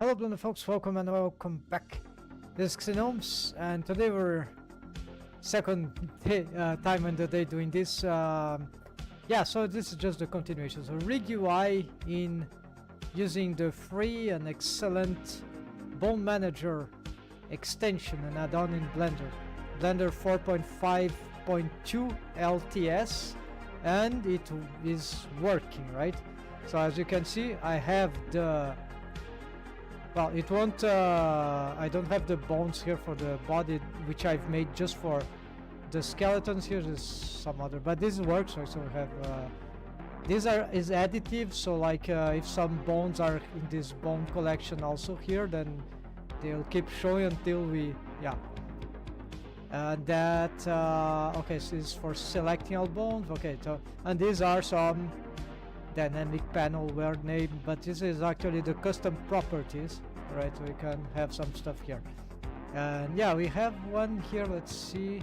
Hello Blender folks, welcome and welcome back. This is Gnomes, and today we're second time in the day doing this. Yeah, so this is just the continuation. So rig UI in using the free and excellent Bone Manager extension and add-on in Blender. Blender 4.5.2 LTS, and it is working, right? So as you can see, I have the well, it won't I don't have the bones here for the body, which I've made just for the skeletons. Here is some other, but this works, right? So we have these is additive, so like if some bones are in this bone collection also here, then they'll keep showing until we that okay, so this is for selecting all bones. Okay, so and these are some dynamic panel word name, but this is actually the custom properties, right? So we can have some stuff here, and yeah, we have one here. Let's see,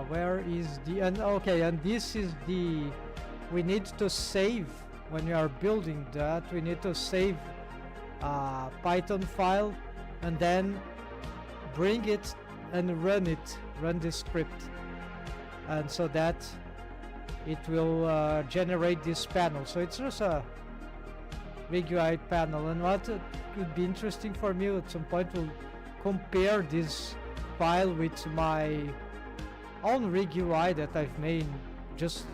where is the, and okay, and this is the, we need to save when we are building that. We need to save Python file and then bring it and run this script, and so that it will generate this panel. So it's just a rig UI panel, and what could be interesting for me at some point will compare this file with my own rig UI that I've made just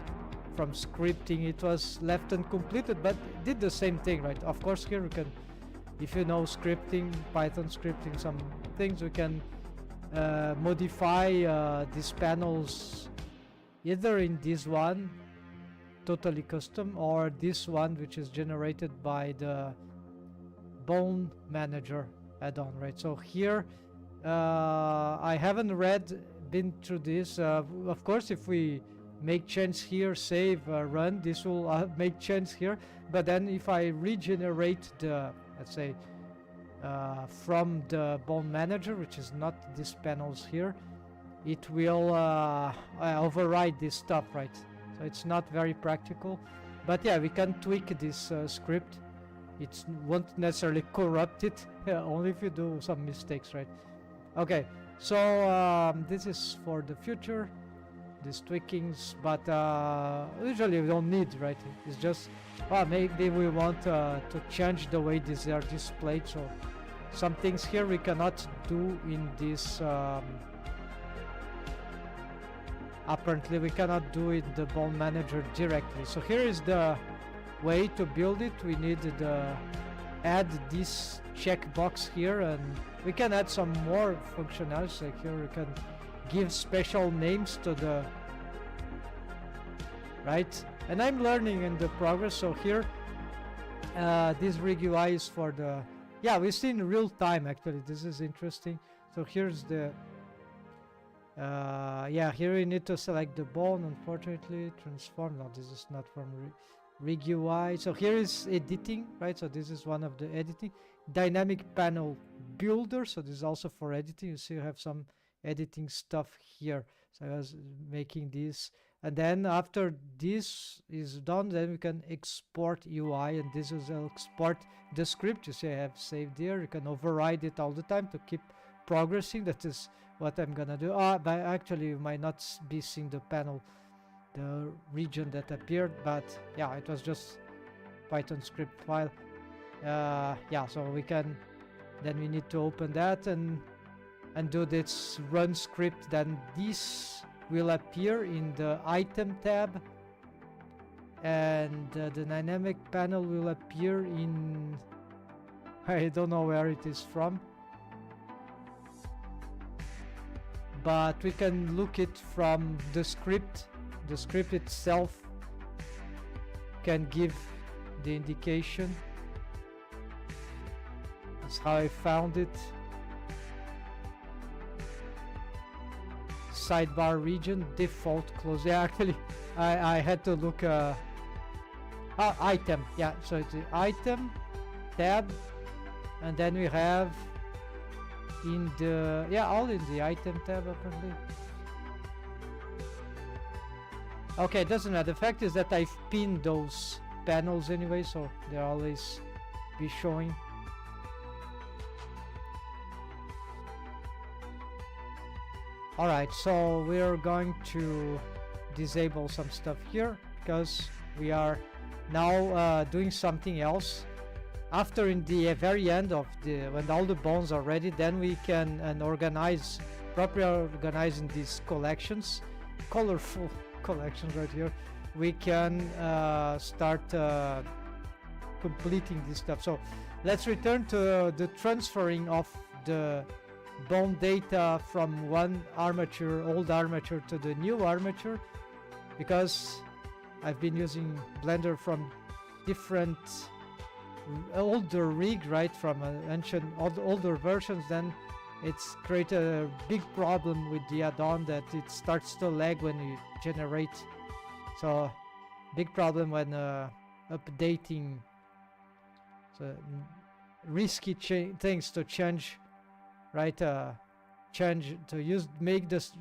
from scripting. It was left uncompleted, but it did the same thing, right? Of course, here we can, if you know scripting, Python scripting, some things, we can modify these panels either in this one totally custom, or this one which is generated by the Bone Manager add-on, right? So here I haven't been through this. Of course, if we make change here, save, run, this will make change here, but then if I regenerate the, let's say from the Bone Manager, which is not these panels here, it will override this stuff, right? So it's not very practical, but yeah, we can tweak this script. It won't necessarily corrupt it, only if you do some mistakes, right? Okay, so this is for the future, these tweakings, but usually we don't need, right? It's just, well, maybe we want to change the way these are displayed, so some things here we cannot do in this apparently we cannot do it the Bone Manager directly. So here is the way to build it. We need to add this checkbox here, and we can add some more functionality. Like here we can give special names to the, right? And I'm learning in the progress. So here this rig UI is for the, yeah, we see in real time actually. This is interesting. So here's the yeah, here we need to select the bone, unfortunately. Transform, no, this is not from rig UI. So here is editing, right? So this is one of the editing. Dynamic panel builder, so this is also for editing. You see you have some editing stuff here. So I was making this, and then after this is done, then we can export UI, and this is export the script. You see I have saved here. You can override it all the time to keep progressing. That is what I'm gonna do. But actually you might not be seeing the panel, the region that appeared, but yeah, it was just Python script file. Yeah, so we can, then we need to open that and do this run script. Then this will appear in the item tab, and the dynamic panel will appear in, I don't know where it is from, but we can look it from the script. The script itself can give the indication. That's how I found it. Sidebar region, default close. Yeah, actually I had to look item. Yeah, so it's the item tab, and then we have in the, yeah, all in the item tab apparently. Okay, it doesn't matter. The fact is that I've pinned those panels anyway, so they'll always be showing. Alright, so we're going to disable some stuff here because we are now doing something else. After, in the very end of when all the bones are ready, then we can organize, properly organizing these collections, colorful collections right here. We can start completing this stuff. So let's return to the transferring of the bone data from one armature, old armature, to the new armature, because I've been using Blender from different older rig, right, from ancient older versions. Then it's created a big problem with the add-on that it starts to lag when you generate. So big problem when updating. So risky things to change, right? Change to use, make this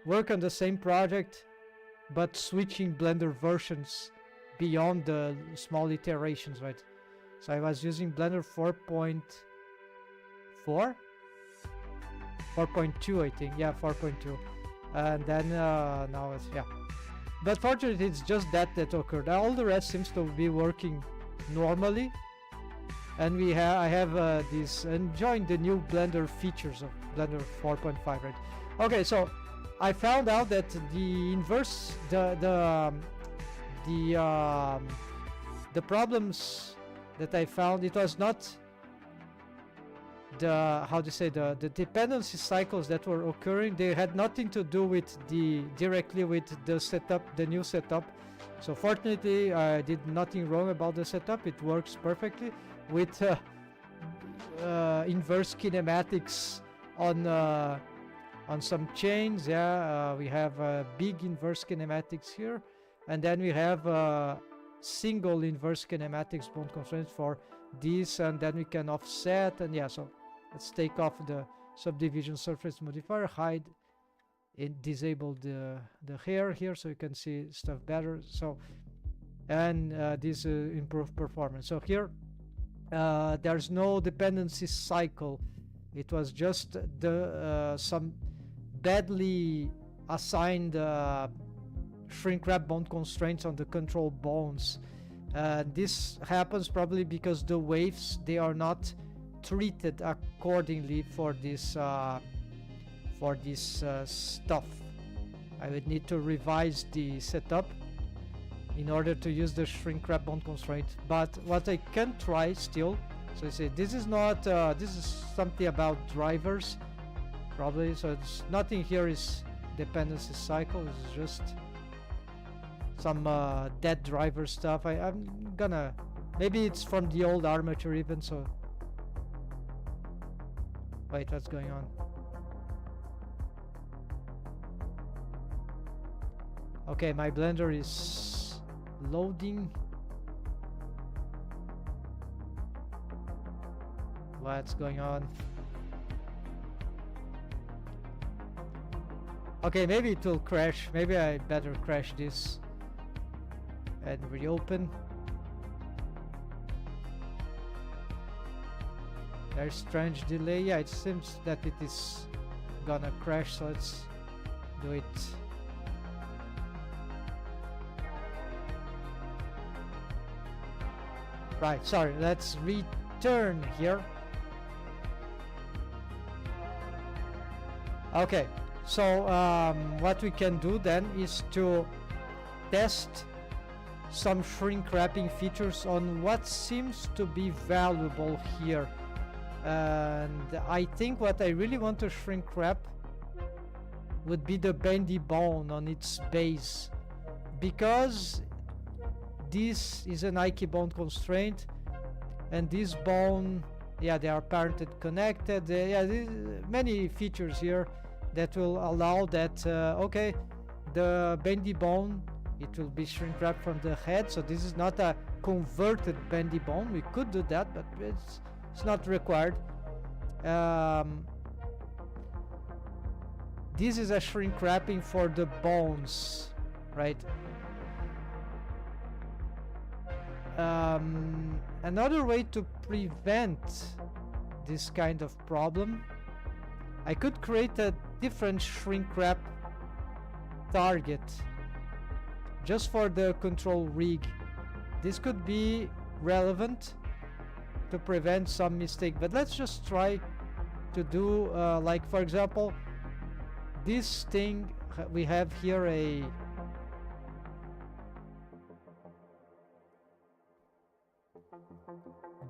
work on the same project, but switching Blender versions beyond the small iterations, right? So I was using Blender 4.4, 4.2, I think. Yeah, 4.2, and then now it's, yeah. But fortunately, it's just that occurred. All the rest seems to be working normally, and I have this enjoying the new Blender features of Blender 4.5, right? Okay, so I found out that the inverse, the problems that I found, it was not the dependency cycles that were occurring. They had nothing to do with directly with the setup, the new setup. So fortunately, I did nothing wrong about the setup. It works perfectly with inverse kinematics on some chains. Yeah, we have big inverse kinematics here, and then we have single inverse kinematics bone constraints for this, and then we can offset. And yeah, so let's take off the subdivision surface modifier, hide it, disable the hair here so you can see stuff better. So, and this improved performance. So here there's no dependency cycle. It was just some badly assigned shrink wrap bone constraints on the control bones. This happens probably because the waves, they are not treated accordingly for this stuff. I would need to revise the setup in order to use the shrink wrap bone constraint. But what I can try still, so I say this is not this is something about drivers probably, so it's nothing here is dependency cycle. This is just some dead driver stuff. I'm gonna, maybe it's from the old armature even. So wait, what's going on? Okay, my Blender is loading. What's going on? Okay, maybe it will crash. Maybe I better crash this and reopen. There's strange delay. Yeah, it seems that it is gonna crash, so let's do it. Right, sorry, let's return here. Okay, so what we can do then is to test some shrink wrapping features on what seems to be valuable here. And I think what I really want to shrink wrap would be the bendy bone on its base, because this is an Ike bone constraint, and this bone, yeah, they are parented connected. Yeah, many features here that will allow that. Okay, the bendy bone, it will be shrink wrapped from the head, so this is not a converted bendy bone. We could do that, but it's not required. This is a shrink wrapping for the bones, right? Another way to prevent this kind of problem, I could create a different shrink wrap target just for the control rig. This could be relevant to prevent some mistake, but let's just try to do like, for example, this thing we have here,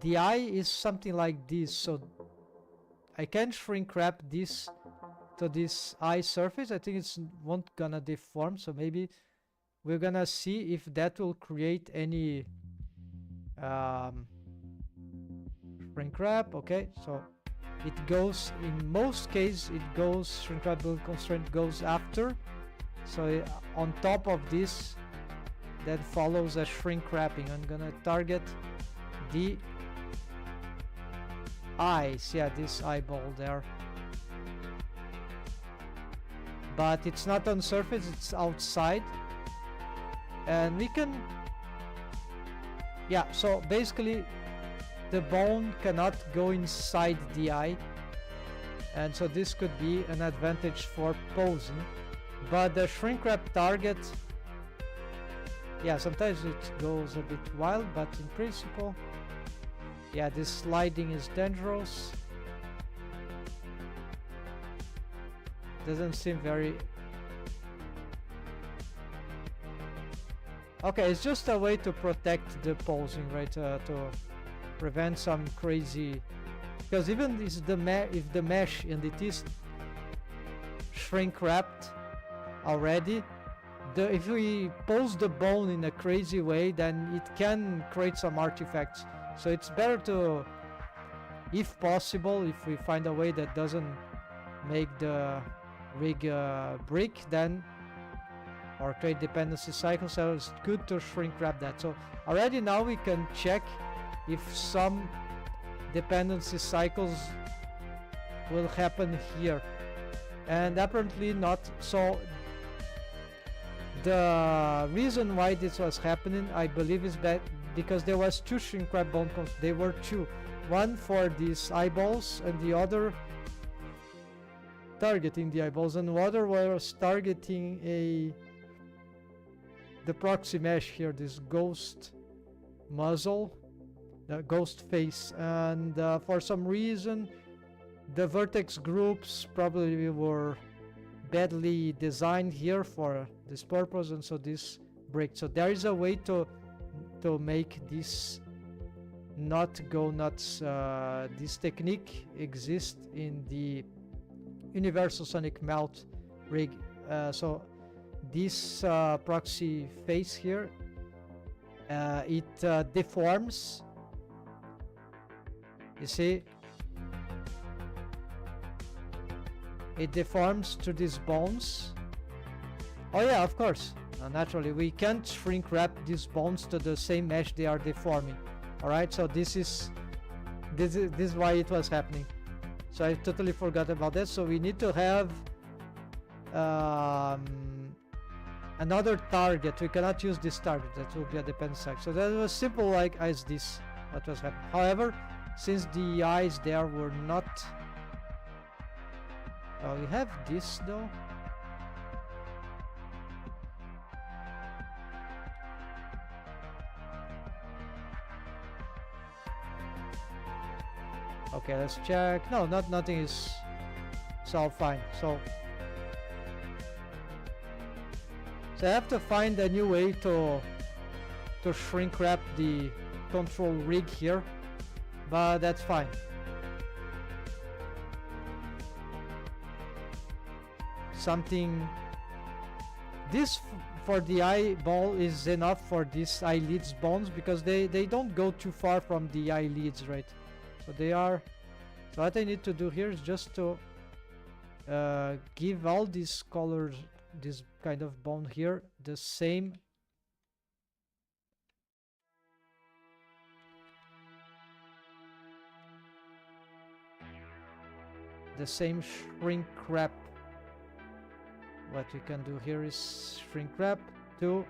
the eye is something like this, so I can shrink wrap this to this eye surface. I think it's won't gonna deform, so maybe we're gonna see if that will create any shrink wrap. Okay, so it goes, in most cases it goes, shrink wrap build constraint goes after, so on top of this that follows a shrink wrapping. I'm gonna target the eyes, yeah, this eyeball there, but it's not on surface, it's outside, and we can, yeah, so basically the bone cannot go inside the eye, and so this could be an advantage for posing. But the shrink wrap target, yeah, sometimes it goes a bit wild, but in principle, yeah, this sliding is dangerous. Doesn't seem very... Okay, it's just a way to protect the posing, right? To prevent some crazy... Because even if the mesh and it is shrink wrapped already, if we pose the bone in a crazy way, then it can create some artifacts. So it's better to, if possible, if we find a way that doesn't make the rig brick, then, or create dependency cycles, so it's good to shrink wrap that. So already now we can check if some dependency cycles will happen here, and apparently not. So the reason why this was happening, I believe, is that because there was two shrink wrap bone cones. They were two, one for these eyeballs and the other targeting the eyeballs, and the other was targeting the proxy mesh here, this ghost muzzle, the ghost face, and for some reason the vertex groups probably were badly designed here for this purpose, and so this breaks. So there is a way to make this not go nuts. This technique exists in the universal sonic melt rig. So this proxy face here, it deforms, you see, it deforms to these bones. Oh yeah, of course, naturally we can't shrink wrap these bones to the same mesh they are deforming. All right, so this is why it was happening. So I totally forgot about that. So we need to have another target. We cannot use this target, that will be a dependency. So that was simple, like as this what was happening. However, since the eyes there were not, we have this though. Okay, let's check. No, nothing is, it's all fine. So I have to find a new way to shrink wrap the control rig here, but that's fine. Something, this for the eyeball is enough for these eyelids bones, because they don't go too far from the eyelids, right? So they are, so what I need to do here is just to give all these colors, this kind of bone here, the same shrink wrap. What we can do here is shrink wrap to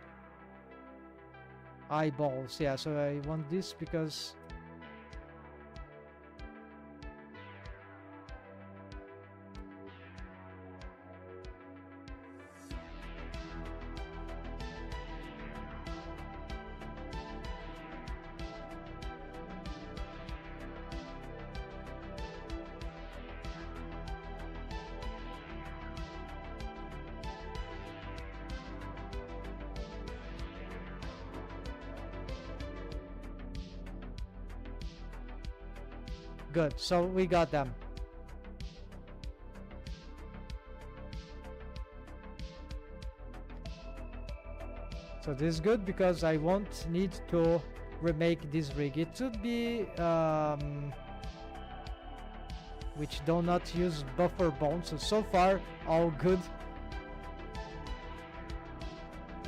eyeballs. Yeah, so I want this because good. So we got them. So this is good because I won't need to remake this rig. It should be which do not use buffer bones. So far all good.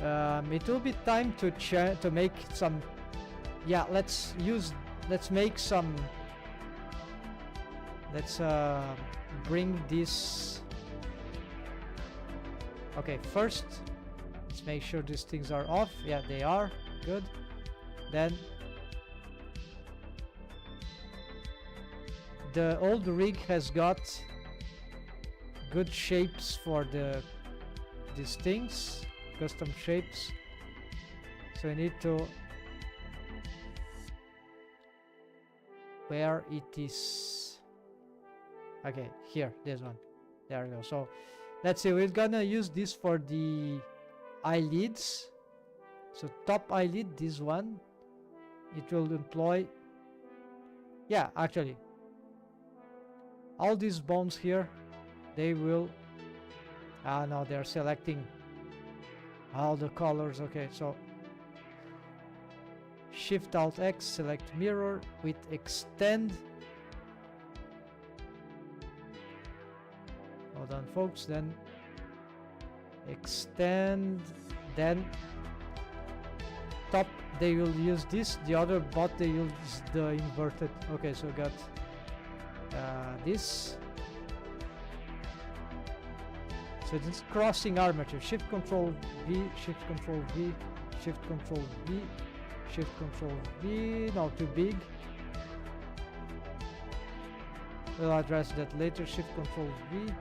It will be time to make some. Yeah, let's make some. Let's bring this. Okay, first let's make sure these things are off. Yeah, they are. Good. Then the old rig has got good shapes for these things, custom shapes. So I need to where it is. Okay, here, this one. There we go. So let's see, we're gonna use this for the eyelids. So top eyelid, this one, it will employ, yeah, actually all these bones here, they will, no, they're selecting all the colors. Okay, so Shift Alt X, select mirror with extend. Hold on folks, then extend, then top they will use this, the other bot they use the inverted. Okay, so got this. So it's crossing armature. Shift Control V, Shift Control V, Shift Control V, Shift Control V. No, too big. We'll address that later. Shift Control V,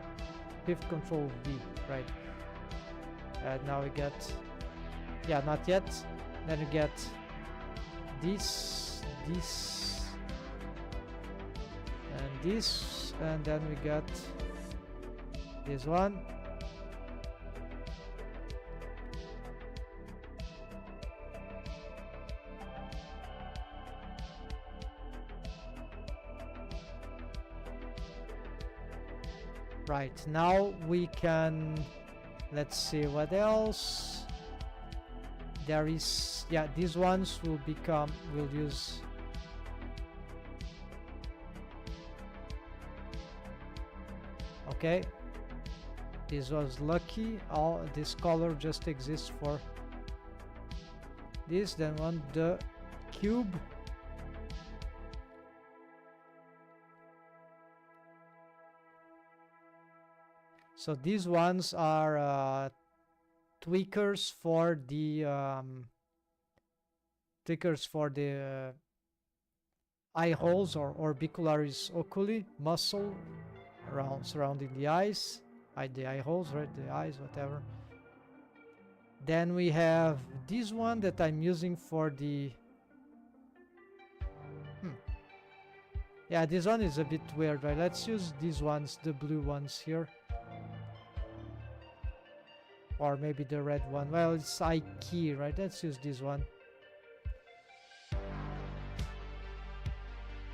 Shift Control V. Right. And now we get, yeah, not yet. Then we get this, and this, and then we got this one. Right, now we can, let's see what else there is. Yeah, these ones will become, we'll use okay, this was lucky. All this color just exists for this. Then on the cube, so these ones are tweakers for the eye holes or orbicularis oculi, muscle around surrounding the eyes, the eye holes, right? The eyes, whatever. Then we have this one that I'm using for the. Yeah, this one is a bit weird, right? Let's use these ones, the blue ones here. Or maybe the red one. Well, it's eye key, right? Let's use this one.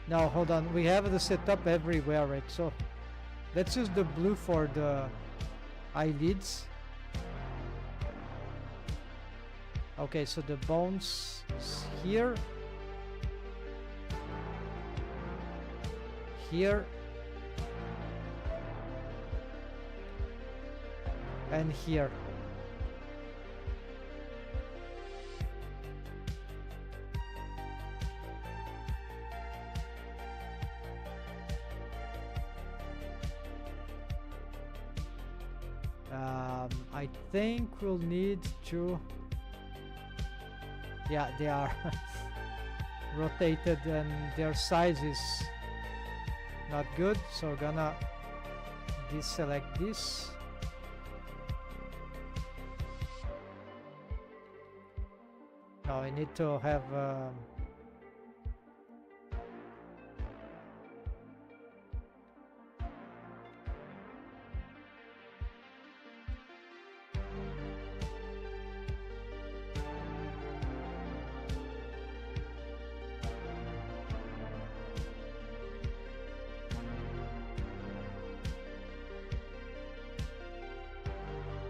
Now, hold on. We have the setup everywhere, right? So, let's use the blue for the eyelids. Okay, so the bones is here. Here. And here. I think we'll need to Yeah, they are rotated and their size is not good, so gonna deselect this. Now I need to have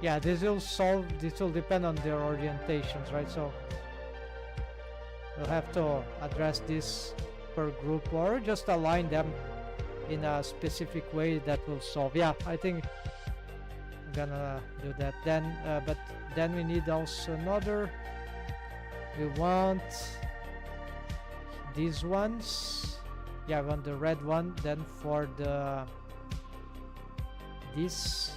yeah, this will depend on their orientations, right? So we'll have to address this per group or just align them in a specific way that will solve. Yeah, I think I'm gonna do that then, but then we need also another. We want these ones. Yeah, I want the red one. Then for this,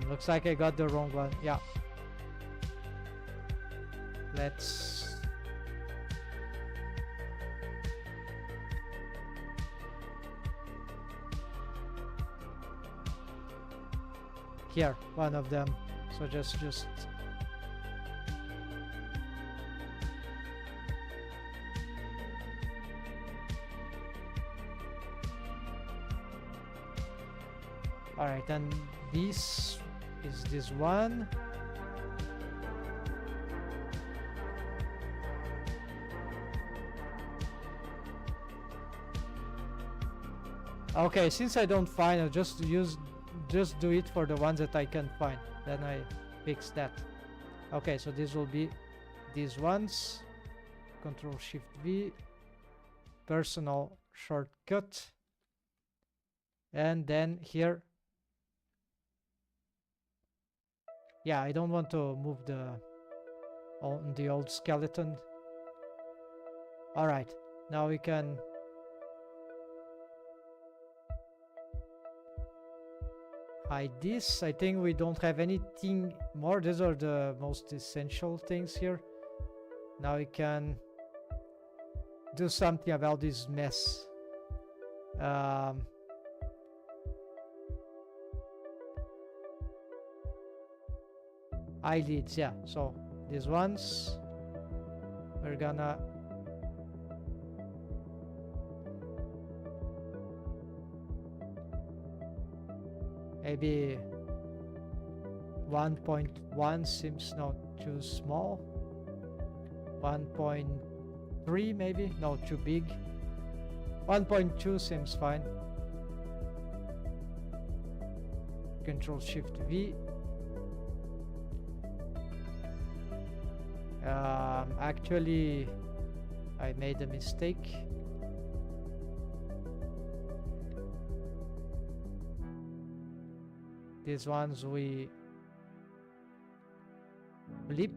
looks like I got the wrong one. Yeah. Let's here, one of them. So just all right, and this is this one. Okay, since I don't find, I'll just do it for the ones that I can find. Then I fix that. Okay, so this will be these ones. Control Shift V, personal shortcut, and then here. Yeah, I don't want to move the old skeleton. All right, now we can hide this. I think we don't have anything more. These are the most essential things here. Now we can do something about this mess. Eyelids, yeah. So these ones we're gonna maybe 1.1 seems not too small. 1.3 maybe, no, too big. 1.2 seems fine. Control Shift V. Actually, I made a mistake. These ones we blip.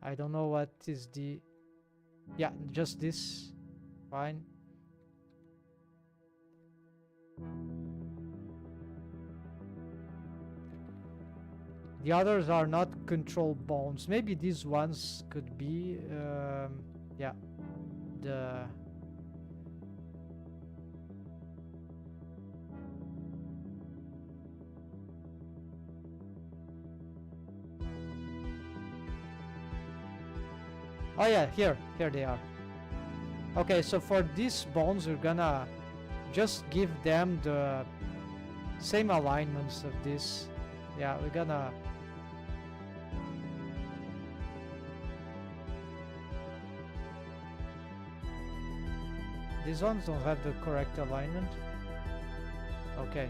I don't know what is the... Yeah, just this. Fine. The others are not control bones. Maybe these ones could be, yeah, the... Oh yeah, here they are. Okay, so for these bones, we're gonna just give them the same alignments of this. Yeah, we're gonna... These ones don't have the correct alignment. Okay.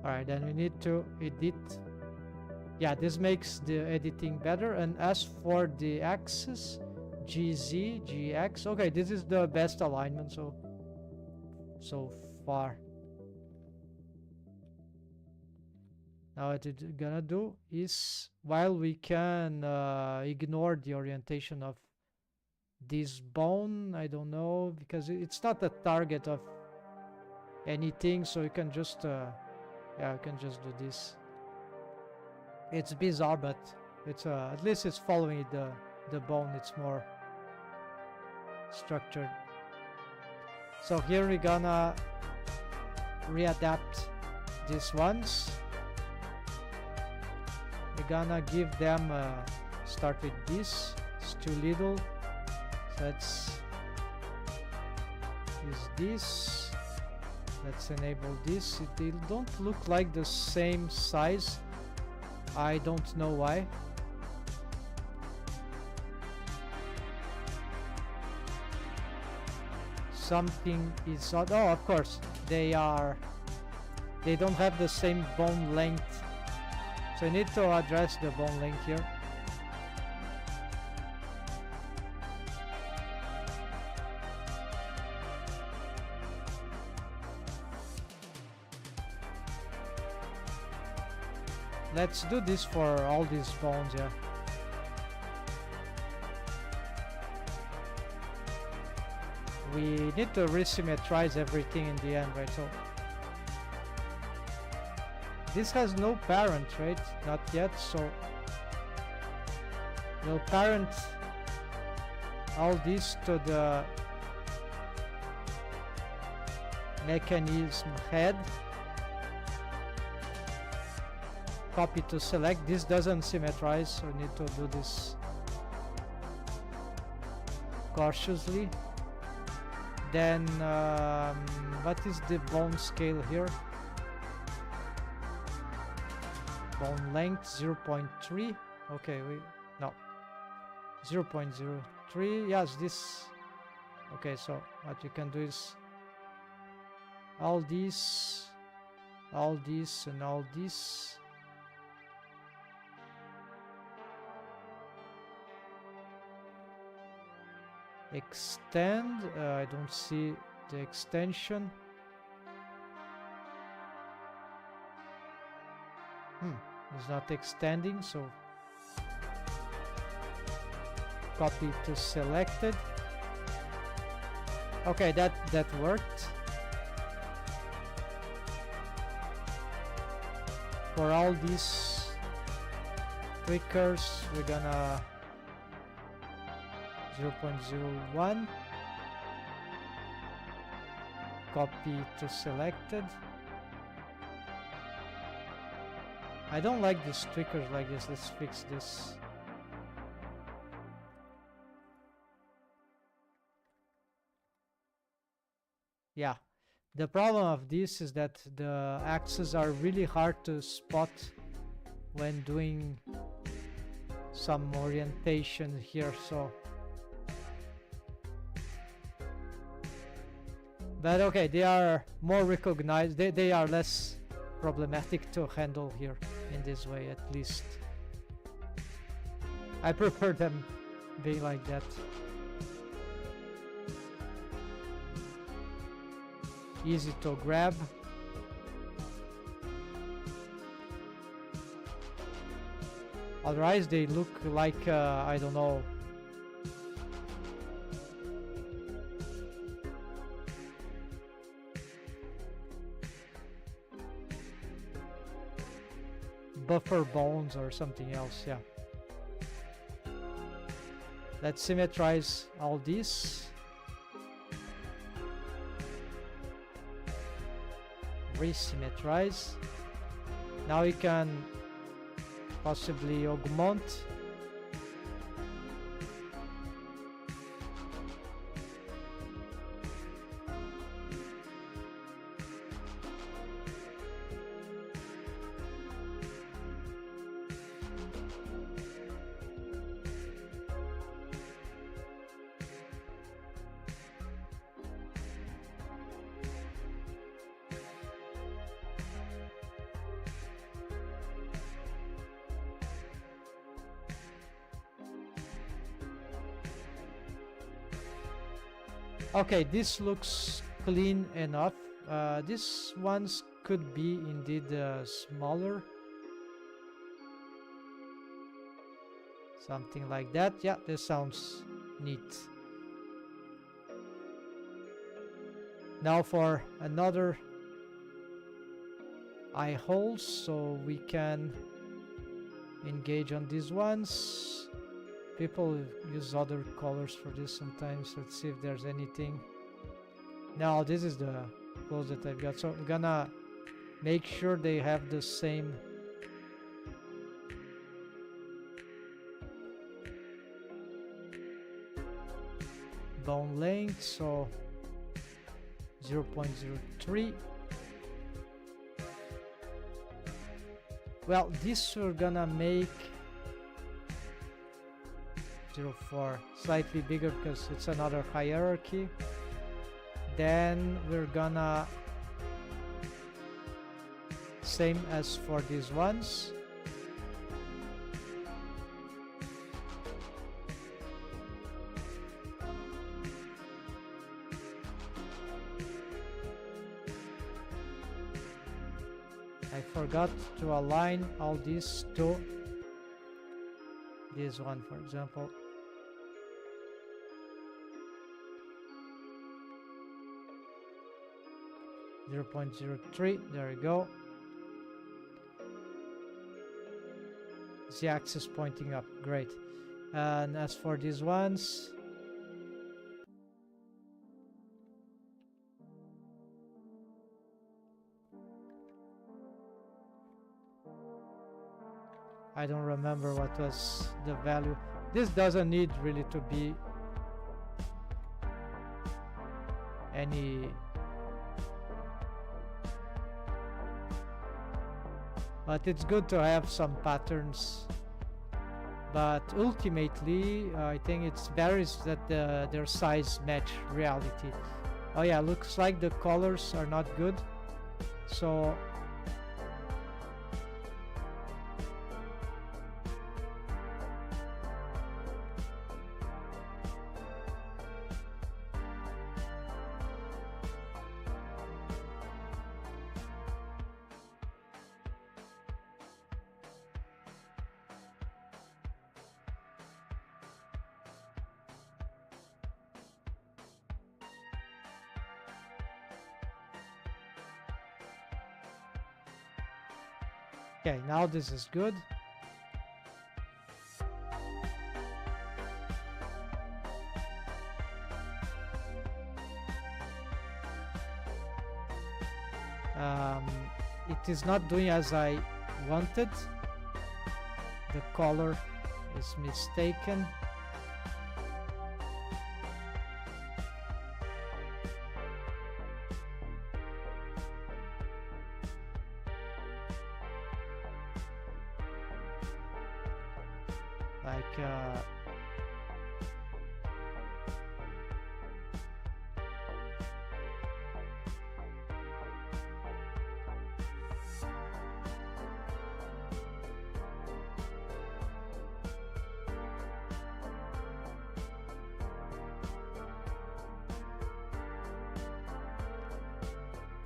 Alright, then we need to edit. Yeah, this makes the editing better. And as for the axis, GZ, GX. Okay, this is the best alignment so far. Now what it's gonna do is, while we can ignore the orientation of this bone, I don't know, because it's not a target of anything, so you can just yeah, you can just do this. It's bizarre, but it's at least it's following the bone. It's more structured. So here we're gonna readapt these ones. We're gonna give them start with this. It's too little. So let's use this. Let's enable this. They don't look like the same size. I don't know why. Something is odd. Oh, of course, they don't have the same bone length. So I need to address the bone length here. Let's do this for all these bones, yeah. We need to resymmetrize everything in the end, right? So this has no parent, right? Not yet, so we'll parent all this to the mechanism head. Copy to select. This doesn't symmetrize, so we need to do this cautiously. Then what is the bone scale here? Bone length 0.3. Okay, no 0.03. Yes, this. Okay, so what you can do is all this, and all this. Extend. I don't see the extension. It's not extending, so copy to selected. Okay, that worked. For all these tweakers, we're gonna 0.01, copy to selected. I don't like these tweakers like this. Let's fix this. Yeah, the problem of this is that the axes are really hard to spot when doing some orientation here, so but okay, they are more recognized. They are less problematic to handle here in this way, at least. I prefer them being like that. Easy to grab. Otherwise they look like I don't know, buffer bones or something else. Yeah, let's symmetrize all this. Resymmetrize. Now we can possibly augment. Okay, this looks clean enough. These ones could be indeed smaller. Something like that. Yeah, this sounds neat. Now for another eye holes, so we can engage on these ones. People use other colors for this sometimes. Let's see if there's anything. Now this is the clothes that I've got, so I'm gonna make sure they have the same bone length, so 0.03. Well, this we're gonna make 0.4, slightly bigger because it's another hierarchy. Then we're gonna, same as for these ones, I forgot to align all these to this one, for example. .03, there we go. The axis pointing up, great. And as for these ones, I don't remember what was the value. This doesn't need really to be any, but it's good to have some patterns. But ultimately, I think it's varies that their size match reality. Oh yeah, looks like the colors are not good. So okay, now this is good. It is not doing as I wanted. The color is mistaken. Like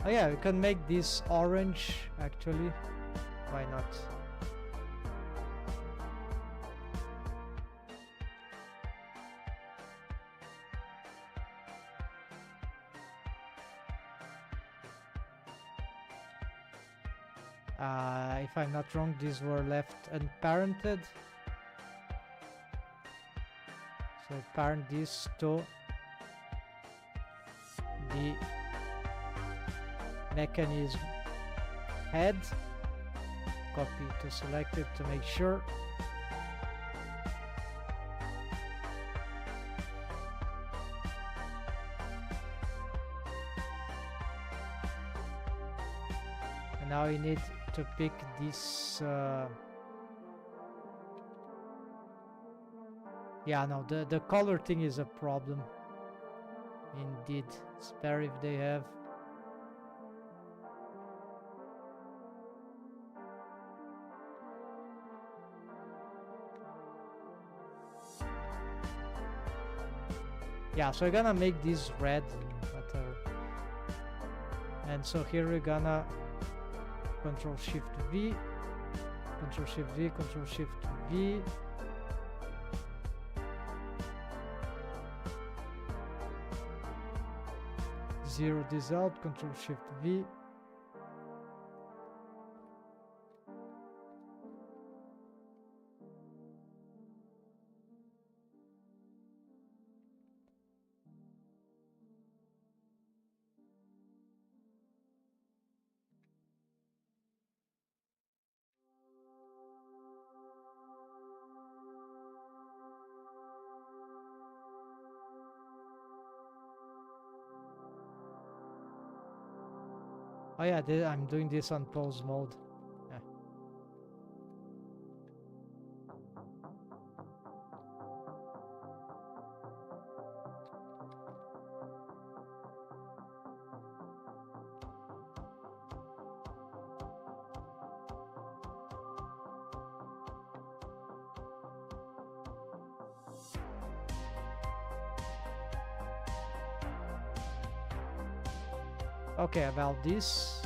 oh yeah, we can make this orange actually. Why not? If I'm not wrong, these were left unparented. So parent this to the mechanism head. Copy to select it to make sure. And now we need to pick this yeah, no, the color thing is a problem indeed. It's better if they have Yeah, so we're gonna make this red matter. And so here we're gonna Control Shift V, Control Shift V, Control Shift V. Zero this out, Control Shift V. Oh yeah, I'm doing this on pause mode. Yeah. Okay, about this.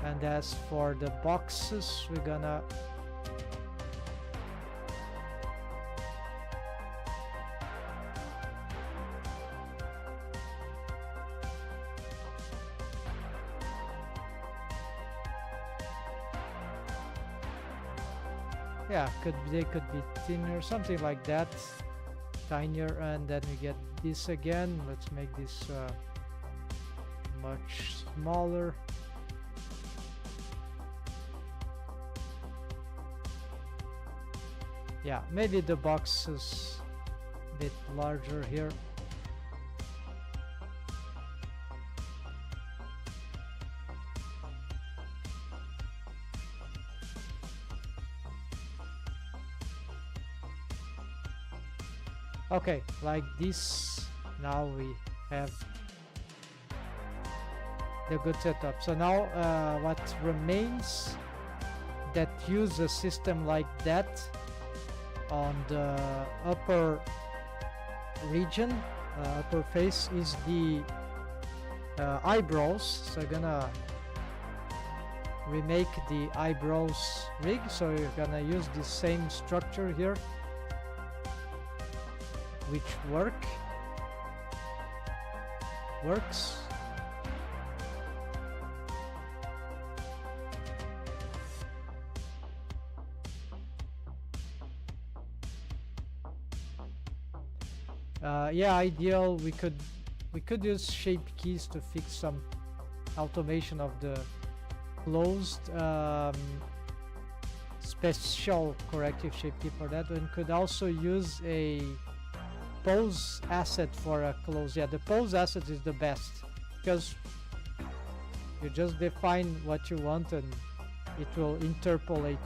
And as for the boxes, we're gonna yeah, they could be thinner, something like that, tinier. And then we get this again. Let's make this much smaller. Yeah, maybe the box is a bit larger here. Okay, like this. Now we have the good setup. So now what remains that use a system like that on the upper region, upper face, is the eyebrows. So I'm gonna remake the eyebrows rig. So you're gonna use the same structure here, which works. Yeah, ideal. We could use shape keys to fix some automation of the closed, special corrective shape key for that. And could also use a pose asset for a close. Yeah, the pose asset is the best because you just define what you want and it will interpolate.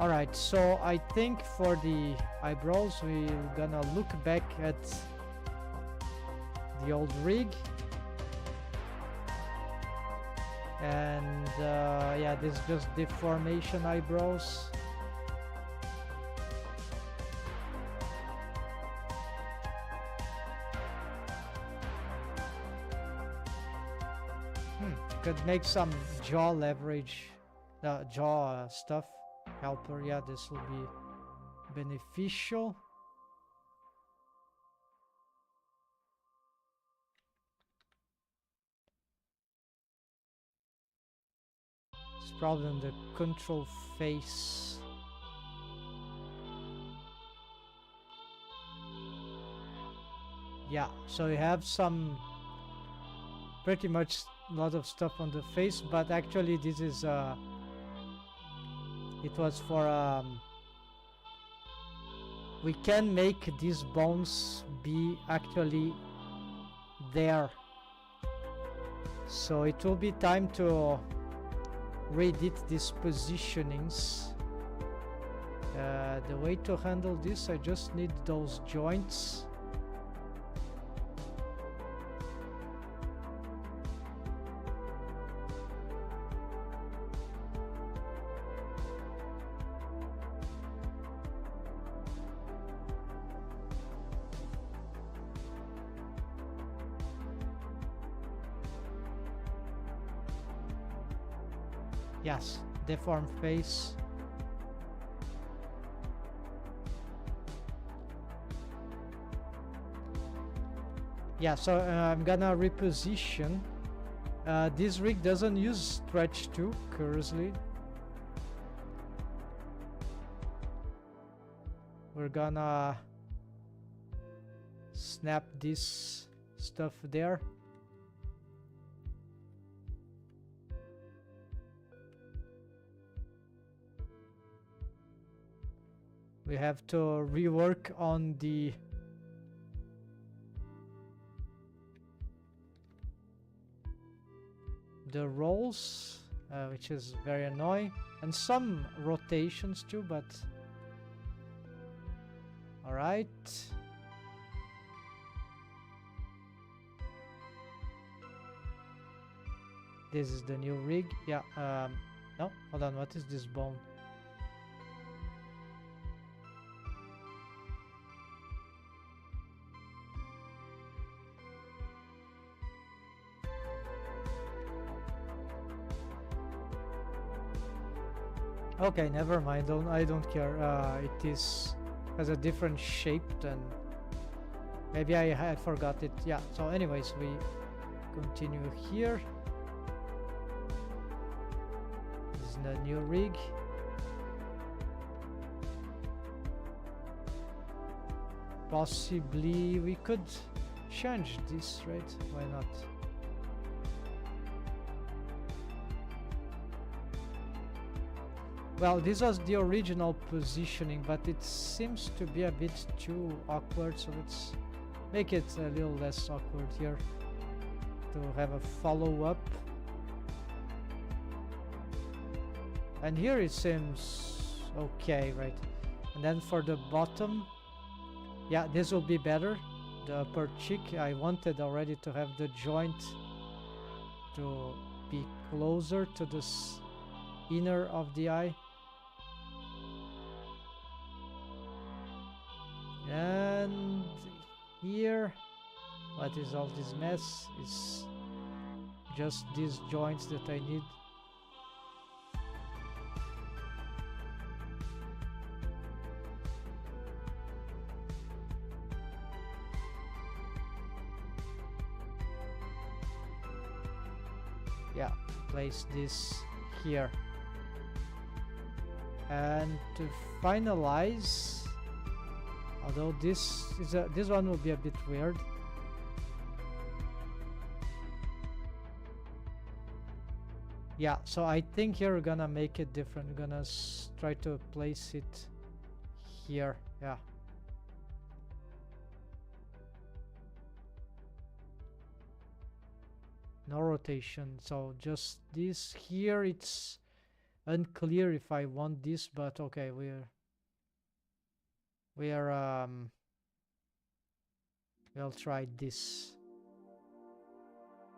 Alright, so I think for the eyebrows we're gonna look back at the old rig. And yeah, this is just deformation eyebrows. Could make some jaw leverage, jaw stuff. Helper, yeah, this will be beneficial. It's probably in the control face. Yeah, so you have some pretty much a lot of stuff on the face, but actually this is it was for we can make these bones be actually there, so it will be time to reedit these positionings. The way to handle this, I just need those joints. Yes, deform face. Yeah, so I'm gonna reposition. This rig doesn't use stretch 2 curiously. We're gonna snap this stuff there. We have to rework on the rolls, which is very annoying, and some rotations too, but all right. This is the new rig. Yeah, no, hold on, what is this bone? Okay, never mind. I don't care. It has a different shape than maybe I had forgot it. Yeah. So, anyways, we continue here. This is the new rig. Possibly we could change this, right? Why not? Well, this was the original positioning, but it seems to be a bit too awkward, so let's make it a little less awkward here to have a follow-up. And here it seems okay, right? And then for the bottom, yeah, this will be better. The upper cheek, I wanted already to have the joint to be closer to the inner of the eye. And here, what is all this mess? Is just these joints that I need. Yeah, place this here. And to finalize, although this one will be a bit weird. Yeah, so I think here we're gonna make it different. We're gonna try to place it here. Yeah. No rotation, so just this here. It's unclear if I want this, but okay, we'll try this.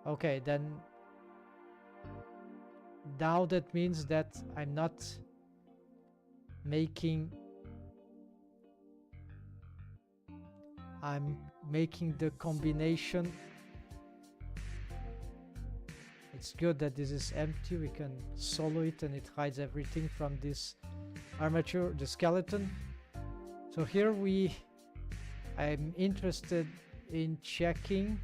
Okay, then now that means that I'm not making the combination. It's good that this is empty. We can solo it and it hides everything from this armature, the skeleton. So here I'm interested in checking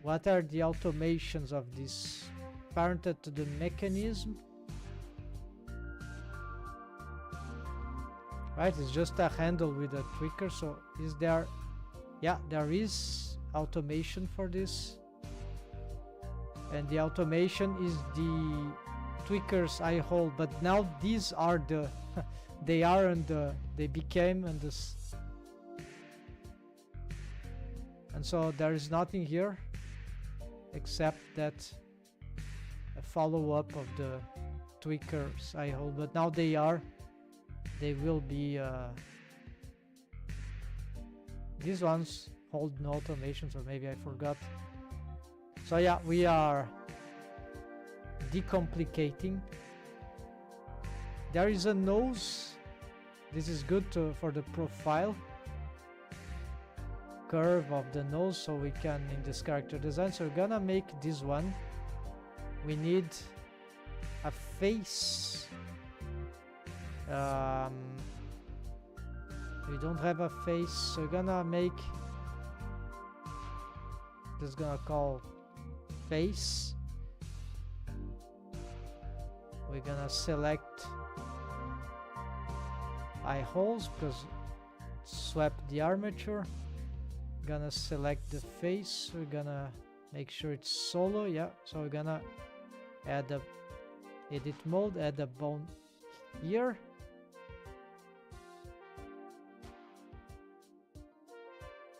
what are the automations of this parented to the mechanism. Right, it's just a handle with a tweaker. So is there, yeah, there is automation for this. And the automation is the tweakers I hold, but now these are the they became and this, and so there is nothing here except that a follow-up of the tweakers I hold, but now they are they will be these ones hold no automation, so maybe I forgot. So yeah, we are decomplicating. There is a nose. This is good for the profile curve of the nose, so we can in this character design. So we're gonna make this one. We need a face. We don't have a face, so we're gonna make this, gonna call face. We're gonna select eye holes because swap the armature. Gonna select the face. We're gonna make sure it's solo. Yeah, so we're gonna add a edit mode, add a bone here.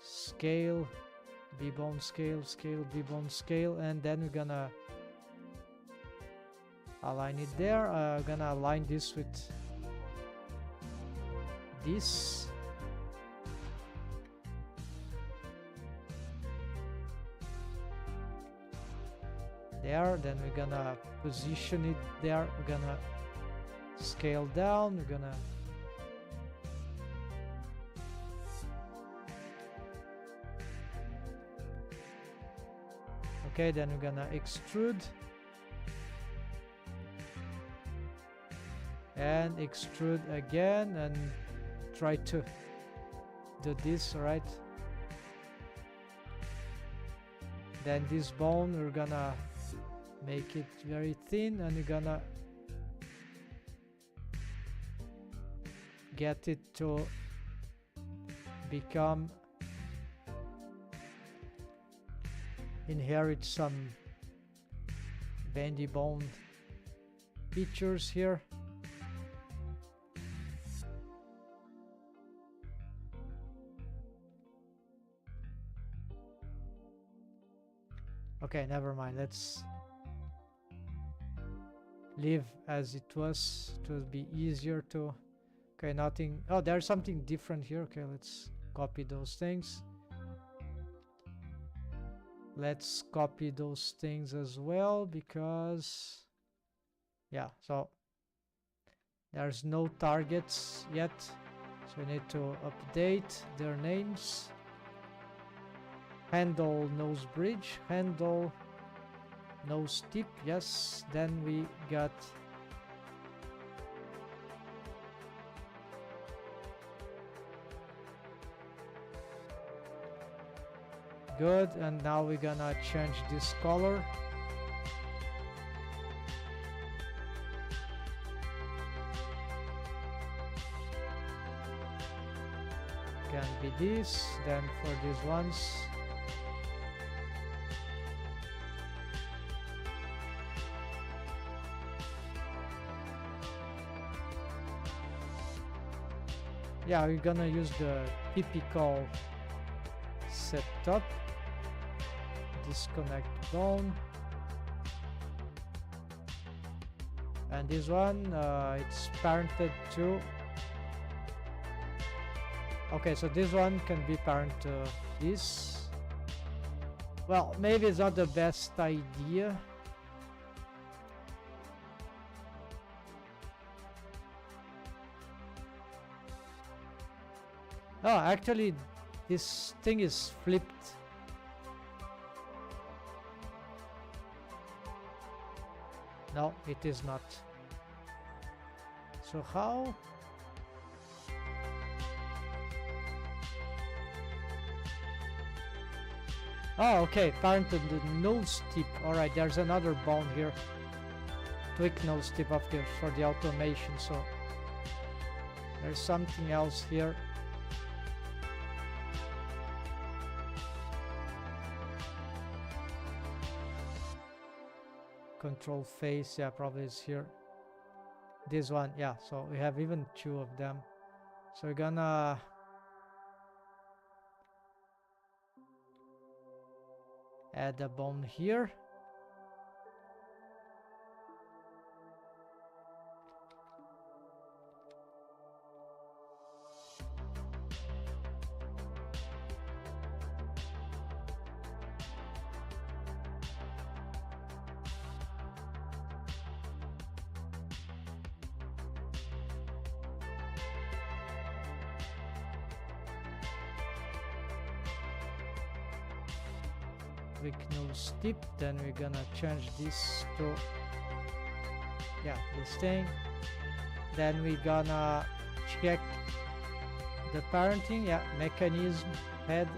Scale, B-bone scale, scale, B-bone scale, and then we're gonna align it there. Gonna align this with this. There, then we're gonna position it there. We're gonna scale down. We're gonna okay, then we're gonna extrude and extrude again and try to do this, right? Then this bone, we're gonna make it very thin, and we're gonna get it to become inherit some bendy bone features here. Okay, never mind. Let's leave as it was. It will be easier to... Okay, nothing... Oh, there's something different here. Okay, let's copy those things. Let's copy those things as well, because... Yeah, so... There's no targets yet. So we need to update their names. Handle nose bridge, handle nose tip, yes. Then we got good, and now we're gonna change this color. Can be this, then for these ones yeah, we're gonna use the typical setup. Disconnect bone. And this one, it's parented to... Okay, so this one can be parent to this. Well, maybe it's not the best idea. Oh, actually, this thing is flipped. No, it is not. So how? Oh, okay, parent to the nose tip. Alright, there's another bone here. Tweak nose tip of the, for the automation, so there's something else here. Control face, yeah, probably is here. This one, yeah, so we have even two of them. So we're gonna add a bone here. Tweak nose tip. Then we're gonna change this to, yeah, this thing. Then we're gonna check the parenting, yeah, mechanism head.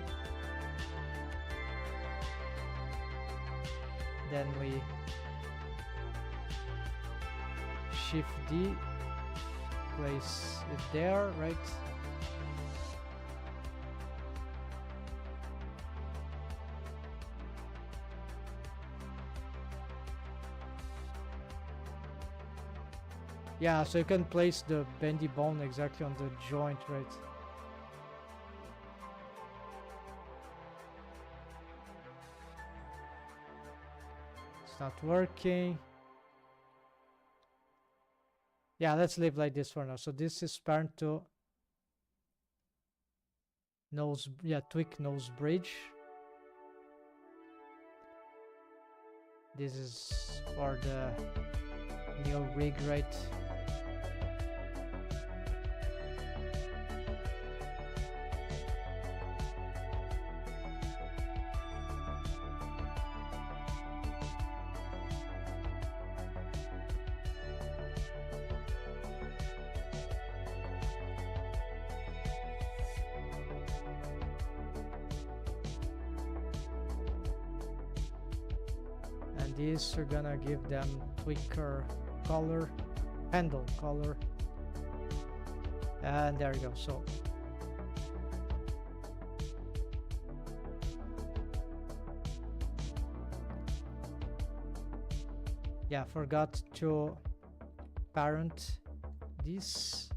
Then we shift D, place it there, right? Yeah, so you can place the bendy bone exactly on the joint, right? It's not working. Yeah, let's leave like this for now. So this is parent to nose, yeah, tweak nose bridge. This is for the new rig, right? And these are gonna give them tweaker color, handle color, and there you go. So yeah, forgot to parent this.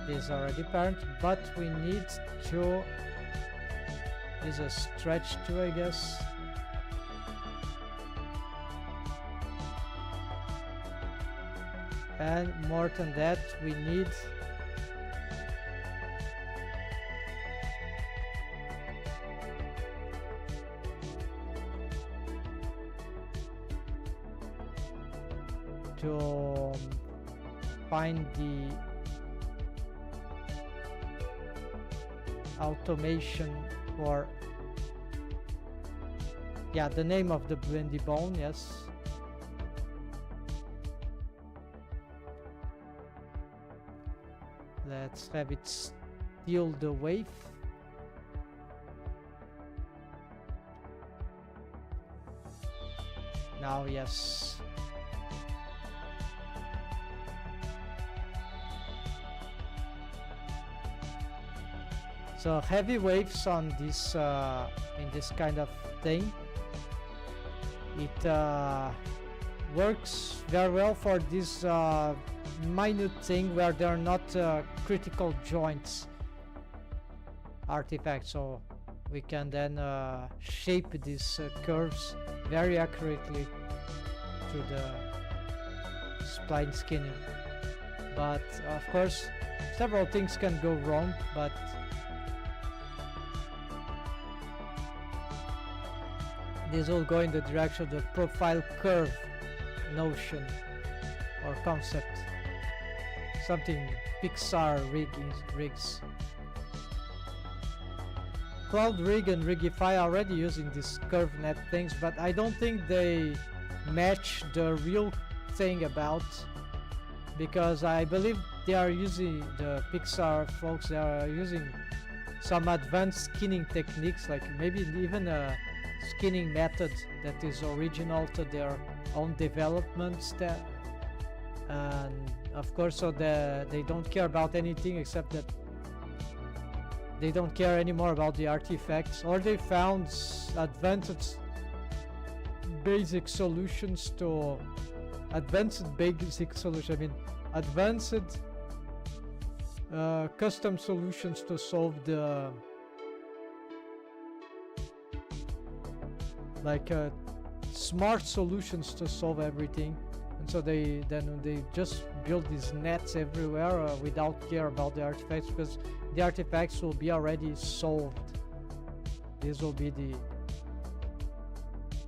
This is already parent, but we need to use a stretch too, I guess. And more than that, we need to find the automation for, yeah, the name of the bendy bone, yes. Let's have it steal the wave. Now, yes. So heavy waves on this in this kind of thing, it works very well for this minute thing where there are not critical joints artifacts. So we can then shape these curves very accurately through the spline skinning. But of course, several things can go wrong, but this will go in the direction of the profile curve notion or concept. Something Pixar rigs. Cloud Rig and Rigify are already using these curve net things, but I don't think they match the real thing about, because I believe they are using, the Pixar folks, they are using some advanced skinning techniques, like maybe even a skinning method that is original to their own development and of course, so they don't care about anything except that they don't care anymore about the artifacts, or they found advanced basic solutions to advanced custom solutions to solve the smart solutions to solve everything. And so they just build these nets everywhere without care about the artifacts, because the artifacts will be already solved. This will be the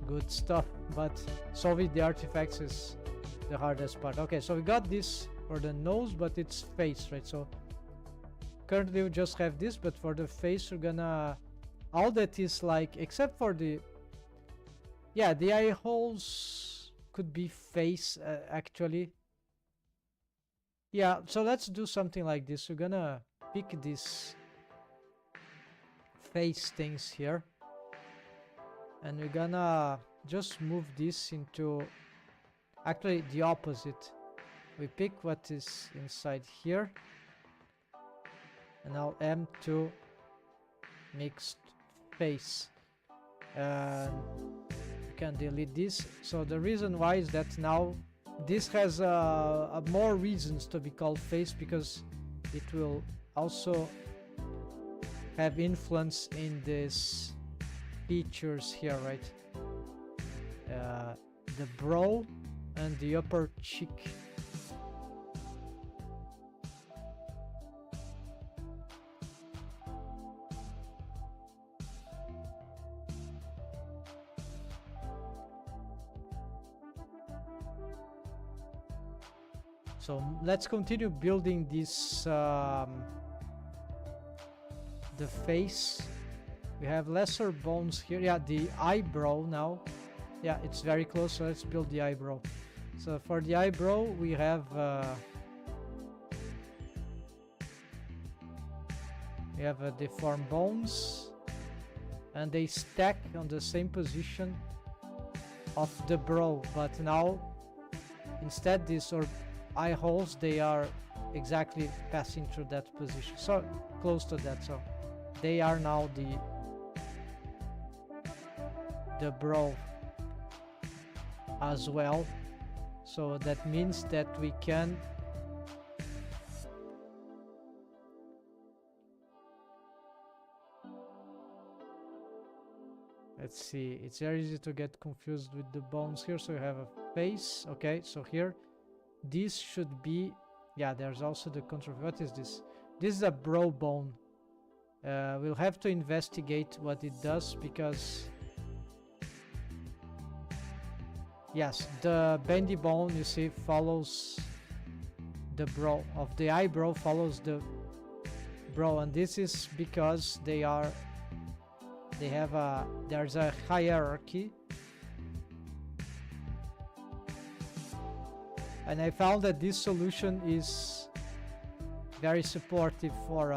good stuff, but solving the artifacts is the hardest part. Okay, so we got this for the nose, but it's face, right? So currently we just have this, but for the face we're gonna, all that is like, except for the, yeah, the eye holes could be face actually. Yeah, so let's do something like this. We're gonna pick these face things here, and we're gonna just move this into, actually the opposite. We pick what is inside here, and now M2 mixed face, and you can delete this. So the reason why is that now this has more reasons to be called face, because it will also have influence in these features here, right? The brow and the upper cheek. So let's continue building this, the face. We have lesser bones here. Yeah, the eyebrow now. Yeah, it's very close, so let's build the eyebrow. So for the eyebrow, we have deformed bones, and they stack on the same position of the brow, but now instead these are eye holes, they are exactly passing through that position, so close to that, so they are now the brow as well. So that means that we can let's see, it's very easy to get confused with the bones here. So you have a face, okay, so here this should be, yeah, there's also the control. What is this? This is a brow bone. We'll have to investigate what it does, because yes, the bendy bone, you see, follows the brow of the eyebrow, follows the brow, and this is because there's a hierarchy. And I found that this solution is very supportive for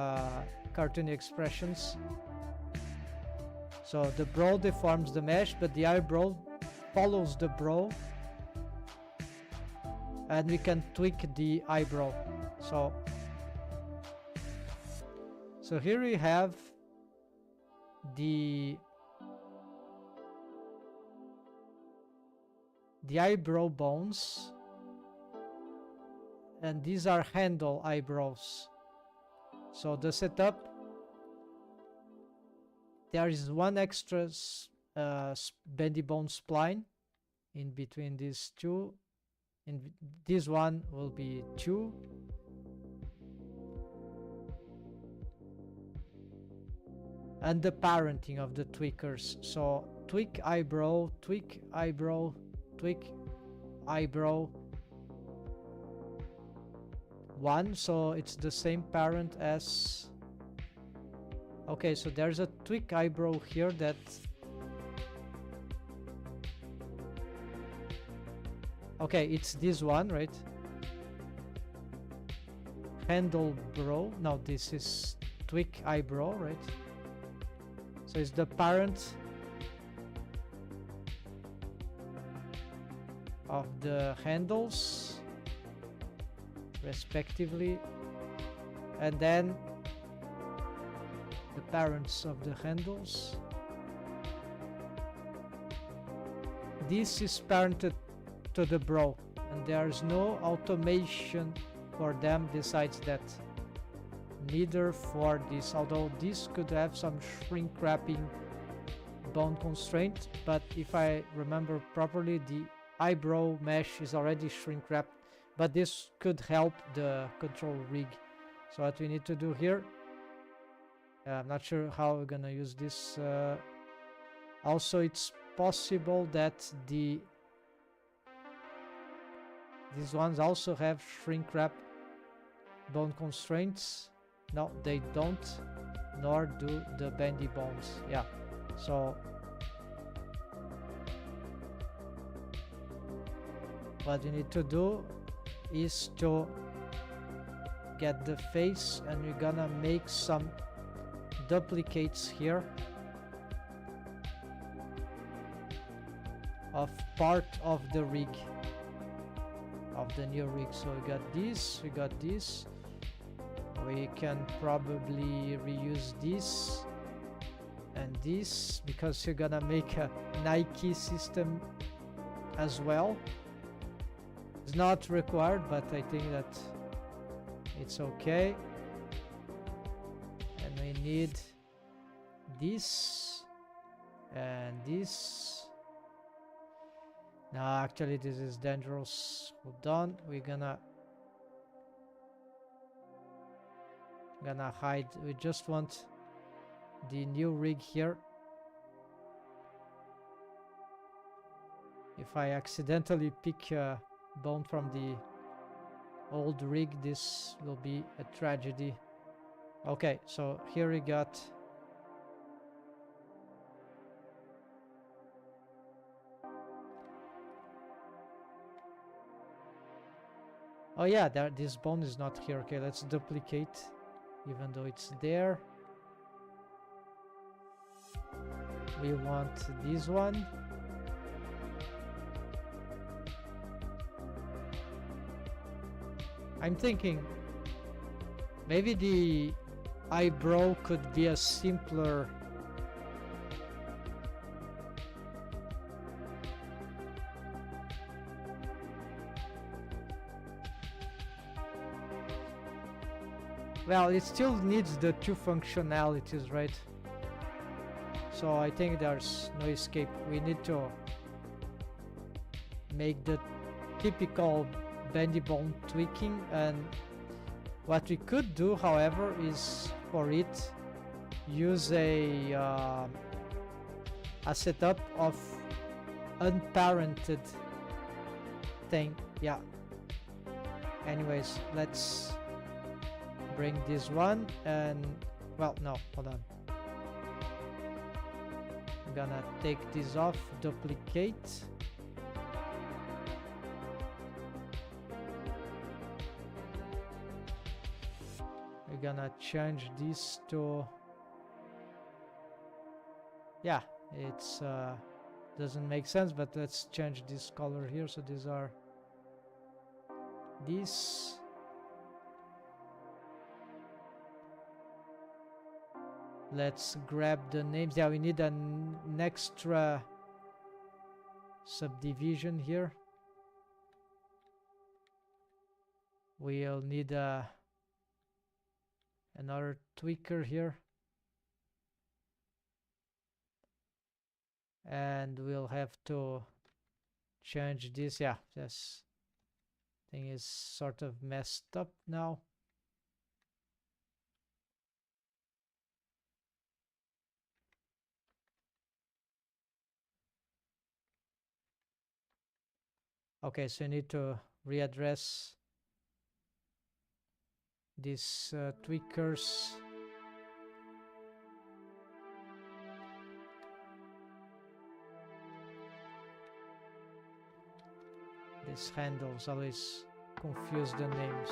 cartoony expressions. So the brow deforms the mesh, but the eyebrow follows the brow, and we can tweak the eyebrow. So here we have the eyebrow bones, and these are handle eyebrows. So the setup, there is one extra bendy bone spline in between these two, and this one will be 2, and the parenting of the tweakers. So tweak eyebrow, tweak eyebrow, tweak eyebrow 1, so it's the same parent as, okay, so there's a tweak eyebrow here that okay, it's this one, right? Handle brow. Now this is tweak eyebrow, right? So it's the parent of the handles respectively, and then the parents of the handles. This is parented to the brow, and there's no automation for them besides that, neither for this, although this could have some shrink wrapping bone constraint, but if I remember properly, the eyebrow mesh is already shrink wrapped, but this could help the control rig. So what we need to do here, I'm not sure how we're gonna use this. Also, it's possible that these ones also have shrink wrap bone constraints. No, they don't, nor do the bendy bones. Yeah, so what we need to do is to get the face, and we're gonna make some duplicates here of part of the rig, of the new rig. So we got this, we got this. We can probably reuse this and this, because you're gonna make a Nike system as well. It's not required, but I think that it's okay. And we need this and this. No, actually this is dangerous. Hold on, we're gonna hide. We just want the new rig here. If I accidentally pick a bone from the old rig, this will be a tragedy. Okay, so here we got oh yeah, this bone is not here. Okay, let's duplicate, even though it's there. We want this one. I'm thinking maybe the eyebrow could be a simpler well, it still needs the two functionalities, right? So I think there's no escape. We need to make the typical bendy bone tweaking, and what we could do, however, is for it use a setup of unparented thing. Yeah. Anyways, let's bring this one, and well, no, hold on. I'm gonna take this off, duplicate. We're gonna change this to, yeah, it's doesn't make sense, but let's change this color here. So these are this. Let's grab the names. Yeah, we need an extra subdivision here. We'll need another tweaker here, and we'll have to change this. Yeah, this thing is sort of messed up now. Okay, so you need to readdress these tweakers. These handles always confuse the names.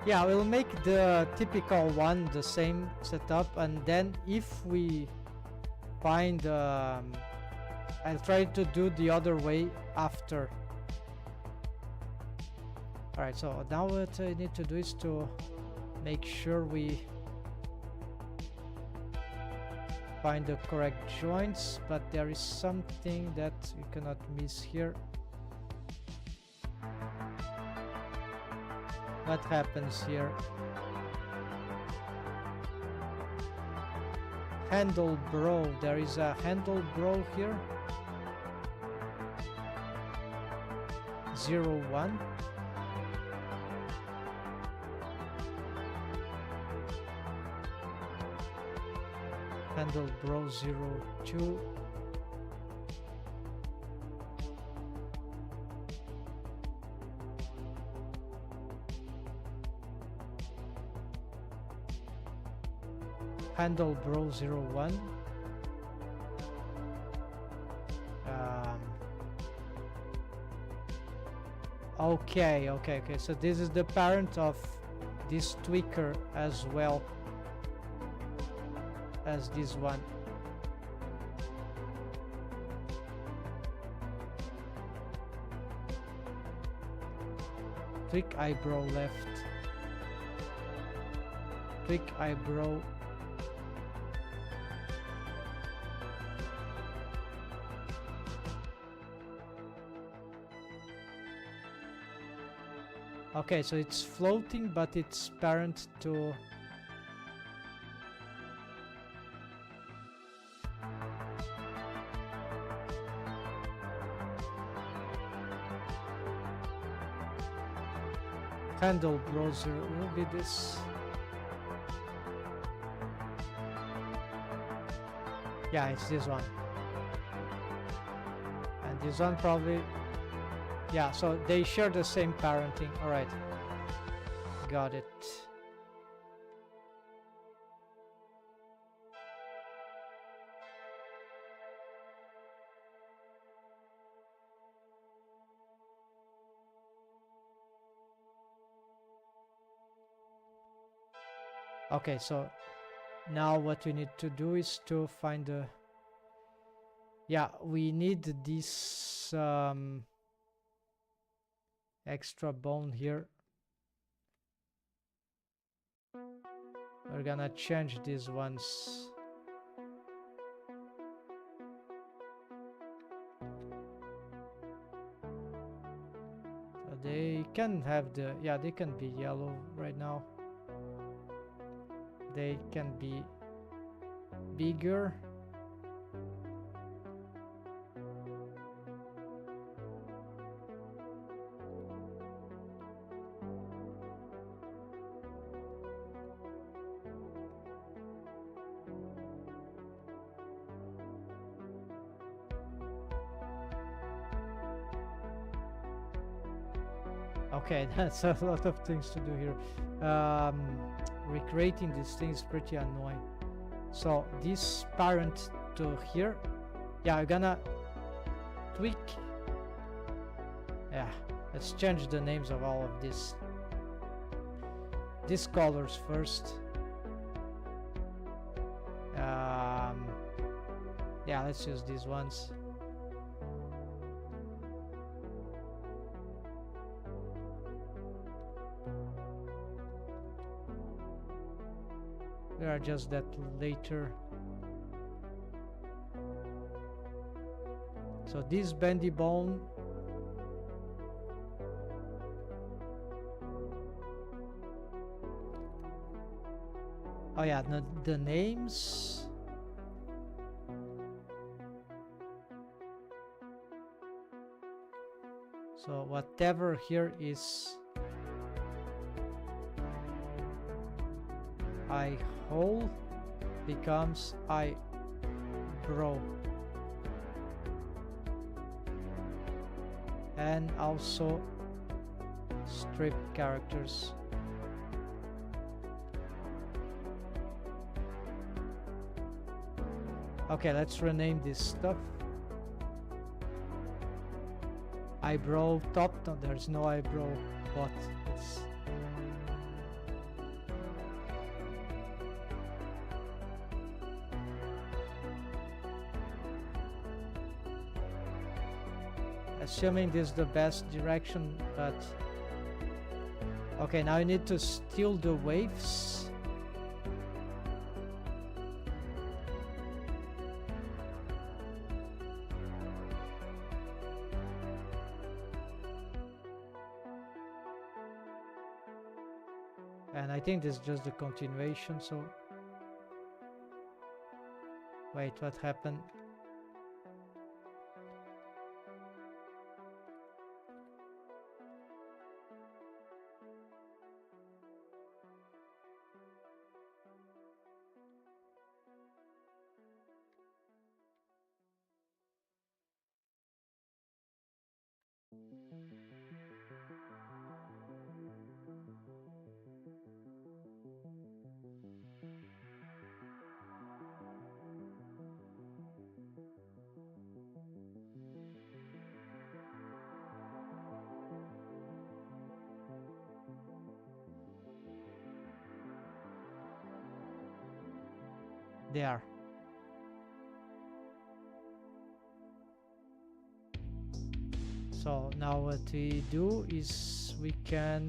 Yeah, we'll make the typical one the same setup, and then if we find I'll try to do the other way after. Alright, so now what I need to do is to make sure we find the correct joints, but there is something that you cannot miss here. What happens here? Handle bro. There is a handle bro here. 0, 1. Handle bro 0, 2. Handle bro 0, 1. Okay, so this is the parent of this tweaker as well as this one. Tweak eyebrow left. Tweak eyebrow. Okay, so it's floating, but it's parent to handle browser. Will be this. Yeah, it's this one. And this one probably. Yeah, so they share the same parenting. All right, got it. Okay, so now what we need to do is to find the. Yeah, we need this extra bone here. We're gonna change these ones. So they can have the, yeah, they can be yellow right now. They can be bigger. Okay, that's a lot of things to do here. Recreating these things is pretty annoying. So this parent to here, yeah, I'm gonna tweak. Yeah, let's change the names of all of this. These colors first. Yeah, let's use these ones. We are just that later. So this bendy bone. Oh yeah, the names. So whatever here is eye hole becomes eyebrow, and also strip characters. Okay, let's rename this stuff. Eyebrow top. No, there's no eyebrow, but it's assuming this is the best direction, but okay, now I need to steal the waves. And I think this is just the continuation, so... Wait, what happened? There. So now what we do is we can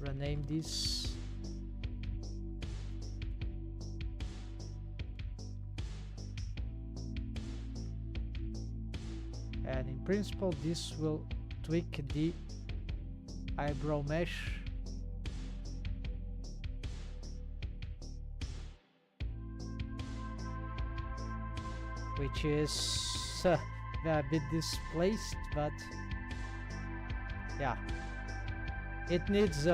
rename this. And in principle this will tweak the eyebrow mesh. Which is a bit displaced, but yeah, it needs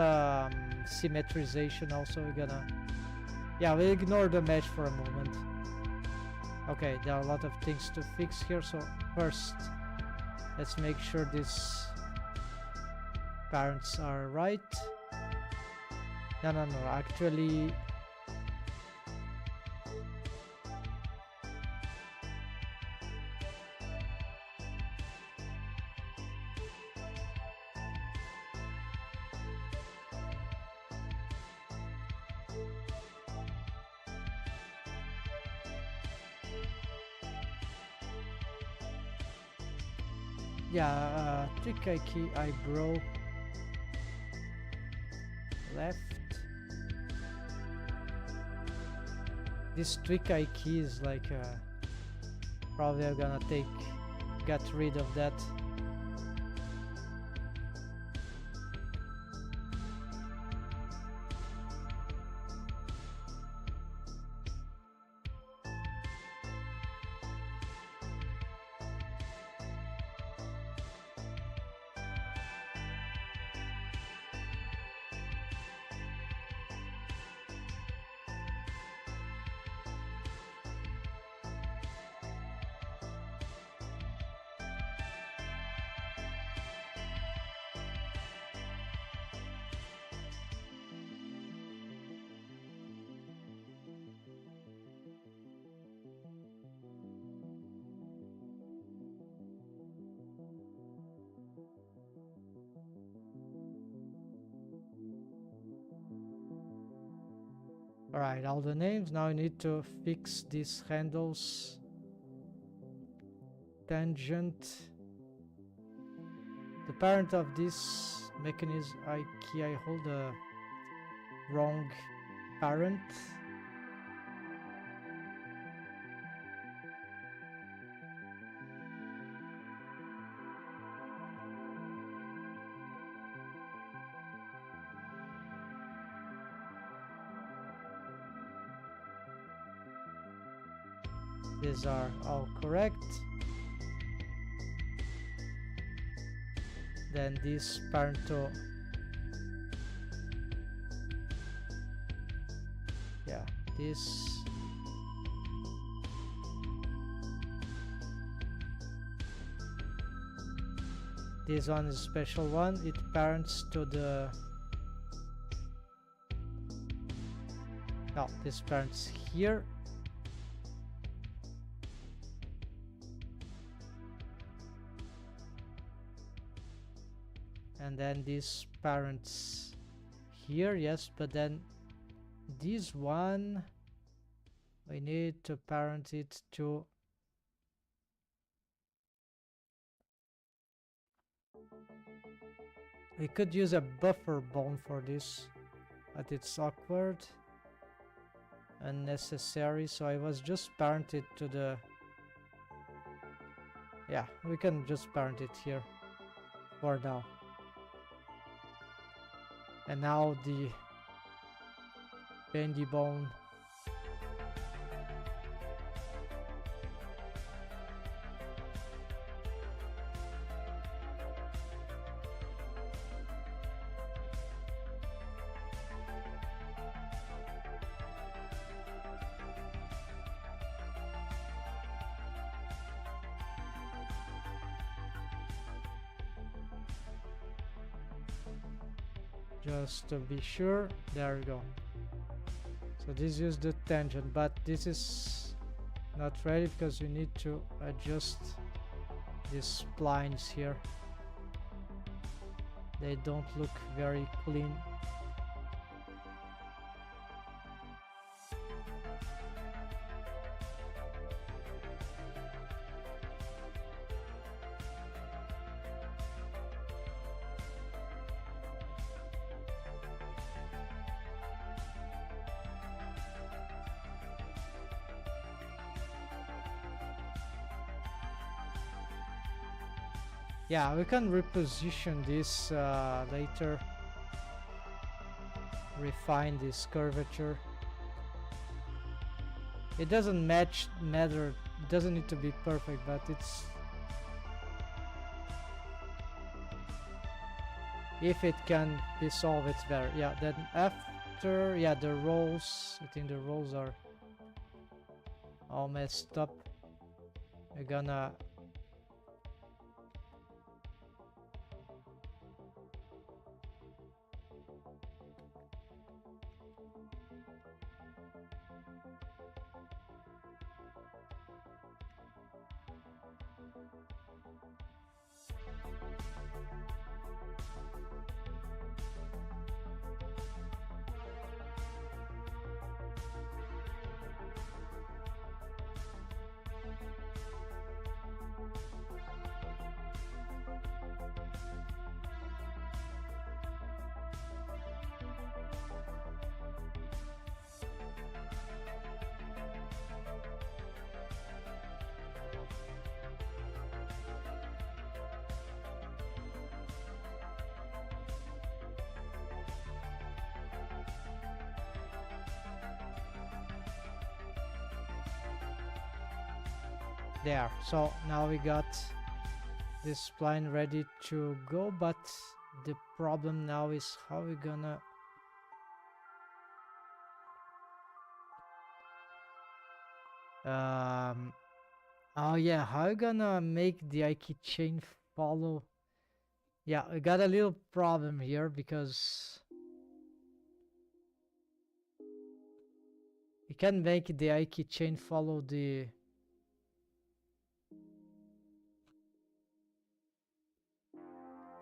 symmetrization also. We're gonna, yeah, we'll ignore the mesh for a moment. Okay, there are a lot of things to fix here, so first let's make sure these parents are right. No, actually yeah, tricky key eyebrow left. This trick eye key is like probably I'm gonna get rid of that. Alright, all the names. Now I need to fix these handles. Tangent. The parent of this mechanism key, I hold the wrong parent. These are all correct. Then this parent to, yeah, this. This one is a special one. It parents to the, no, this parents here. And then these parents here, yes, but then this one we need to parent it to, we could use a buffer bone for this, but it's awkward, unnecessary, so I was just parented to the, yeah, we can just parent it here for now. And now the bendy bone. Just to be sure. There we go. So this is the tangent, but this is not ready because we need to adjust these splines here. They don't look very clean. Yeah, we can reposition this later. Refine this curvature. It doesn't matter. It doesn't need to be perfect, but it's if it can be solved, it's better. Yeah. Then after, yeah, the rolls. I think the rolls are all messed up. We're gonna there. So now we got this spline ready to go, but the problem now is how we gonna oh yeah, how you gonna make the Ike chain follow? Yeah, we got a little problem here because we can make the Ike chain follow the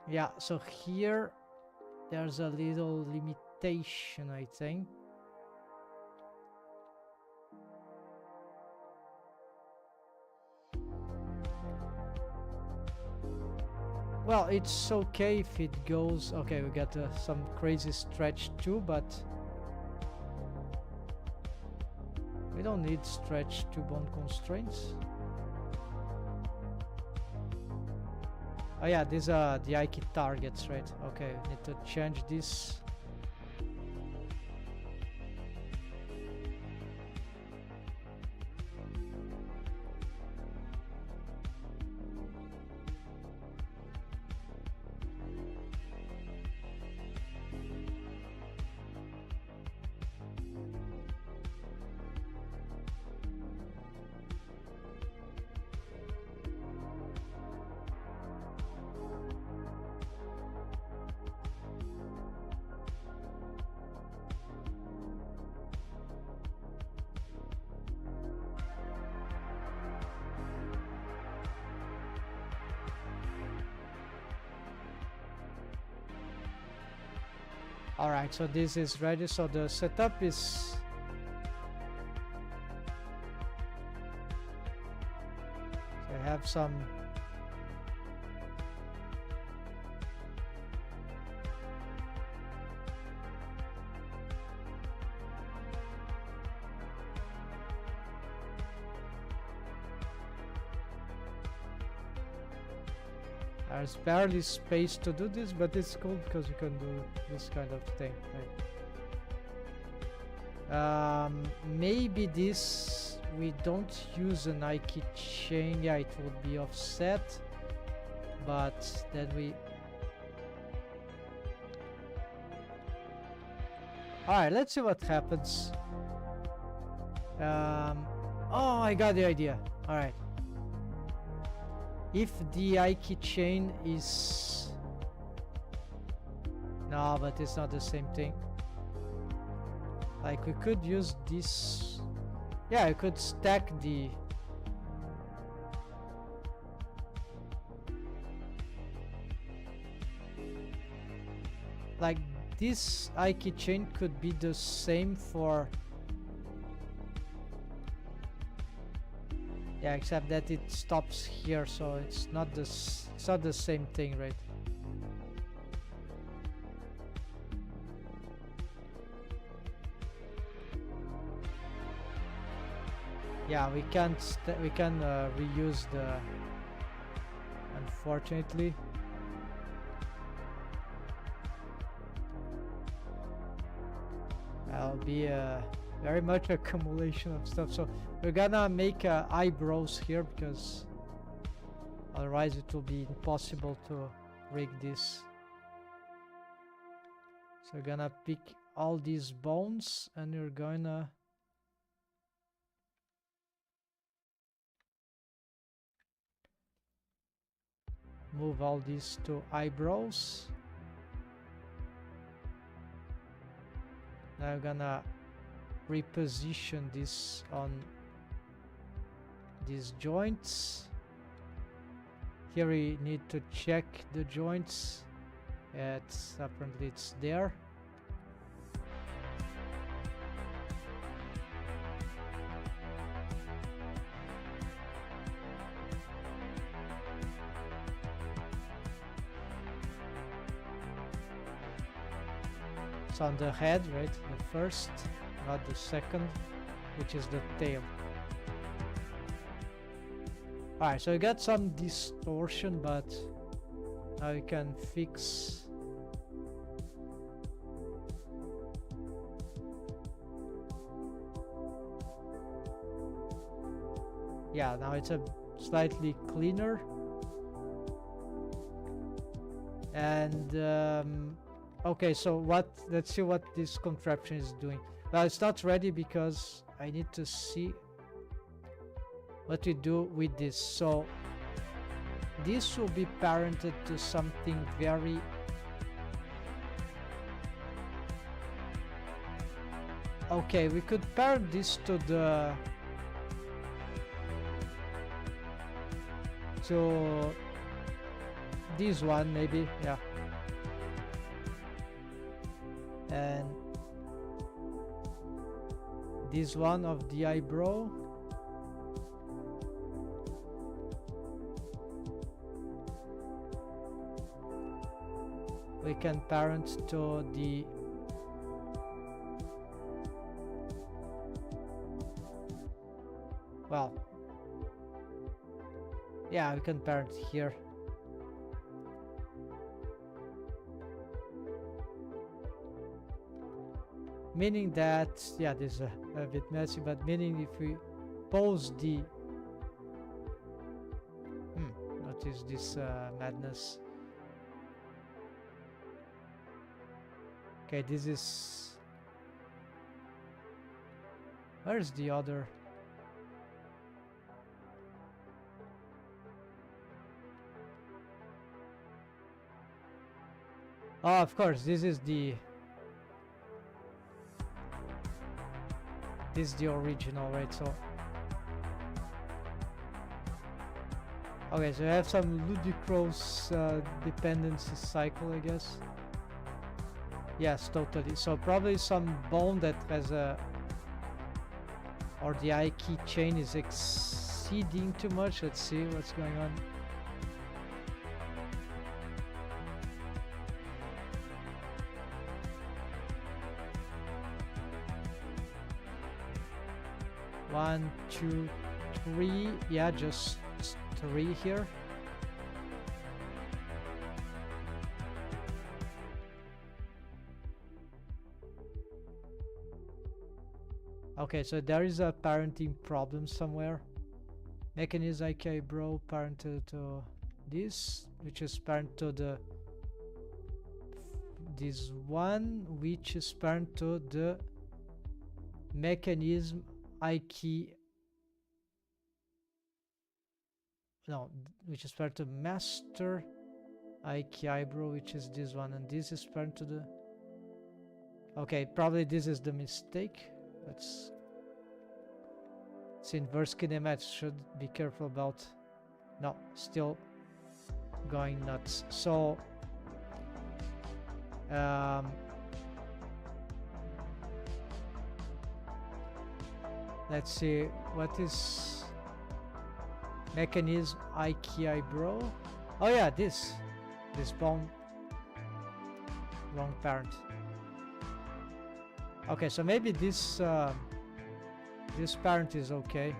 yeah, so here there's a little limitation, I think. Well, it's okay if it goes... Okay, we got some crazy stretch too, but we don't need stretch to bone constraints. Oh yeah, these are the Ike targets, right? Okay, need to change this. Alright, so this is ready. So the setup is... So I have some... There's barely space to do this, but it's cool because you can do this kind of thing, right? Maybe this we don't use an I key chain. Yeah, it would be offset, but then we. All right, let's see what happens. Oh, I got the idea. All right. If the I key chain is... No, but it's not the same thing. Like we could use this... Yeah, I could stack the... Like this I key chain could be the same for... Yeah, except that it stops here, so it's not the same thing, right? Yeah, we can reuse the, unfortunately. That'll be very much accumulation of stuff. So we're gonna make eyebrows here because otherwise it will be impossible to rig this. So we're gonna pick all these bones and we're gonna move all these to eyebrows. Now we're gonna reposition this on these joints. Here we need to check the joints. Apparently it's there. It's on the head, right? The first, not the second, which is the tail. Alright, so we got some distortion, but now we can fix. Yeah, now it's a slightly cleaner. And okay, so let's see what this contraption is doing. Well, it's not ready because I need to see what we do with this. So this will be parented to something very okay. We could parent this to this one, maybe. Yeah. And this one of the eyebrow. We can parent to the well, yeah, we can parent here. Meaning that, yeah, this is a bit messy, but meaning if we pose the what is this madness? Okay, this is, where's the other? Oh, of course, this is the original, right? So okay, so I have some ludicrous dependency cycle, I guess. Yes, totally. So probably some bone that has a, or the I key chain is exceeding too much. Let's see what's going on. One, two, three. Yeah, just three here. Okay, so there is a parenting problem somewhere. Mechanism IK bro parent to this, which is parent to the this one, which is parent to the mechanism IK. No, which is parent to master IK eyebrow, which is this one, and this is parent to the. Okay, probably this is the mistake. It's inverse kinematics. Should be careful about. No, still going nuts. So let's see what is mechanism IK eyebrow. Oh yeah, this bone. Wrong parent. Okay, so maybe this this parent is okay.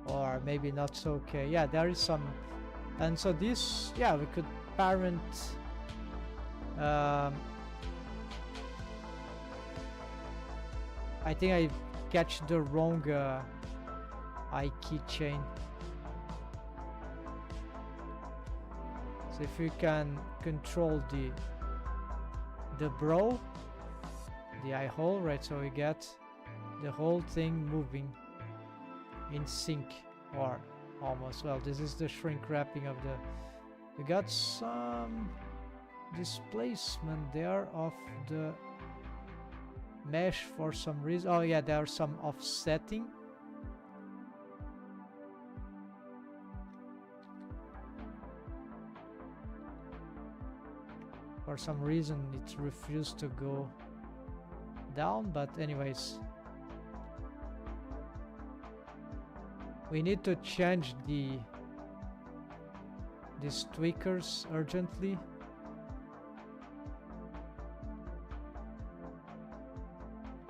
Or maybe not so okay. Yeah, there is some. And so this, yeah, we could parent I think I catch the wrong IK chain. So if we can control the brow, the eye hole, right? So we get the whole thing moving in sync, or almost. Well, this is the shrink wrapping of the. We got some displacement there of the mesh for some reason. Oh yeah, there's some offsetting. For some reason it refused to go down, but anyways, we need to change these tweakers urgently.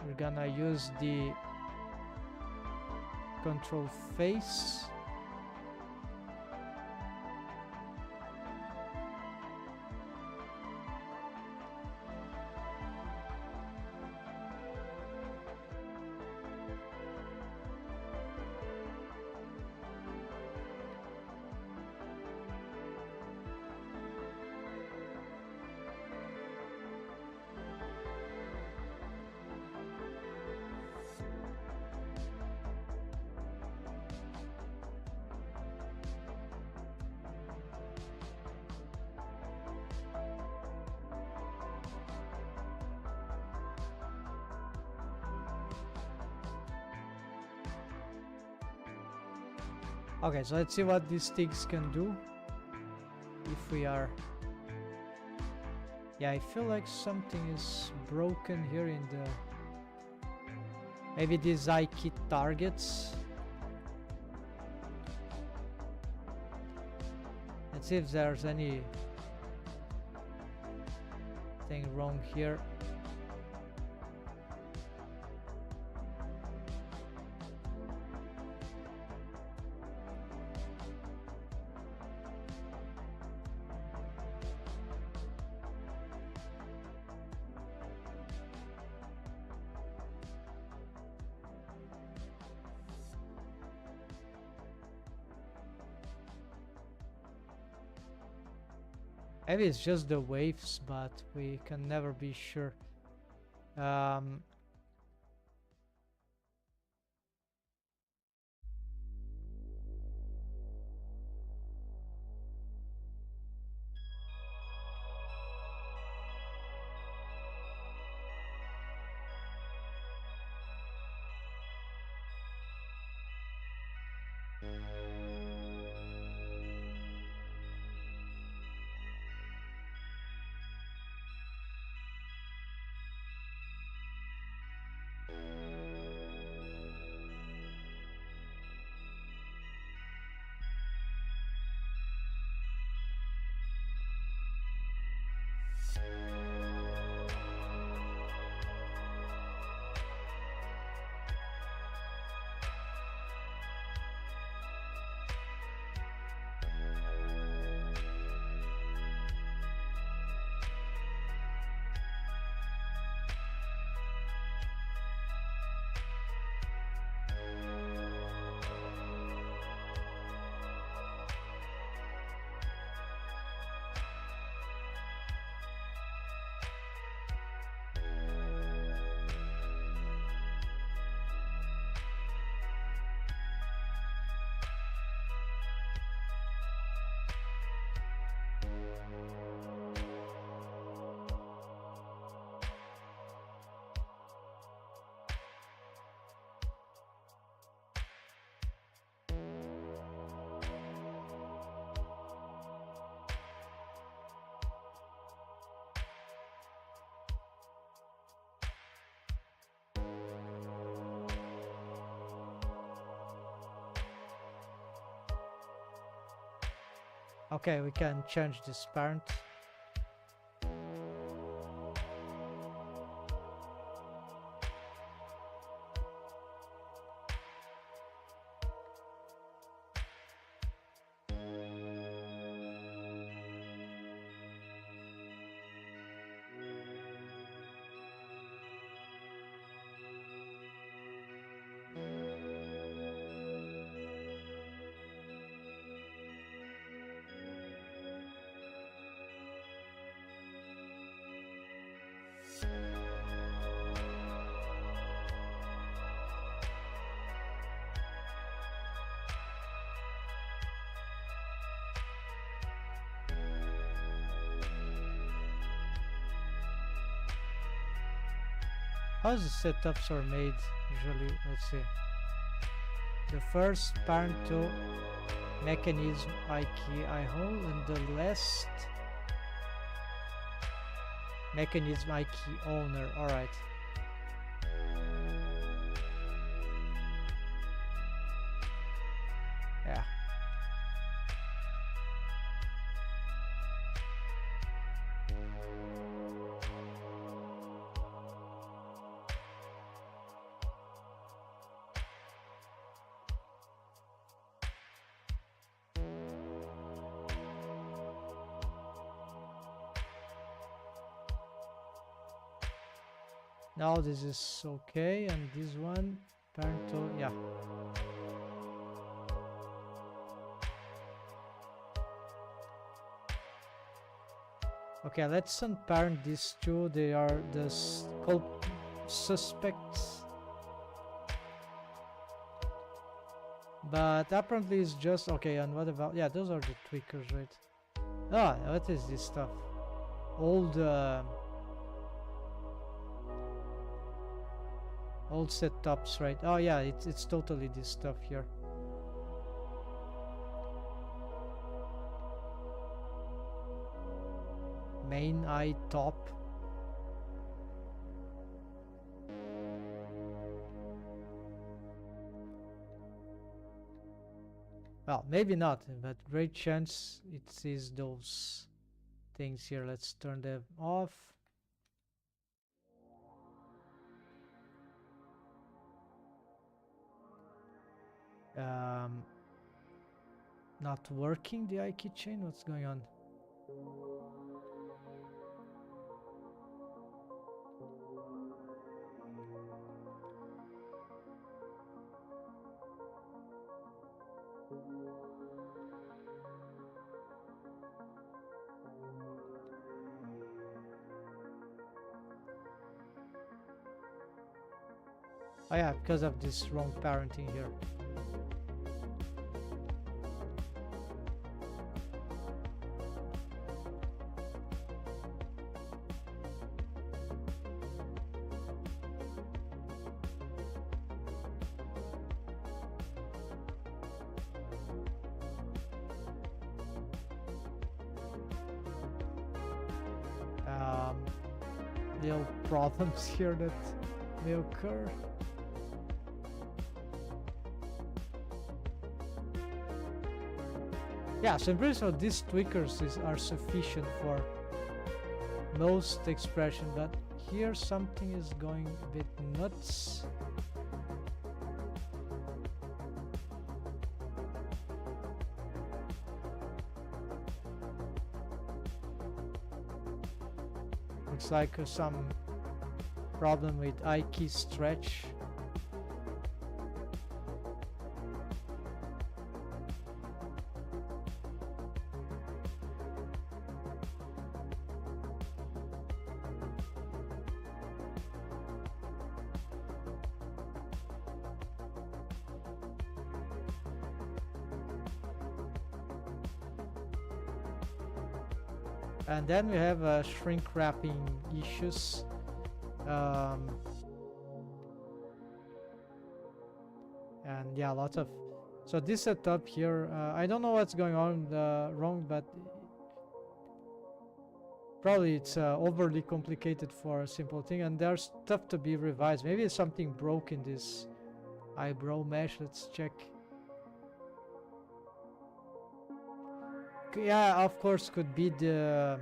We're gonna use the control face. Okay, so let's see what these things can do. If we are... Yeah, I feel like something is broken here in the... Maybe these IK targets. Let's see if there's anything wrong here. Maybe it's just the waves, but we can never be sure. Okay, we can change this parent. How the setups are made usually? Let's see. The first parent to mechanism I key I hole, and the last mechanism I key owner. Alright. Yeah. Now this is okay, and this one parent to, yeah. Okay, let's unparent these two. They are the suspects. But apparently it's just okay. And what about, yeah, those are the tweakers, right? Ah, what is this stuff? Old setups, right? Oh yeah, it's totally this stuff here. Main eye top. Well, maybe not, but great chance it is those things here. Let's turn them off. Not working, the eye keychain. What's going on? Oh yeah, because of this wrong parenting here. Little problems here that may occur. Yeah, so in principle these tweakers are sufficient for most expression, but here something is going a bit nuts. Looks like some problem with eye key stretch. And then we have shrink wrapping issues. And yeah, lots of, so this setup here, I don't know what's going on wrong, but probably it's overly complicated for a simple thing, and there's stuff to be revised. Maybe something broke in this eyebrow mesh. Let's check. Yeah, of course, could be the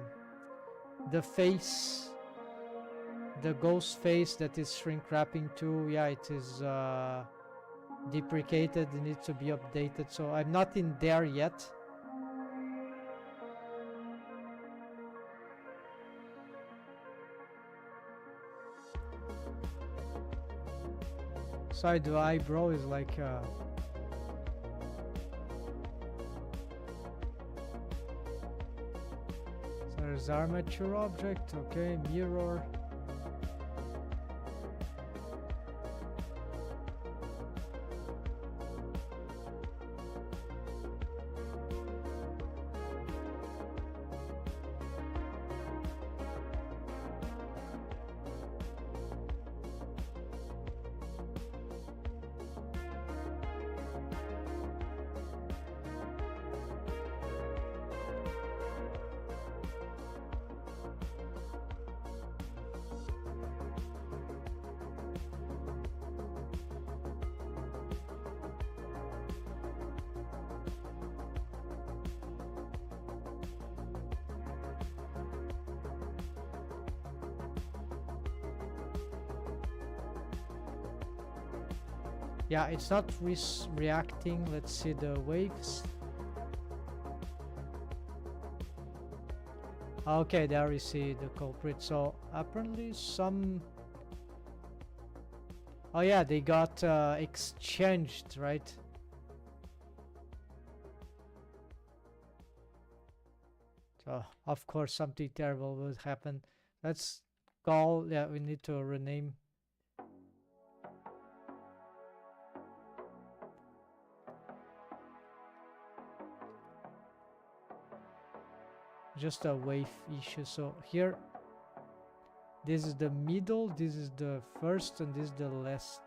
face, the ghost face that is shrink wrapping too. Yeah, it is deprecated. It needs to be updated. So I'm not in there yet. Side the eyebrow is like so there's armature object. Okay, mirror. Yeah, it's not reacting. Let's see the waves. Okay, there we see the culprit. So apparently some... Oh yeah, they got exchanged, right? So of course something terrible would happen. Let's call... Yeah, we need to rename. Just a wave issue. So here, this is the middle, this is the first, and this is the last.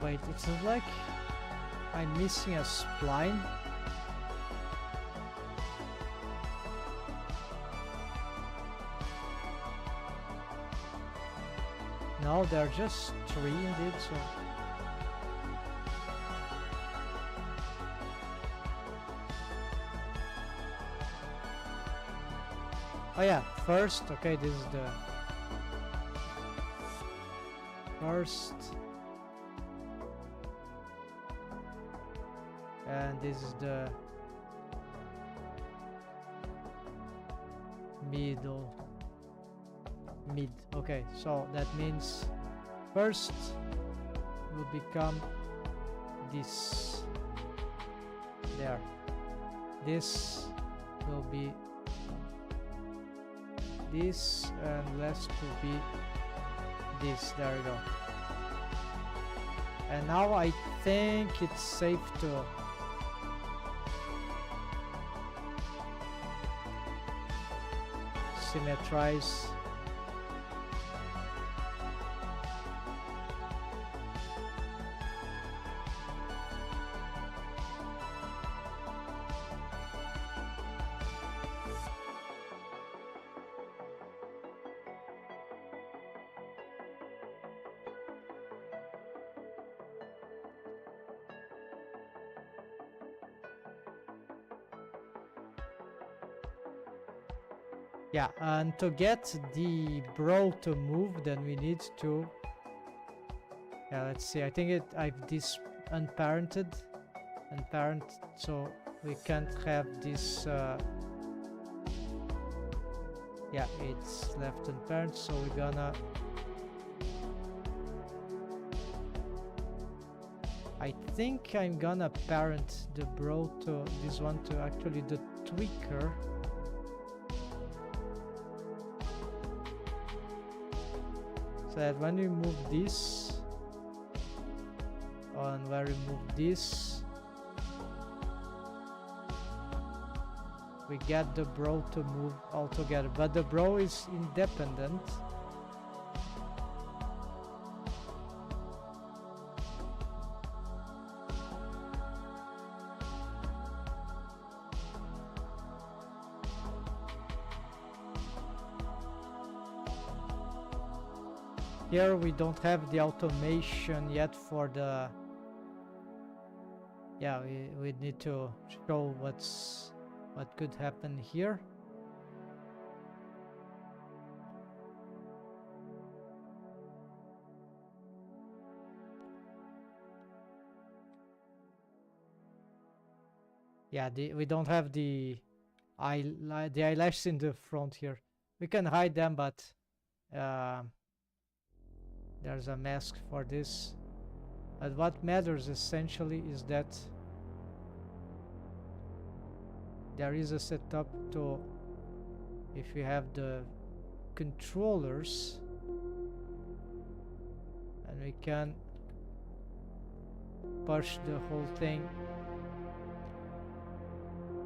Wait, it's like I'm missing a spline. No, they're just three indeed, so... Oh yeah, first, okay, this is the... First... And this is the middle, mid. Okay, so that means first will become this there. This will be this, and last will be this. There we go. And now I think it's safe to symmetrize. Yeah, and to get the brow to move, then we need to Yeah, let's see. I think I've this unparented, so we can't have this. Yeah, it's left unparented, so we're gonna. I think I'm gonna parent the bro to this one to actually the tweaker. So that when we move this, and when we move this, we get the bro to move all together. But the bro is independent. Here we don't have the automation yet for the... Yeah, we need to show what could happen here. Yeah, we don't have the eyelashes in the front here. We can hide them, but there's a mask for this. But what matters essentially is that there is a setup to, if you have the controllers, and we can push the whole thing.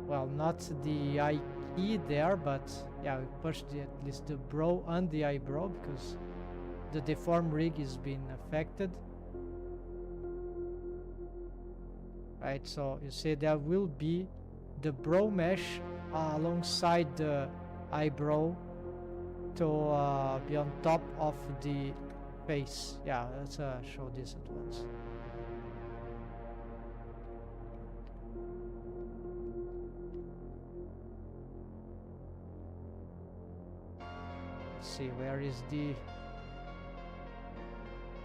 Well, not the eye key there, but yeah, we push at least the brow and the eyebrow because the deform rig is being affected. Right, so you see there will be the brow mesh alongside the eyebrow to be on top of the face. Yeah, let's show this at once. Let's see, where is the...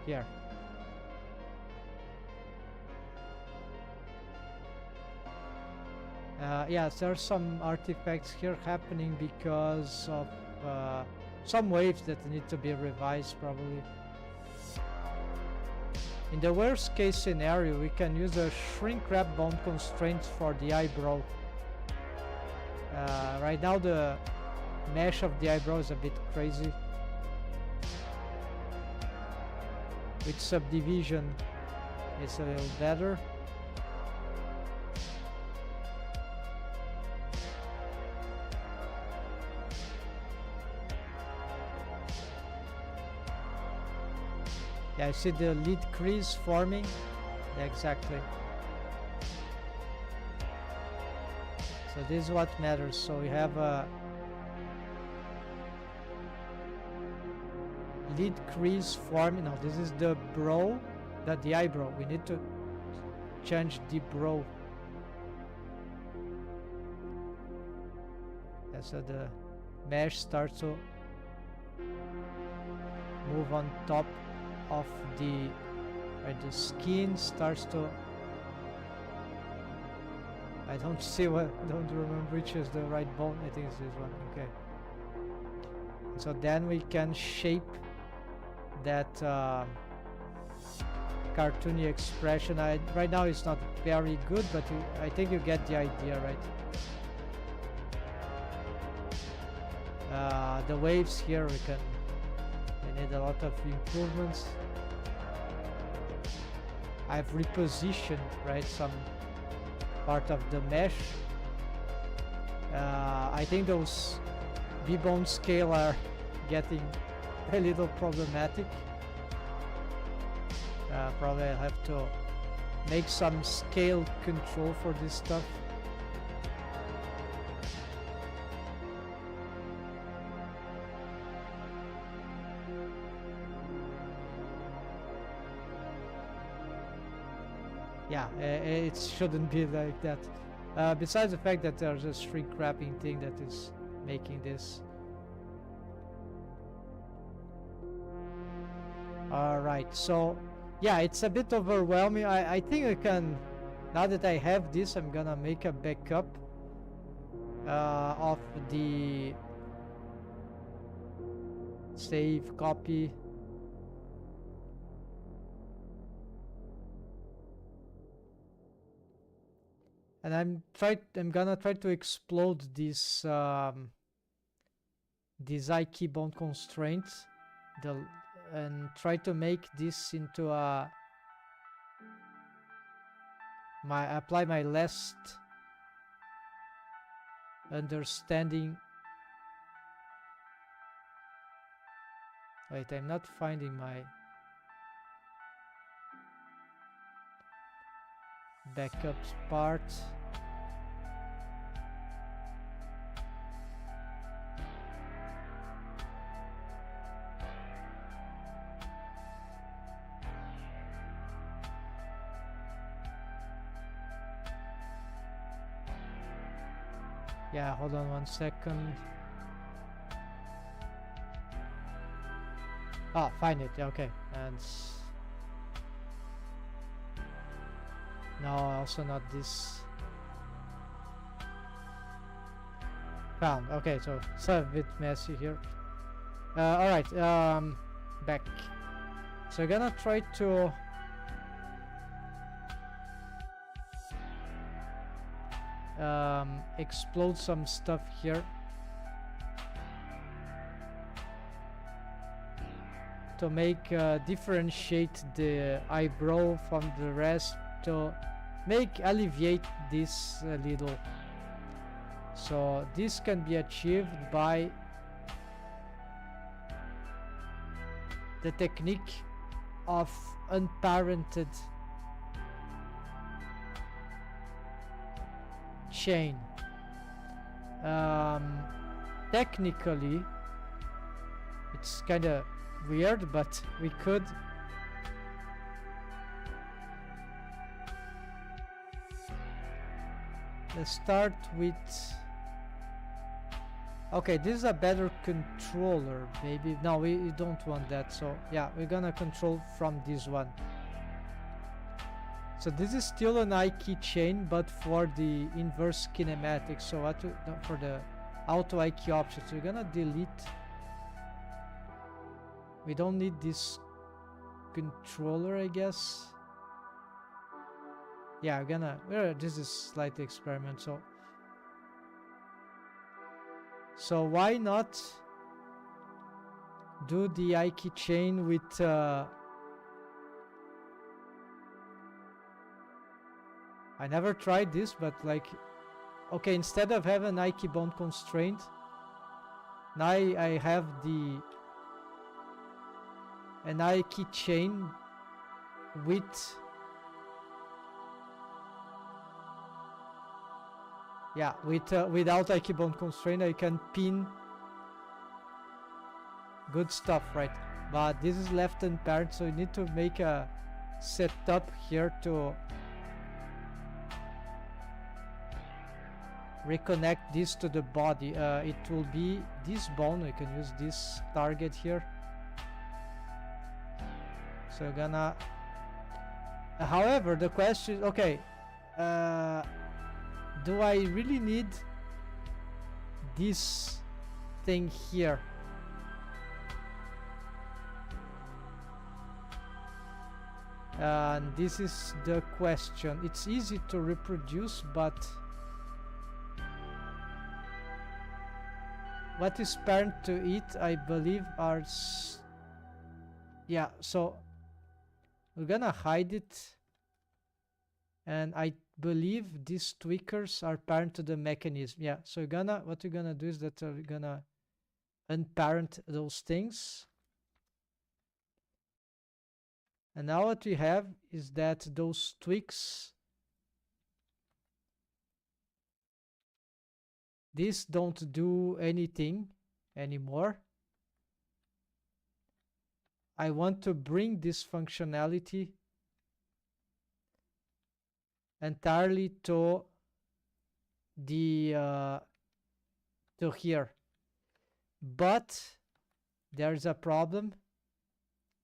Here. Yes, there are some artifacts here happening because of some waves that need to be revised probably. In the worst case scenario, we can use a shrink wrap bone constraint for the eyebrow. Right now the mesh of the eyebrow is a bit crazy. With subdivision it's a little better. Yeah, I see the lead crease forming. Yeah, exactly. So this is what matters. So we have a lead crease forming. No, this is the brow, the eyebrow. We need to change the brow. Yeah, so the mesh starts to move on top of the, where the skin starts to... I don't see what, don't remember which is the right bone. I think it's this one. Okay. So then we can shape that cartoony expression. Right now it's not very good, but I think you get the idea, right? The waves here we need a lot of improvements. I've repositioned, right, some part of the mesh. I think those B-bone scale are getting a little problematic. Probably I'll have to make some scale control for this stuff. Yeah, it shouldn't be like that. Besides the fact that there's a shrink wrapping thing that is making this. Alright, so Yeah, it's a bit overwhelming. I think I can, now that I have this, I'm gonna make a backup of the save copy. And I'm gonna try to explode this these key bound constraints, and try to make this into a apply my last understanding. Wait, I'm not finding my backups part. Yeah, hold on 1 second. Ah, find it. Okay, and no, also not this. Found. Okay, so it's a bit messy here. All right, back. So I'm gonna try to explode some stuff here to make differentiate the eyebrow from the rest, to make alleviate this a little. So this can be achieved by the technique of unparented chain. Technically it's kind of weird, but we could let's start with, okay, this is a better controller. Maybe no, we don't want that, so yeah, we're gonna control from this one. So this is still an I keychain, but for the inverse kinematic. So what to, for the auto I key option, so we're gonna delete. We don't need this controller, I guess. Yeah, we're gonna, this is slight experiment, so why not do the I keychain with I never tried this, but like, okay, instead of having I key bound constraint, now I have an I keychain with, yeah, without I key bound constraint. I can pin good stuff, right? But this is left unpaired, so you need to make a setup here to reconnect this to the body. It will be this bone. We can use this target here. So we're gonna, however, the question is, okay, do I really need this thing here? And this is the question. It's easy to reproduce, but what is parent to it, I believe, are yeah, so we're gonna hide it, and I believe these tweakers are parent to the mechanism. Yeah, so what we're gonna do is that we're gonna unparent those things, and now what we have is that those tweaks, these don't do anything anymore. I want to bring this functionality entirely to the to here, but there's a problem,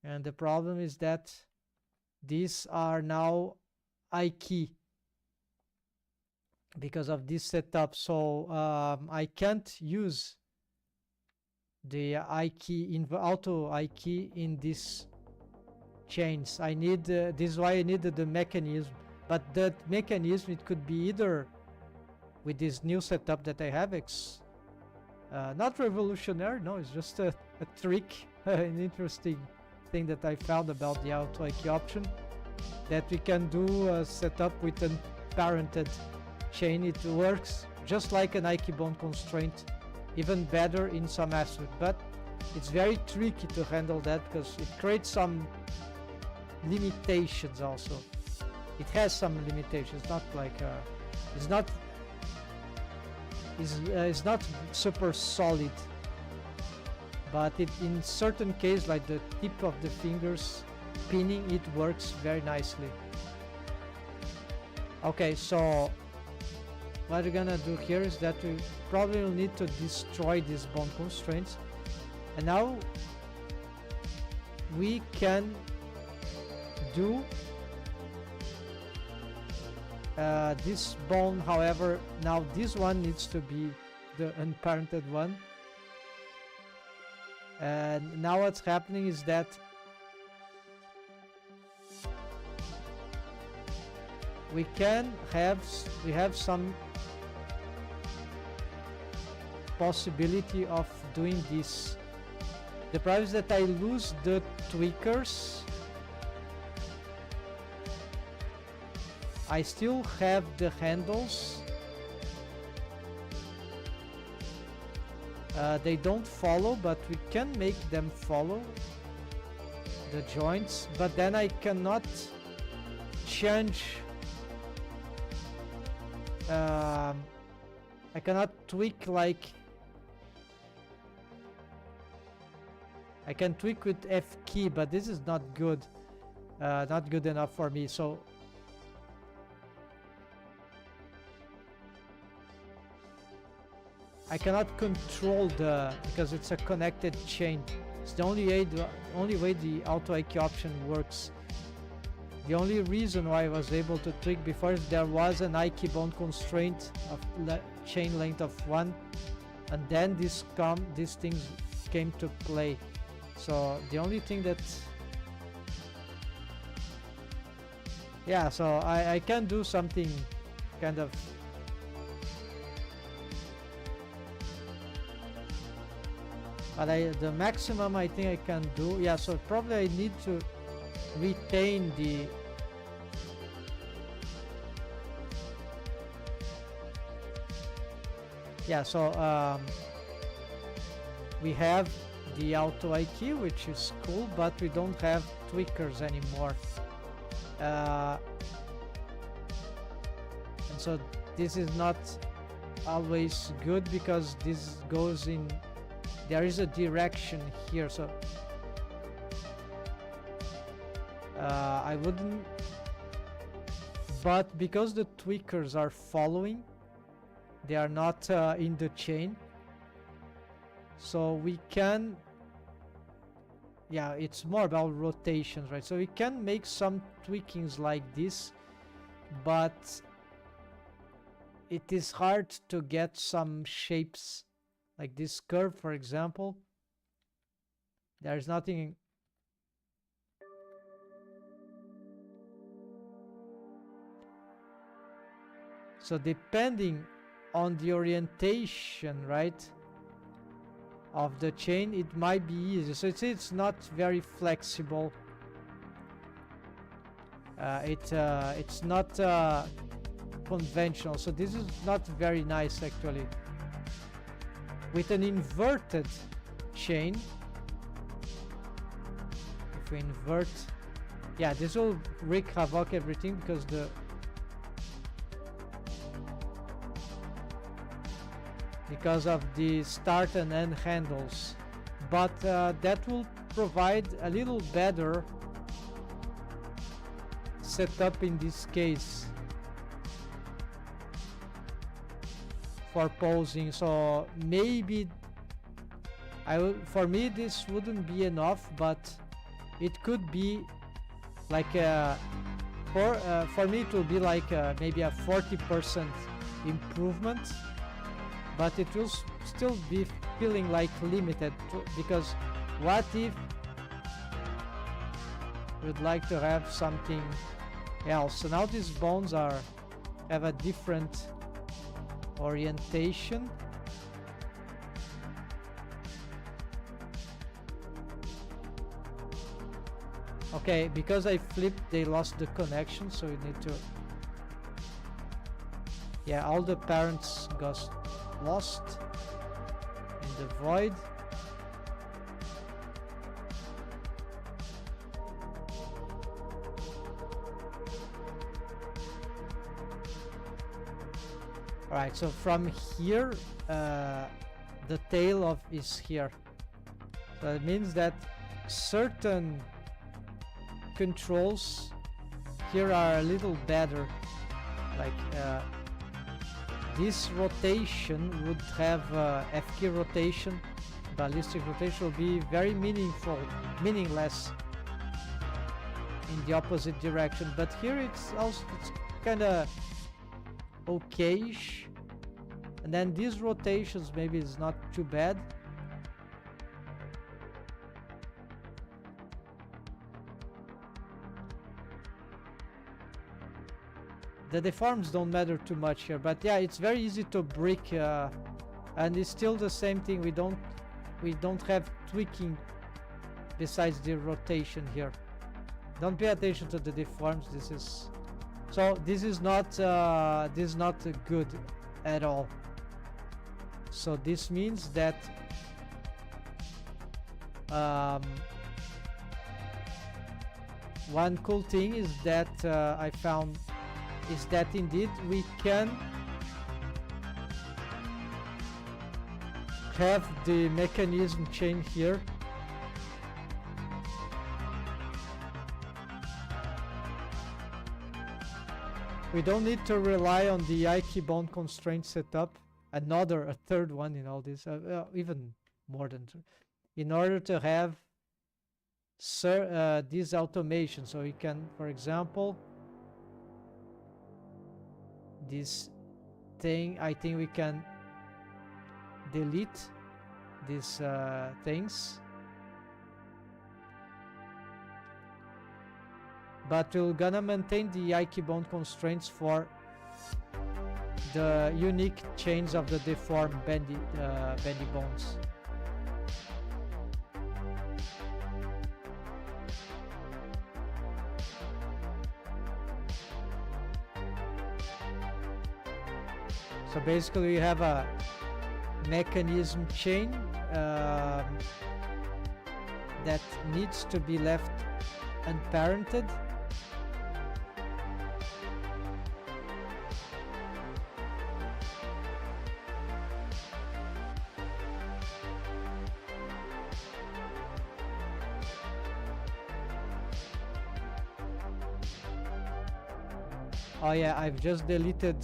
and the problem is that these are now I key because of this setup. So I can't use the I key in auto I key in this chains. I need this is why I needed the mechanism, but that mechanism, it could be either with this new setup that I have. It's not revolutionary, no, it's just a trick, an interesting thing that I found about the auto IQ option, that we can do a setup with a parented chain. It works just like an IQ bone constraint, even better in some aspects, but it's very tricky to handle that because it creates some limitations also. It has some limitations, not like it's not super solid, but it in certain cases, like the tip of the fingers pinning, it works very nicely. Okay, so what we're gonna do here is that we probably will need to destroy these bone constraints, and now we can do this bone. However, now this one needs to be the unparented one, and now what's happening is that we have some possibility of doing this. The problem is that I lose the tweakers. I still have the handles. They don't follow, but we can make them follow the joints, but then I cannot change. I cannot tweak like I can tweak with F key, but this is not good, not good enough for me. So I cannot control because it's a connected chain. It's the only way the auto IQ option works. The only reason why I was able to tweak before is there was an IQ bone constraint of chain length of 1, and then these things came to play. So the only thing that, yeah, so I can do something kind of, but the maximum I think I can do, yeah, so probably I need to retain the so we have the auto IQ, which is cool, but we don't have tweakers anymore, and so this is not always good because this goes in, there is a direction here, so I wouldn't, but because the tweakers are following, they are not in the chain, so we can, yeah, it's more about rotations, right? So we can make some tweakings like this, but it is hard to get some shapes like this curve, for example. There is nothing. So depending on the orientation, right, of the chain, it might be easy. So it's not very flexible. It's not conventional. So this is not very nice actually. With an inverted chain, if we invert, yeah, this will wreak havoc everything because of the start and end handles, but that will provide a little better setup in this case for posing. So maybe for me this wouldn't be enough, but it could be like for me it will be like maybe a 40% improvement, but it will still be feeling like limited because what if we'd like to have something else? So now these bones have a different orientation. Okay, because I flipped, they lost the connection, so you need to... Yeah, all the parents got lost in the void. Alright, so from here, the tail is here. So it means that certain controls here are a little better. Like this rotation would have F-key rotation, ballistic rotation will be very meaningless in the opposite direction. But here it's kind of okayish, and then these rotations maybe is not too bad. The deforms don't matter too much here, but yeah, it's very easy to brick, and it's still the same thing. We don't have tweaking besides the rotation here. Don't pay attention to the deforms. This is not good at all. So this means that one cool thing is that I found is that indeed we can have the mechanism chain here. We don't need to rely on the Ike bone constraint setup, a third one in all this, even more than two, in order to have this automation. So we can, for example, this thing, I think we can delete these things, but we're gonna maintain the Ike bone constraints for the unique chains of the deformed bendy bones. So basically you have a mechanism chain that needs to be left unparented. Oh yeah, I've just deleted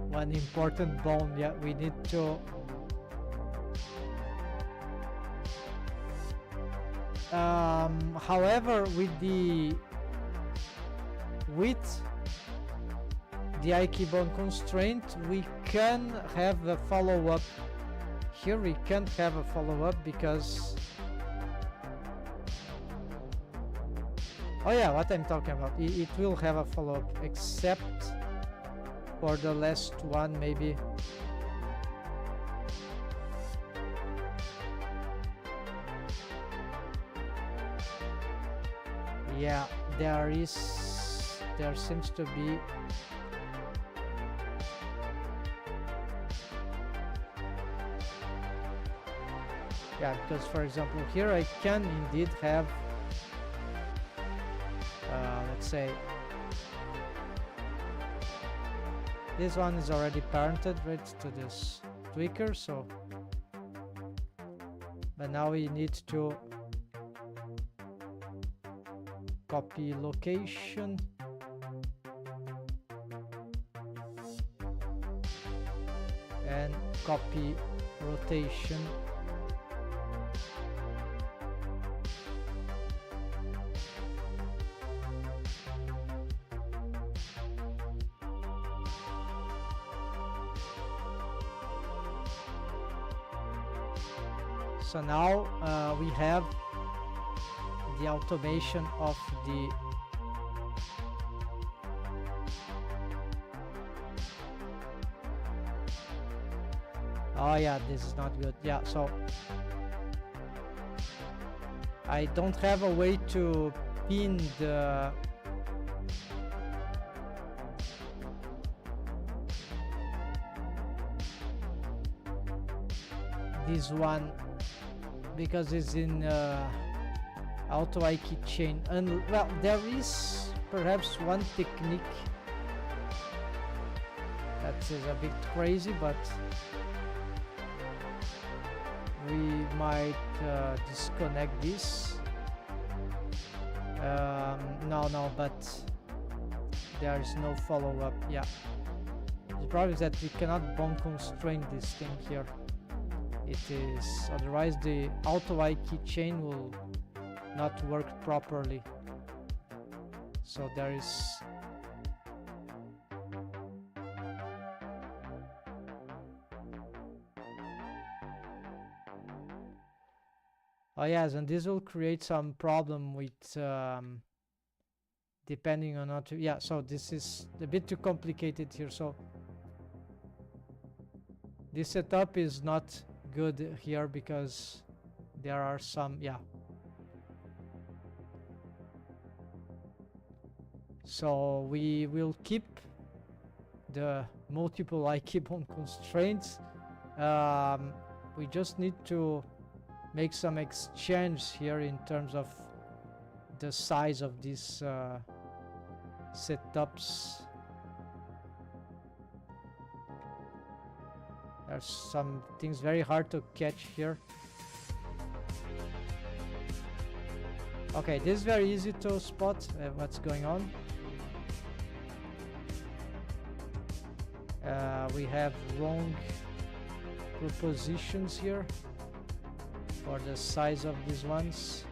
one important bone. Yeah, we need to however, with the Ike bone constraint, we can have a follow-up. Here we can't have a follow-up because, oh yeah, what I'm talking about, it will have a follow-up, except for the last one maybe. Yeah, there seems to be because for example here I can indeed have let's say this one is already parented right to this tweaker, so but now we need to copy location and copy rotation. So now we have the automation of the oh yeah, this is not good. Yeah, so I don't have a way to pin the this one because it's in auto key chain, and well, there is perhaps one technique that is a bit crazy, but we might disconnect this. No, but there is no follow-up. Yeah, the problem is that we cannot bone constrain this thing here. It is, otherwise the auto key chain will not work properly. So there is oh yes, and this will create some problem with depending on how to, yeah, so this is a bit too complicated here. So this setup is not good here because there are some, yeah. So we will keep the multiple IK bone constraints. We just need to make some exchange here in terms of the size of these setups. There's some things very hard to catch here. Okay, this is very easy to spot what's going on. We have wrong propositions here for the size of these ones.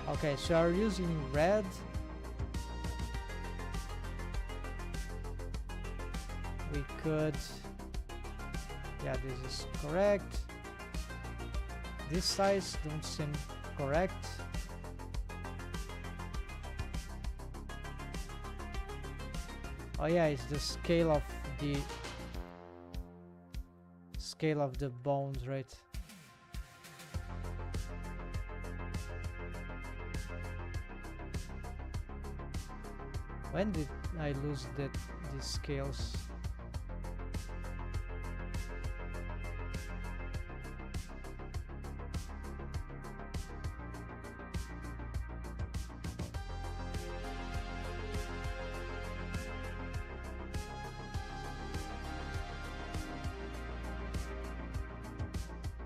Okay, so we're using red. We could, yeah, this is correct. This size don't seem correct. Oh yeah, it's the scale of the bones, right? When did I lose these scales?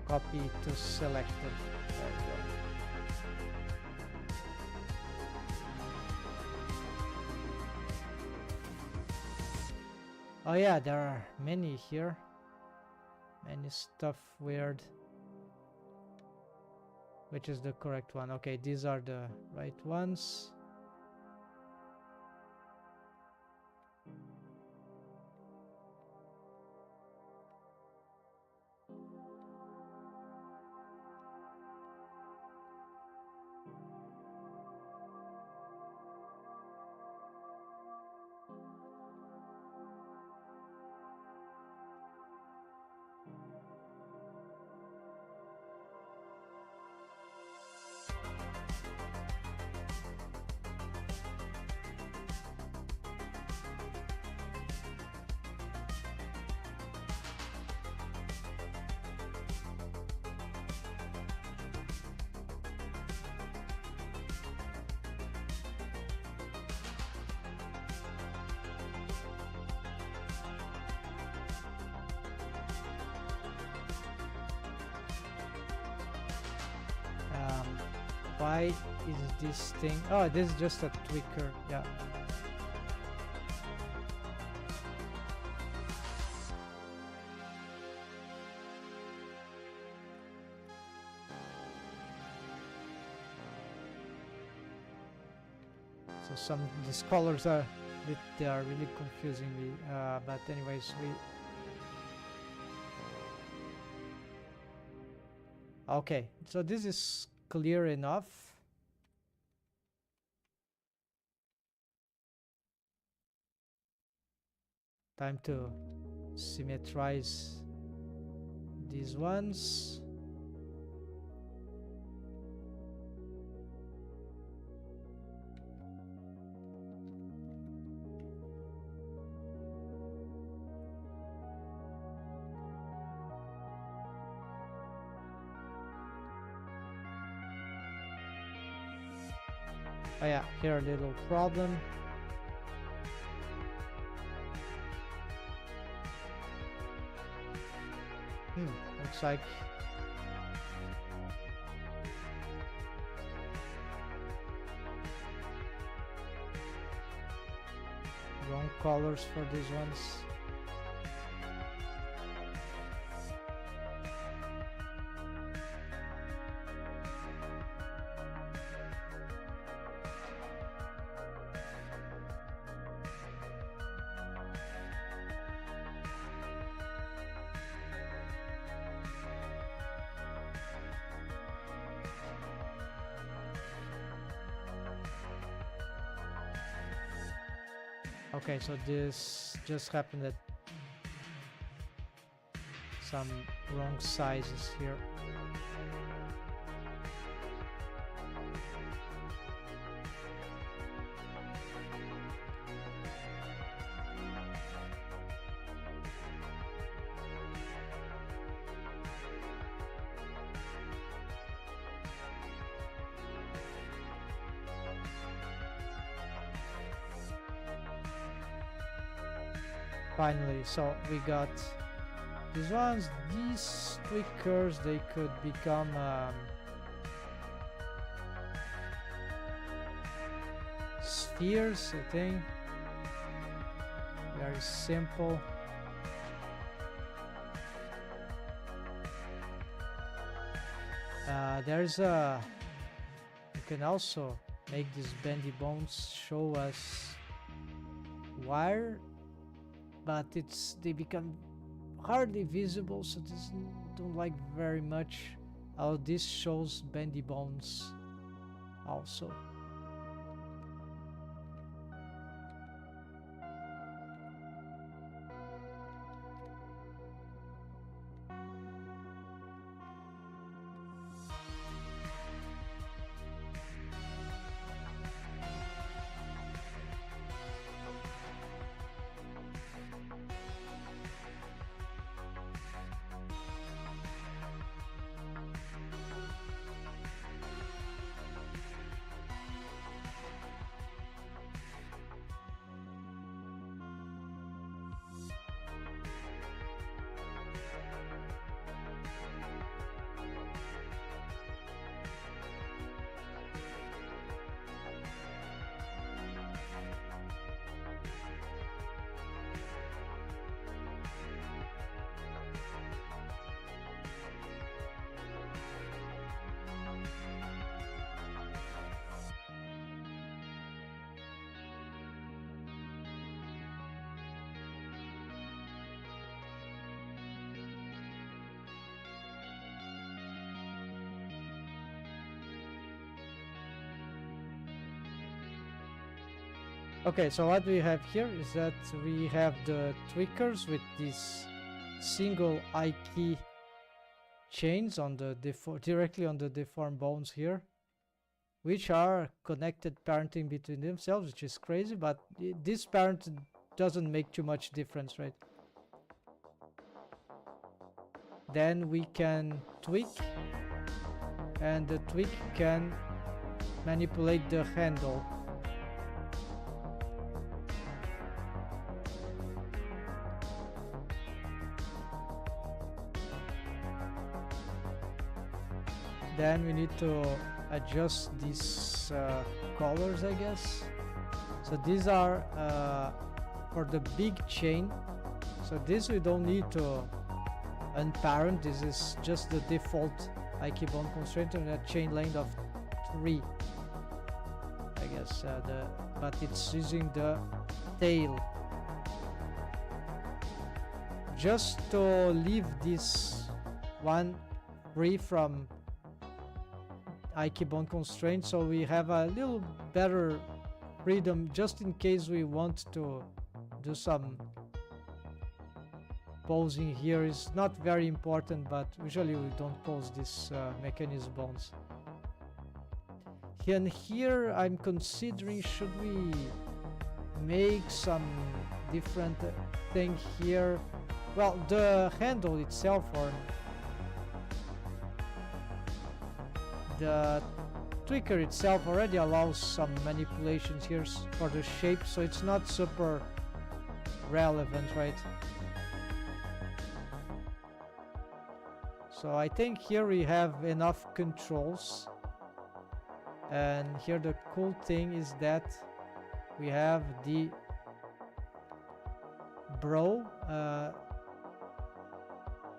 Copy to selected. There we go. Oh yeah, there are many here. Many stuff weird. Which is the correct one? Okay, these are the right ones. Why is this thing? Oh, this is just a tweaker. Yeah. So these colors are they are really confusing me. But anyways, okay. So this is clear enough. Time to symmetrize these ones. Oh yeah, here a little problem. Looks like wrong colors for these ones. Okay, so this just happened that some wrong sizes here. Finally, so we got these ones. These tweakers, they could become spheres, I think. Very simple. There's a... You can also make these bendy bones show us wire, but they become hardly visible, so this don't like very much how this shows bendy bones also. Okay, so what we have here is that we have the tweakers with these single I key chains on the directly on the deformed bones here, which are connected parenting between themselves, which is crazy, but this parent doesn't make too much difference, right? Then we can tweak, and the tweak can manipulate the handle. Then we need to adjust these colors, I guess. So these are for the big chain. So this we don't need to unparent. This is just the default IK bone constraint on a chain length of 3, I guess, but it's using the tail. Just to leave this one free from Ike bone constraint, so we have a little better freedom just in case we want to do some posing here. Is not very important, but usually we don't pose these mechanism bones. And here I'm considering, should we make some different thing here? Well, the handle itself, or the tweaker itself, already allows some manipulations here for the shape, so it's not super relevant, right? So I think here we have enough controls, and here the cool thing is that we have the bro,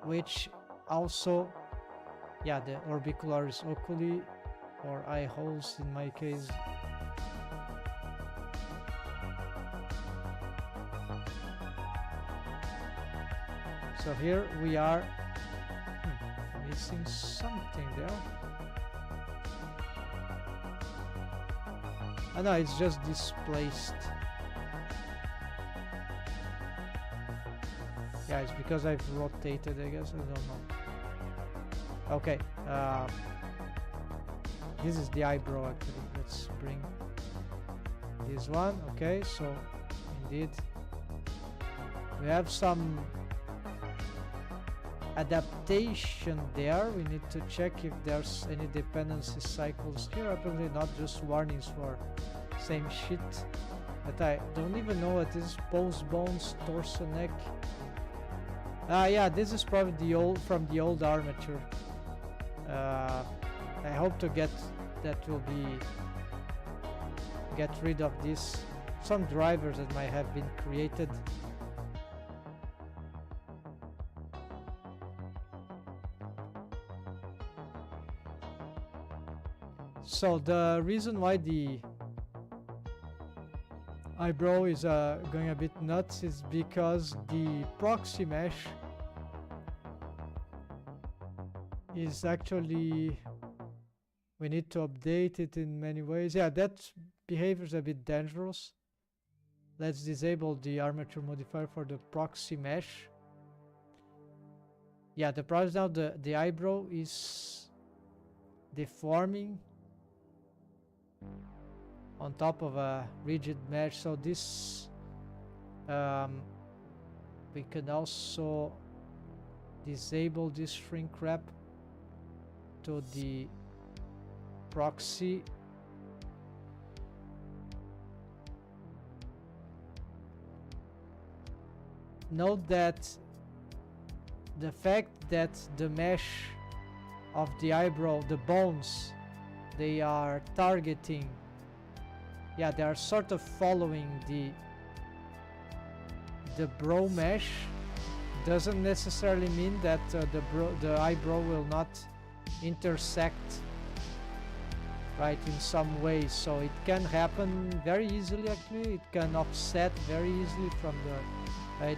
which also, yeah, the orbicularis oculi, or eye holes in my case. So here we are missing something there. Oh no, it's just displaced. Yeah, it's because I've rotated, I guess. I don't know. Okay, this is the eyebrow actually. Let's bring this one. Okay, so indeed we have some adaptation there. We need to check if there's any dependency cycles here. Apparently not, just warnings for same shit. But I don't even know what is pose bones, torso, neck. Yeah, this is probably the old, from the old armature. I hope to get rid of this. Some drivers that might have been created. So the reason why the eyebrow is going a bit nuts is because the proxy mesh is actually, we need to update it in many ways. Yeah, that behavior is a bit dangerous. Let's disable the armature modifier for the proxy mesh. Yeah, the problem is now the eyebrow is deforming on top of a rigid mesh, so this we can also disable this shrink wrap to the proxy. Note that the fact that the mesh of the eyebrow, the bones, they are targeting, yeah, they are sort of following the brow mesh, doesn't necessarily mean that the eyebrow will not intersect, right, in some way. So it can happen very easily. Actually, it can offset very easily from the, right,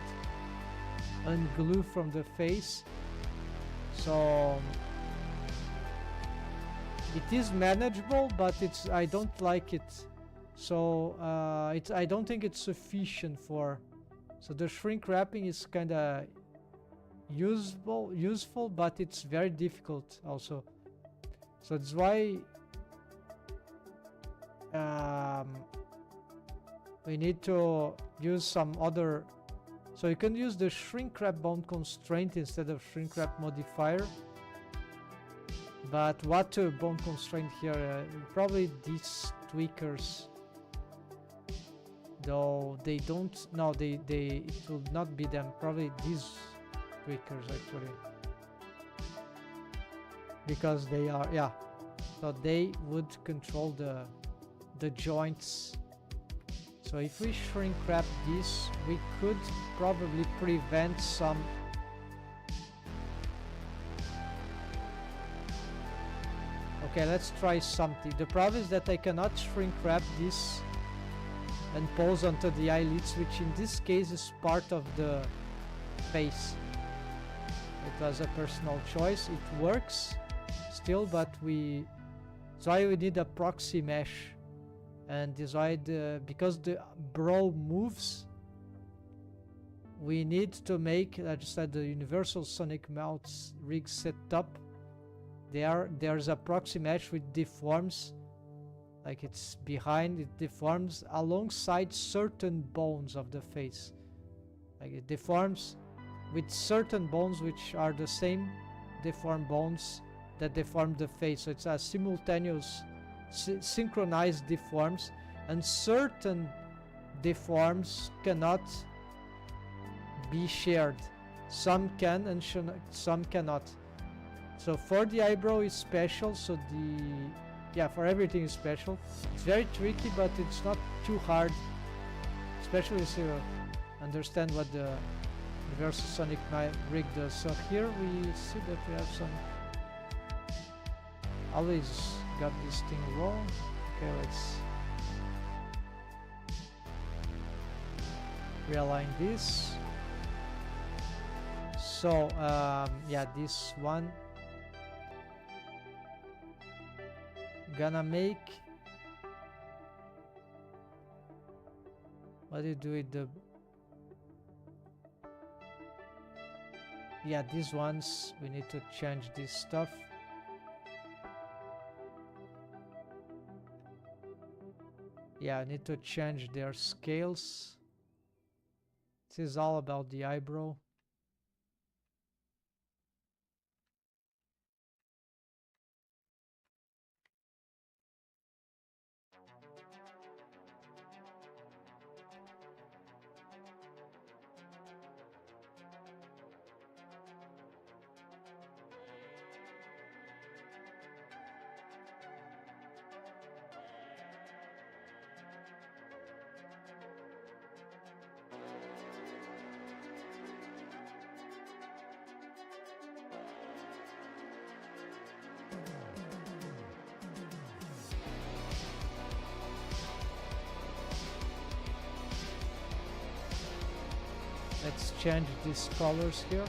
unglue from the face. So it is manageable, but it's, I don't like it. So I don't think it's sufficient for, so the shrink wrapping is kind of useful, but it's very difficult also. So that's why we need to use some other, so you can use the shrink wrap bone constraint instead of shrink wrap modifier. But what to bone constraint here? Probably these tweakers, though they don't, no, they it will not be them, probably these tweakers actually, because they are, yeah, so they would control the joints. So if we shrink wrap this, we could probably prevent some Okay, let's try something. The problem is that I cannot shrink wrap this and pose onto the eyelids, which in this case is part of the face. It was a personal choice. It works still, but that's why we need a proxy mesh. And this why because the brow moves, we need to make, I just had the universal sonic mouth rig set up. There's a proxy mesh which deforms, like it's behind, it deforms alongside certain bones of the face. Like it deforms with certain bones which are the same deformed bones that deform the face. So it's a simultaneous synchronized deforms, and certain deforms cannot be shared. Some can and some cannot. So for the eyebrow is special, so for everything is special. It's very tricky, but it's not too hard, especially if you understand what the universal sonic rig does. So here we see that we have some, always got this thing wrong. Okay, let's realign this. So yeah, this one gonna make, what do you do with the, yeah, these ones we need to change this stuff. Yeah, I need to change their scales. This is all about the eyebrow. Let's change these colors here.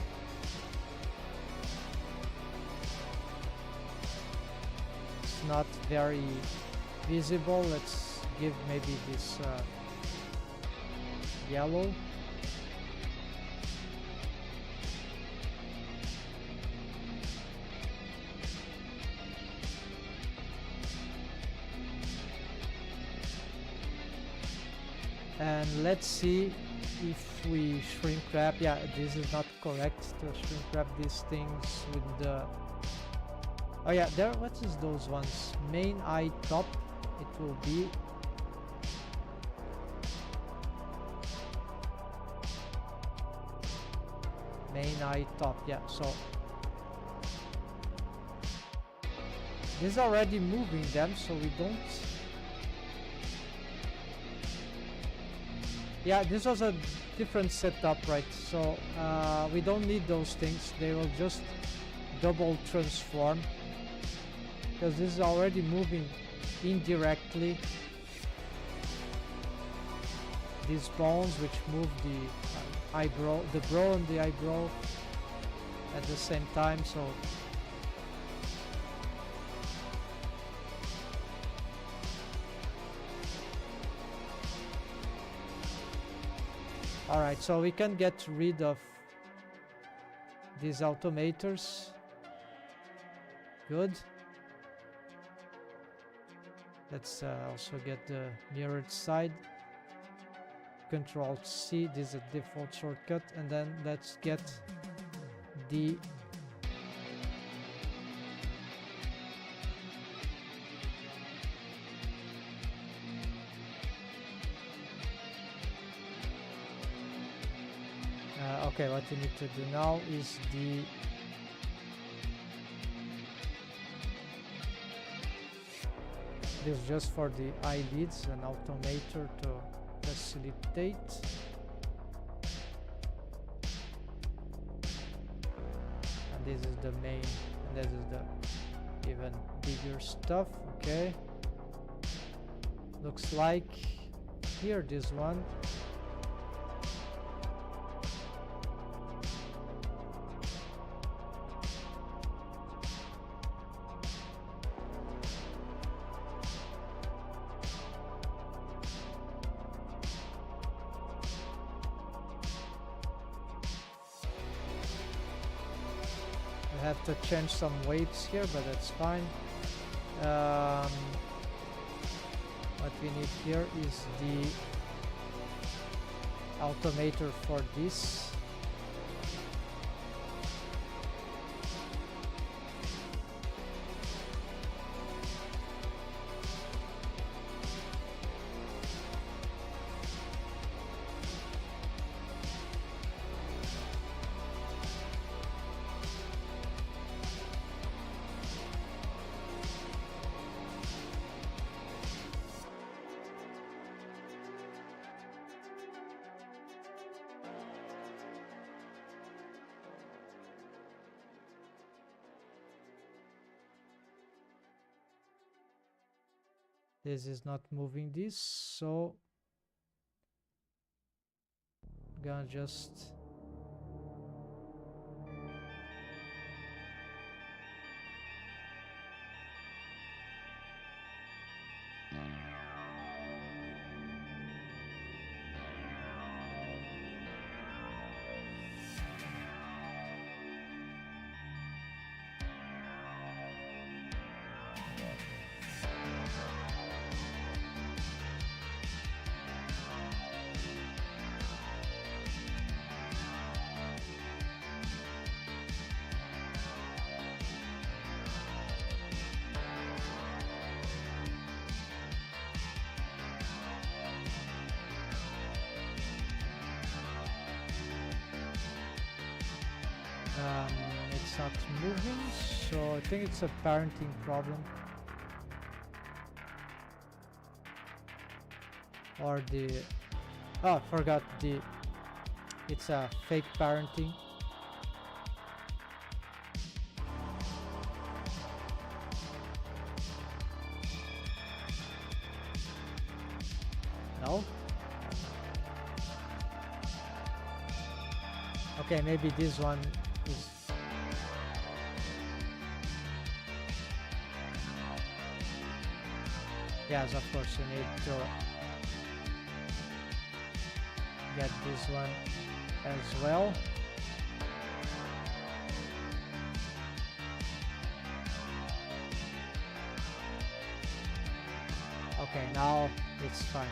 It's not very visible. Let's give maybe this yellow. And let's see if we shrink wrap. Yeah, this is not correct to shrink wrap these things with the, oh yeah, there, what is those ones? Main eye top, it will be. Main eye top, yeah, so this is already moving them, so we don't. Yeah, this was a different setup, right? So we don't need those things. They will just double transform, because this is already moving indirectly. These bones which move the eyebrow, the brow and the eyebrow at the same time, so alright, so we can get rid of these automators. Good. Let's also get the mirrored side. Control C, this is a default shortcut, and then let's get the okay, what you need to do now is this is just for the eyelids, an automator to facilitate. And this is the main, and this is the even bigger stuff. Okay, looks like here this one. I have to change some weights here, but that's fine. What we need here is the automator for this. This is not moving this, so I'm gonna just it's not moving, so I think it's a parenting problem, or the forgot the it's a fake parenting. No. Okay, maybe this one is. Yes, of course, you need to get this one as well. Okay, now it's fine.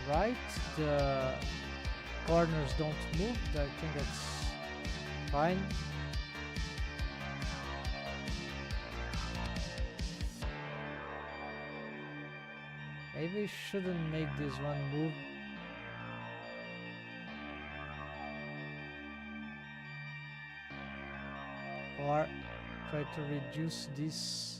Right, the corners don't move. I think that's fine. Maybe we shouldn't make this one move. Or try to reduce this.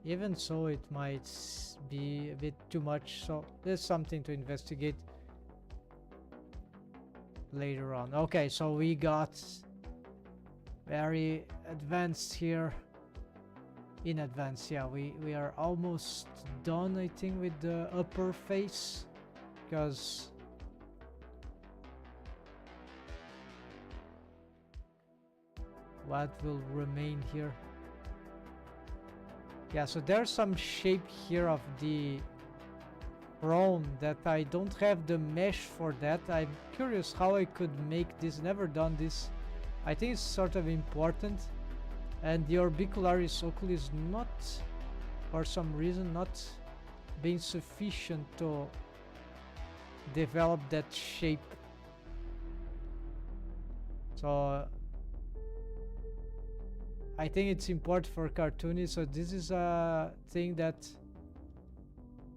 even so it might be a bit too much, so there's something to investigate later on. Okay, so we got very advanced here. In advance, yeah, we are almost done, I think, with the upper face, because what will remain here? Yeah, so there's some shape here of the throne that I don't have the mesh for that. I'm curious how I could make this. Never done this. I think it's sort of important. And the orbicularis oculi is not, for some reason, not being sufficient to develop that shape. So I think it's important for cartoonists. So this is a thing that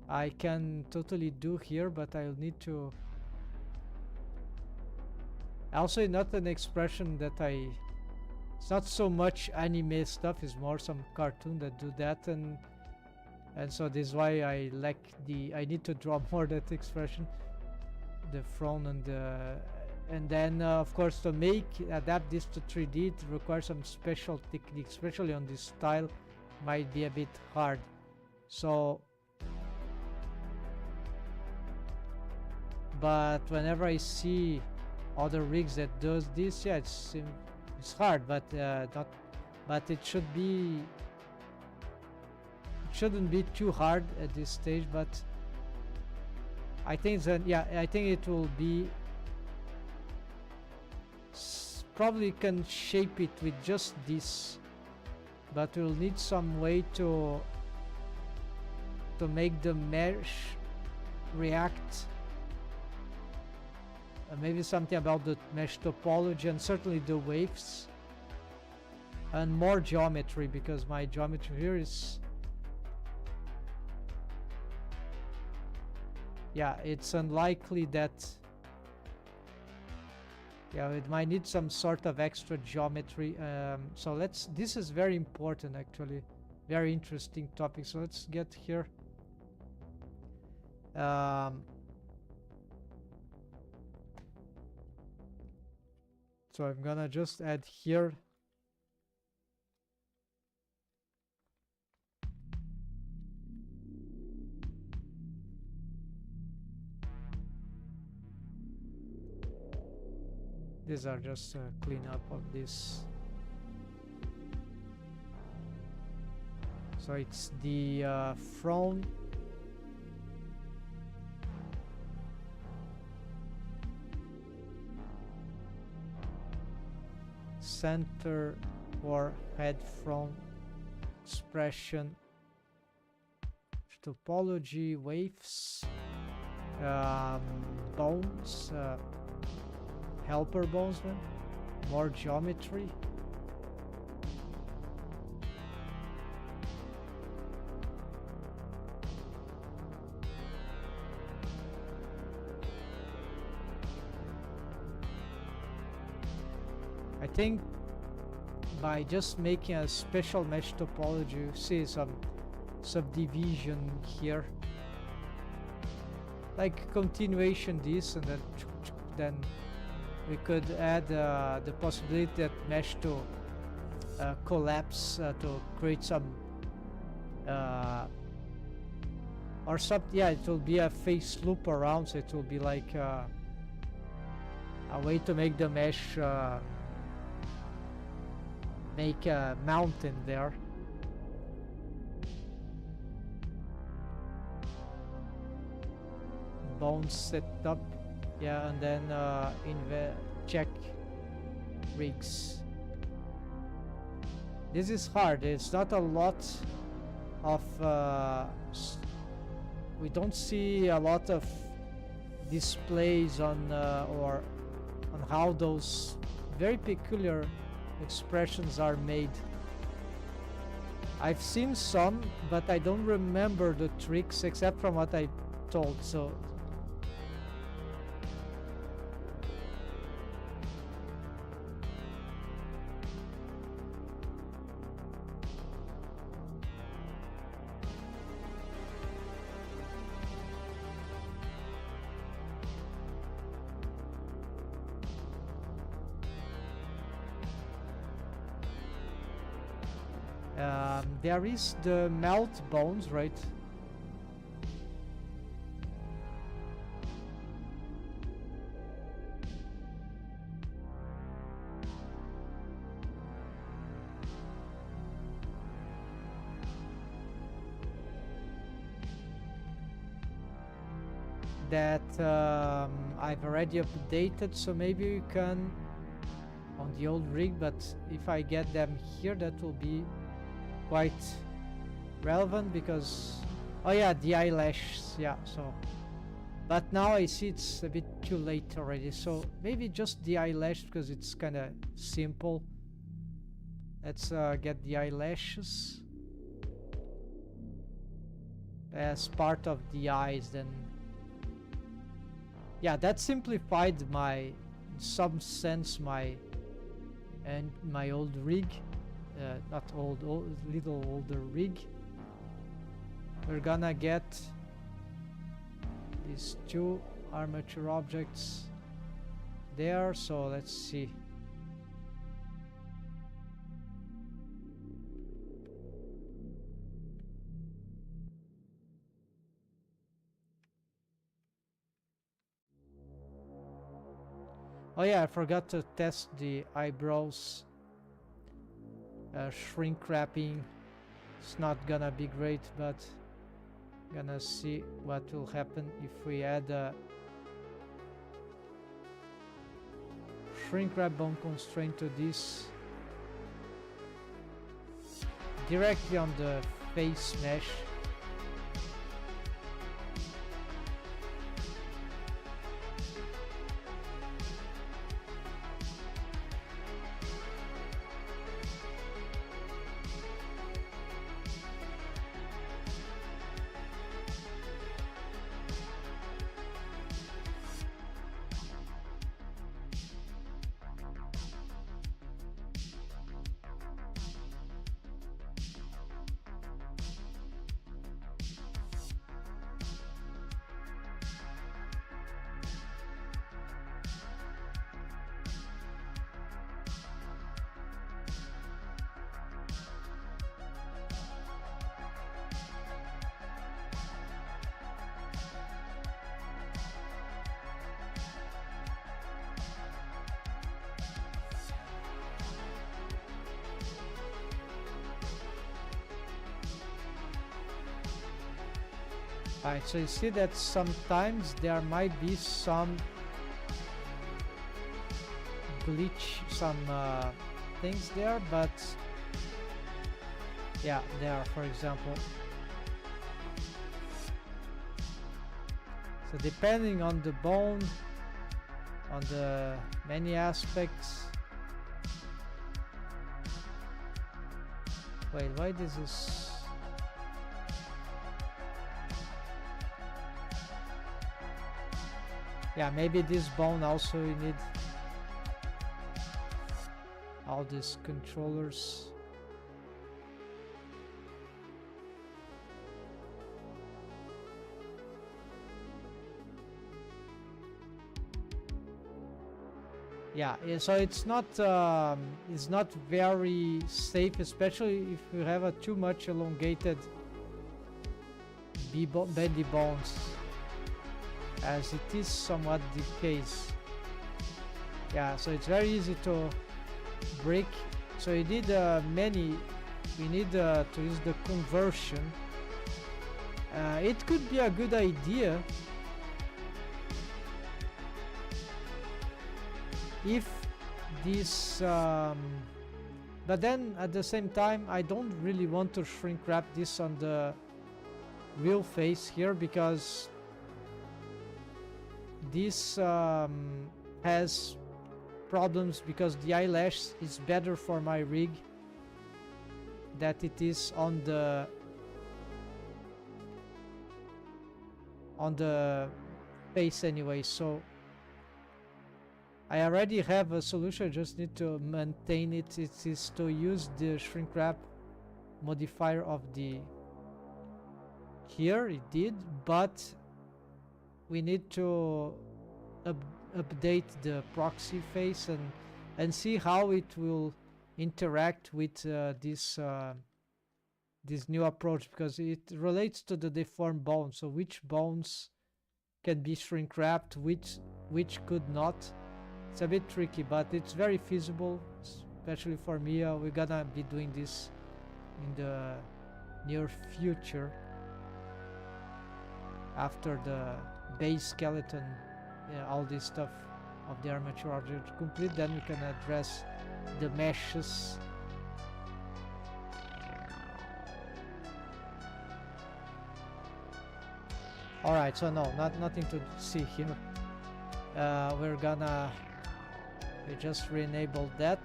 I can totally do here, but I'll need to. Also, not an expression that it's not so much anime stuff, it's more some cartoon that do that, and so this is why I lack I need to draw more that expression, the front and then of course to adapt this to 3D it requires some special techniques, especially on this style, might be a bit hard. So but whenever I see other rigs that does this, yeah, it's hard, but it shouldn't be too hard at this stage. But I think that, yeah, I think it will be probably can shape it with just this, but we'll need some way to make the mesh react. Maybe something about the mesh topology and certainly the waves and more geometry, because my geometry here is, yeah, it's unlikely that, yeah, it might need some sort of extra geometry. So this is very important, actually, very interesting topic. So let's get here. So I'm gonna just add here these are just a cleanup of this. So it's the front center or head front expression topology, waves, bones, helper bones, more geometry. I think by just making a special mesh topology, you see some subdivision here, like continuation this, and then we could add the possibility that mesh to collapse to create some or something. Yeah, it will be a face loop around, so it will be like a way to make the mesh make a mountain there. Bones set up, yeah, and then check rigs. This is hard. It's not a lot of we don't see a lot of displays on or on how those very peculiar expressions are made. I've seen some, but I don't remember the tricks except from what I told. So There is the melt bones, right? That I've already updated, so maybe you can on the old rig, but if I get them here, that will be quite relevant because, oh yeah, the eyelashes, yeah, so, but now I see it's a bit too late already, so maybe just the eyelash because it's kind of simple. Let's get the eyelashes as part of the eyes, then yeah, that simplified my, in some sense, my old rig, not old, little older rig. We're gonna get these two armature objects there, so let's see. Oh yeah, I forgot to test the eyebrows. Shrink wrapping. It's not gonna be great, but gonna see what will happen if we add a shrink wrap bone constraint to this directly on the face mesh. Alright, so you see that sometimes there might be some glitch, some things there, but yeah, there, for example. So depending on the bone, on the many aspects. Wait, why this is... Yeah, maybe this bone also we need all these controllers. Yeah, so it's not very safe, especially if you have a too much elongated bendy bones, as it is somewhat the case. Yeah, so it's very easy to break. So you need we need to use the conversion. It could be a good idea if this but then at the same time I don't really want to shrink wrap this on the real face here, because this has problems, because the eyelash is better for my rig that it is on the face anyway. So I already have a solution, I just need to maintain it. It is to use the shrink wrap modifier of the here, it did, but we need to update the proxy face and see how it will interact with this this new approach because it relates to the deformed bones. So which bones can be shrink wrapped, which could not. It's a bit tricky, but it's very feasible, especially for me. We're gonna be doing this in the near future after the base skeleton, all this stuff of the armature object complete. Then we can address the meshes. Alright, so no, nothing to see here. We just re-enabled that.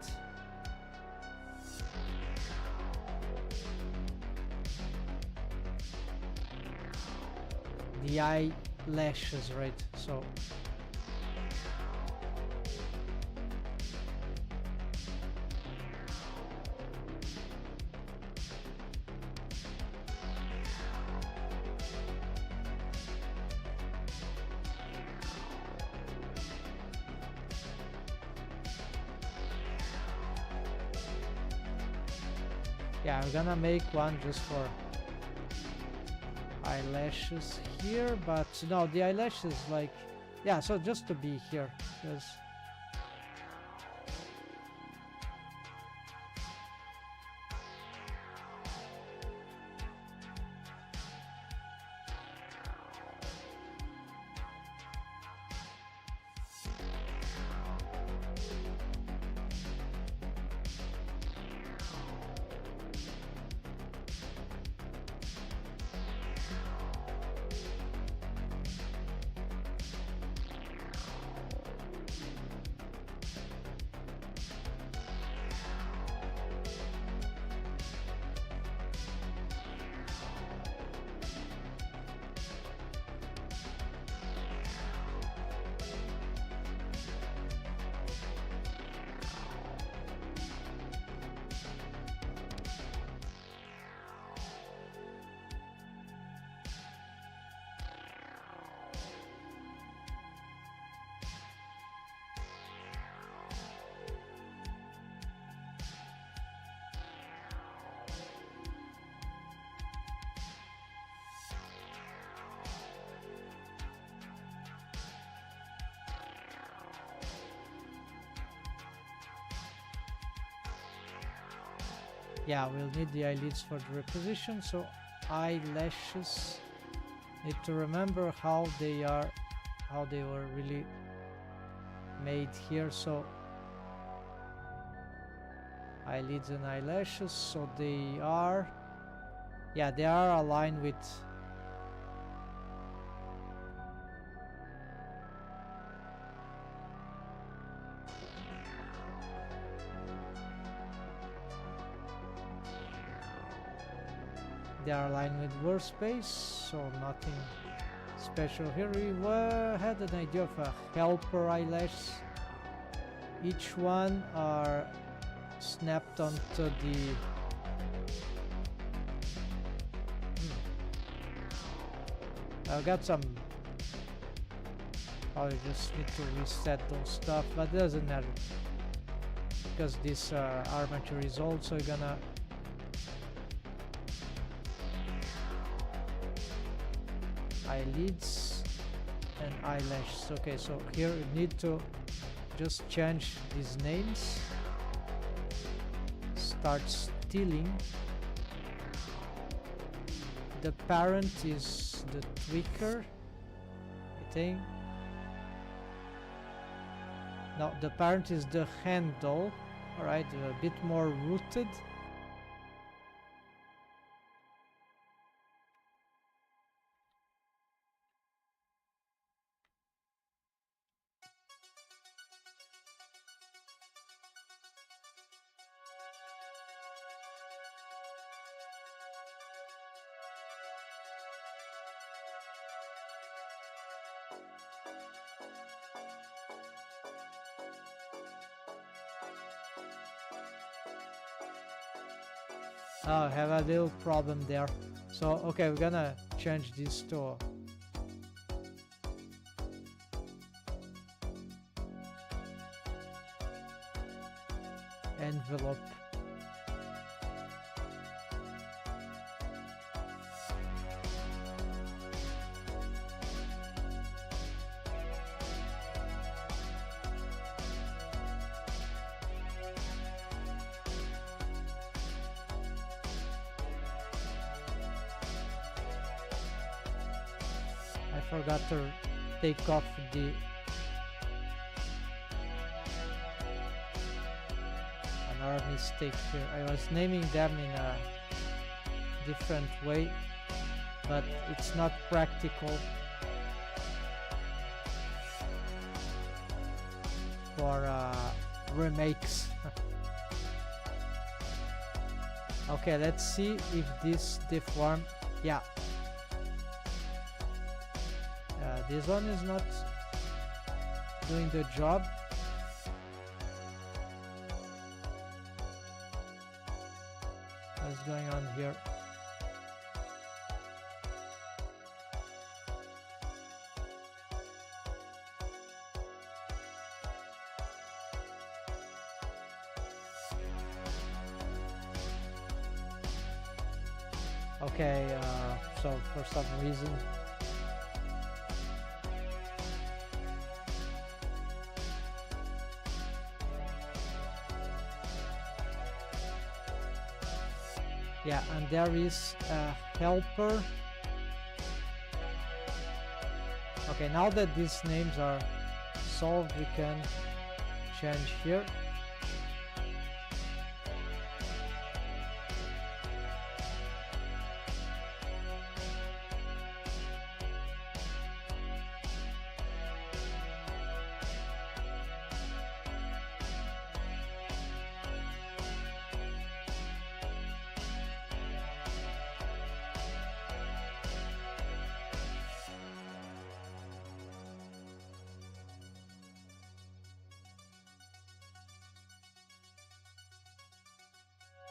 The eyelashes, right? So yeah, I'm gonna make one just for eyelashes here, but no, the eyelashes, like, yeah, so just to be here, because yeah, we'll need the eyelids for the reposition. So eyelashes, need to remember how they were really made here. So eyelids and eyelashes, so they are, yeah, they are aligned with workspace, so nothing special here. We had an idea of a helper eyelash. Each one are snapped onto the I've got some, I just need to reset those stuff, but it doesn't matter because this armature is also gonna eyelids and eyelashes. Okay, so here you need to just change these names. Start stealing. The parent is the tweaker, I think. No, the parent is the handle. Alright, a bit more rooted. Oh, I have a little problem there. So, okay, we're gonna change this to envelope. forgot to take off the another mistake here. I was naming them in a different way, but it's not practical for remakes. Okay, let's see if this deform. Yeah, this one is not doing the job. What's going on here? Okay, so for some reason yeah, and there is a helper. Okay, now that these names are solved, we can change here.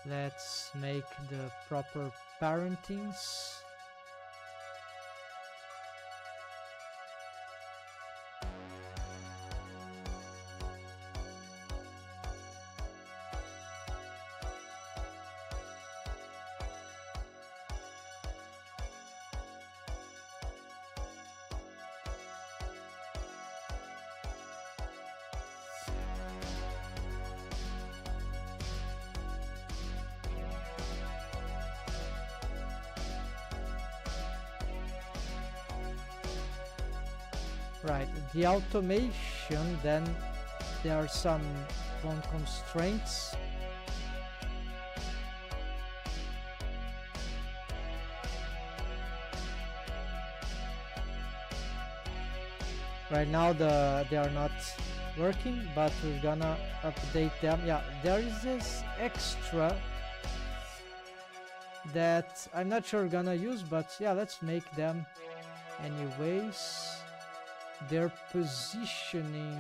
Let's make the proper parentings. Right, the automation, then there are some constraints. Right now they are not working, but we're gonna update them. Yeah, there is this extra that I'm not sure we're gonna use, but yeah, let's make them anyways. Their positioning,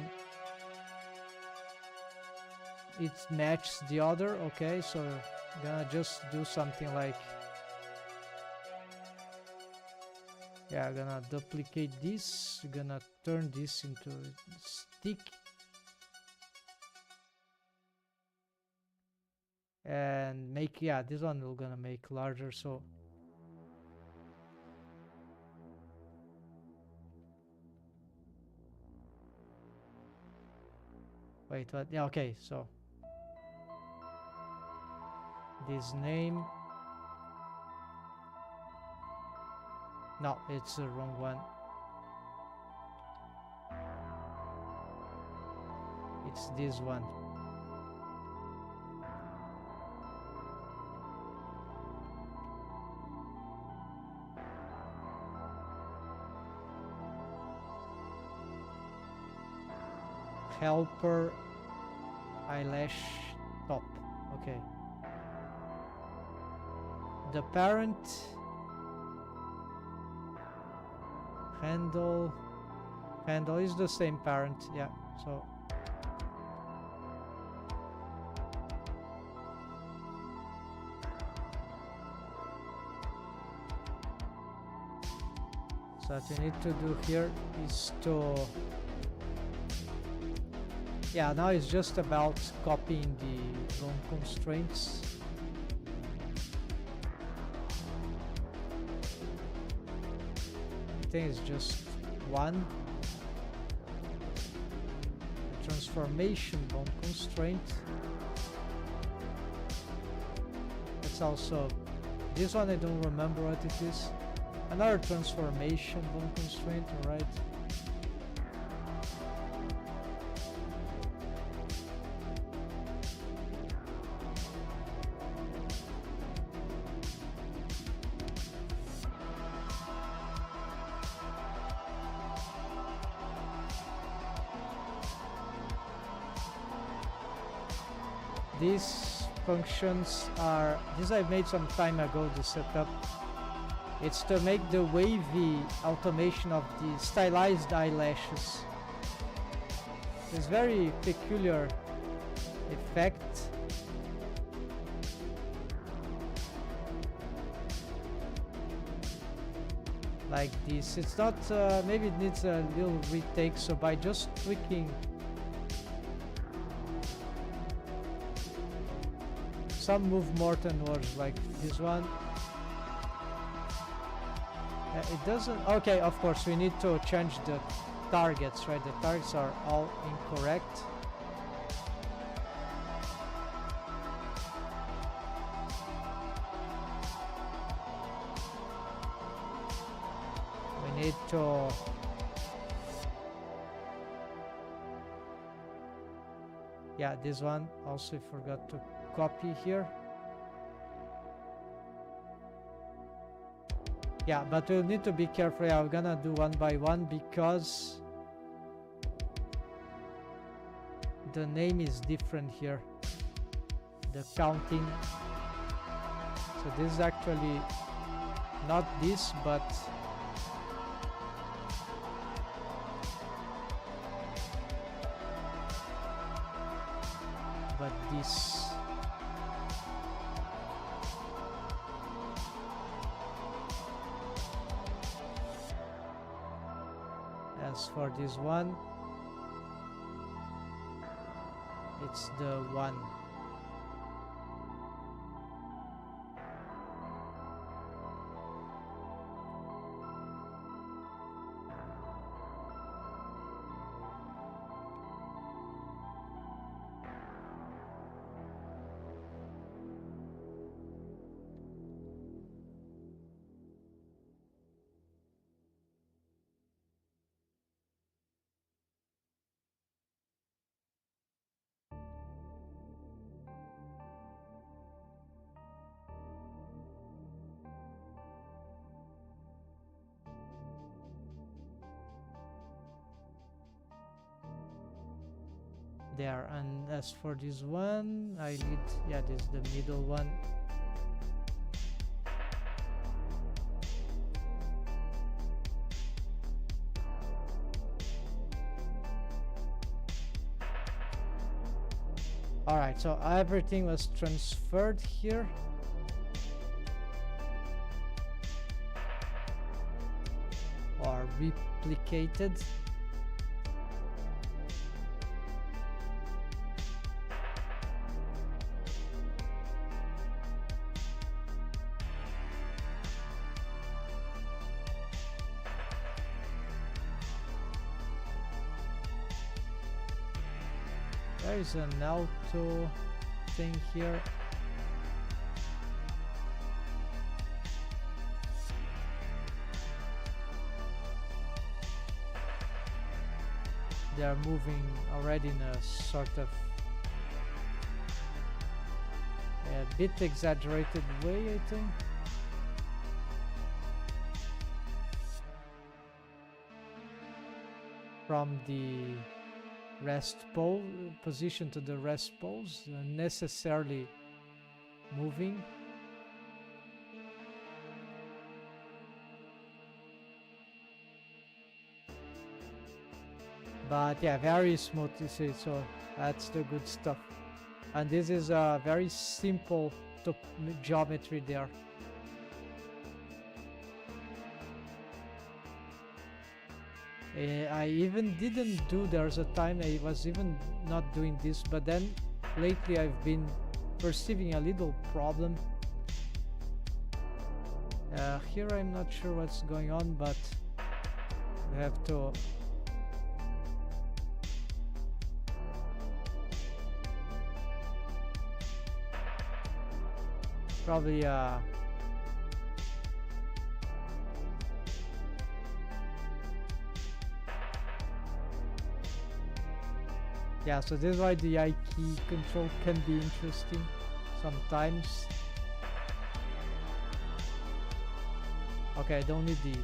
it matches the other. Okay, so I'm gonna just do something like, yeah, I'm gonna duplicate this, I'm gonna turn this into a stick, and make, yeah, this one we're gonna make larger. So wait, what? Yeah, okay, so this name, no, it's the wrong one. It's this one. Helper eyelash top. Okay, the parent handle is the same parent. Yeah, so what you need to do here is to, yeah, now it's just about copying the zone constraints. I think it's just one. The transformation bone constraint. It's also, this one I don't remember what it is. Another transformation bone constraint, alright. These functions are, this I made some time ago, the setup. It's to make the wavy automation of the stylized eyelashes. It's very peculiar effect. Like this. It's not, maybe it needs a little retake, so by just tweaking some move more than words, like this one. It doesn't, okay, of course we need to change the targets, right? The targets are all incorrect. We need to yeah, this one also forgot to copy here. Yeah, but we'll need to be careful. Yeah, I'm gonna do one by one because the name is different here. The counting. So this is actually not this, but this. As for this one, it's the one. There, and as for this one, I need, yeah, this is the middle one. Alright, so everything was transferred here. Or replicated. There is an auto thing here. They are moving already in a sort of a bit exaggerated way, I think. From the rest pole position to the rest poles, necessarily moving. But yeah, very smooth, you see, so that's the good stuff. And this is a very simple geometry there. I even didn't do, there's a time I was even not doing this, but then lately I've been perceiving a little problem. Here I'm not sure what's going on, but we have to probably Yeah, so this is why the eye key control can be interesting sometimes. Okay, I don't need the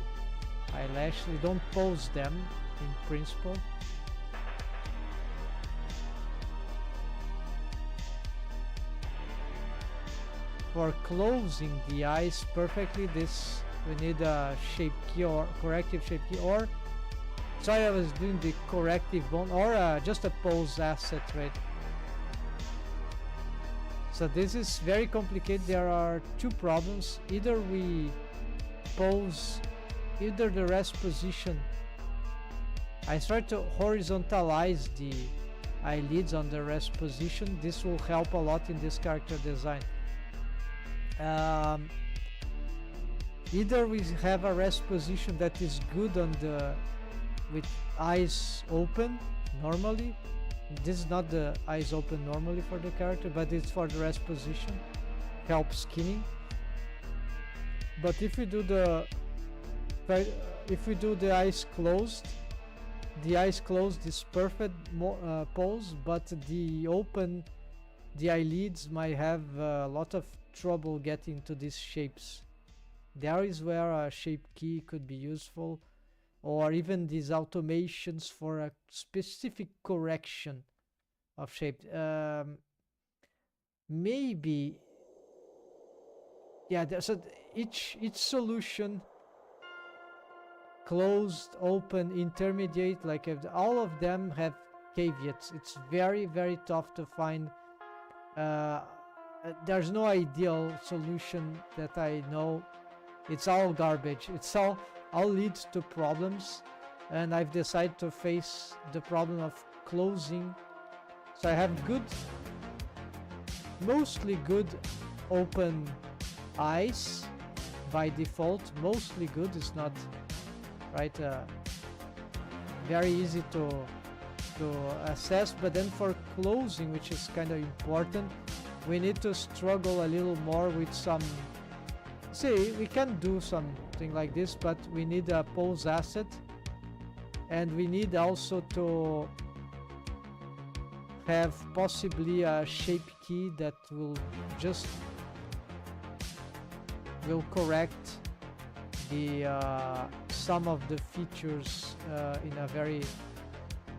eyelash. We don't pose them in principle. For closing the eyes perfectly, this we need a shape key or corrective shape key, or sorry, I was doing the corrective bone, or just a pose asset, right? So this is very complicated. There are two problems. Either we pose either the rest position. I try to horizontalize the eyelids on the rest position. This will help a lot in this character design. Either we have a rest position that is good on the with eyes open normally. This is not the eyes open normally for the character, but it's for the rest position, helps skinning. But if we do the eyes closed, is perfect pose, but the eyelids might have a lot of trouble getting to these shapes. There is where a shape key could be useful, or even these automations for a specific correction of shape. Maybe, yeah. So each solution, closed, open, intermediate, like all of them have caveats. It's very, very tough to find. There's no ideal solution that I know. It's all garbage. It's all leads to problems, and I've decided to face the problem of closing. So I have mostly good open eyes by default. Mostly good is not right. Very easy to assess, but then for closing, which is kind of important, we need to struggle a little more with some. See, we can do something like this, but we need a pose asset, and we need also to have possibly a shape key that will correct the some of the features in a very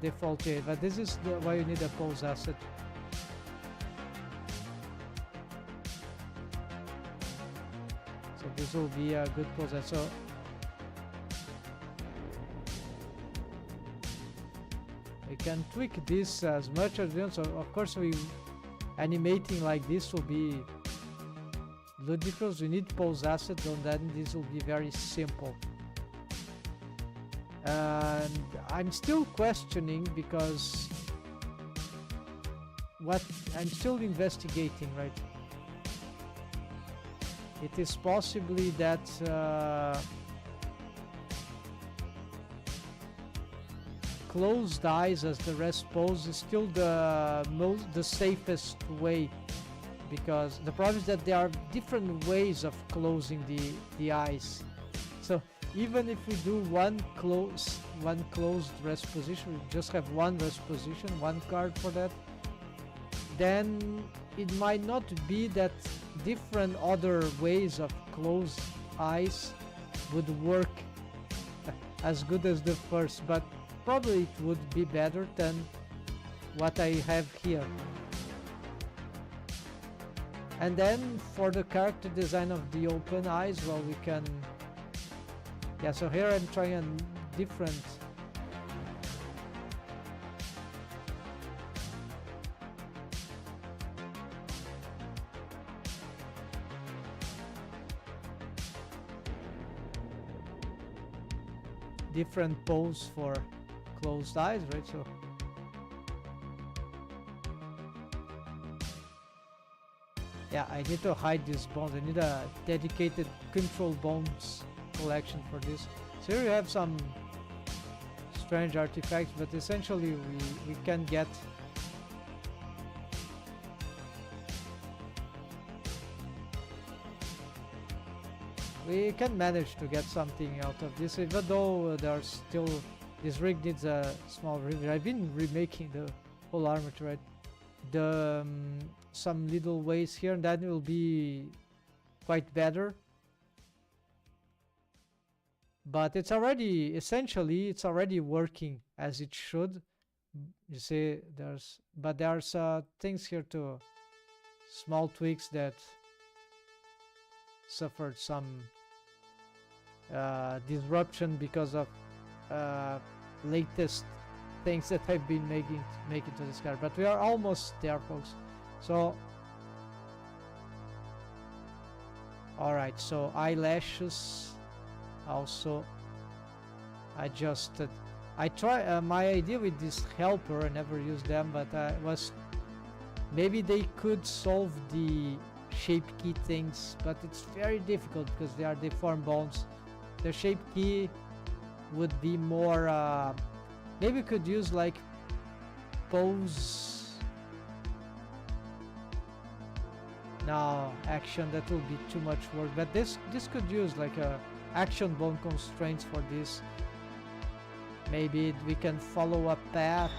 default way. But this is why you need a pose asset. This will be a good pose. So we can tweak this as much as we want. So of course, animating like this will be ludicrous. We need pose assets, and then this will be very simple. And I'm still questioning because I'm still investigating, right? It is possibly that closed eyes as the rest pose is still the safest way, because the problem is that there are different ways of closing the eyes. So even if we do one closed rest position, we just have one rest position, one card for that, then it might not be that different other ways of closed eyes would work as good as the first, but probably it would be better than what I have here. And then for the character design of the open eyes, well, we can, yeah, so here I'm trying a different pose for closed eyes, right? So yeah, I need to hide these bones. I need a dedicated control bones collection for this. So here we have some strange artifacts, but essentially we can get manage to get something out of this, even though there's still this rig needs a small revision. I've been remaking full armature, right? The some little ways here, and that will be quite better. But it's already, essentially, it's already working as it should. You see, there's things here too, small tweaks that suffered some disruption because of latest things that I've been making to this card. But we are almost there, folks. So, all right. So eyelashes also adjusted. I try my idea with this helper. I never used them, but was maybe they could solve the shape key things, but it's very difficult because they are deformed bones. The shape key would be more. Maybe we could use like pose. No, action. That will be too much work. But this could use like a action bone constraints for this. Maybe we can follow a path.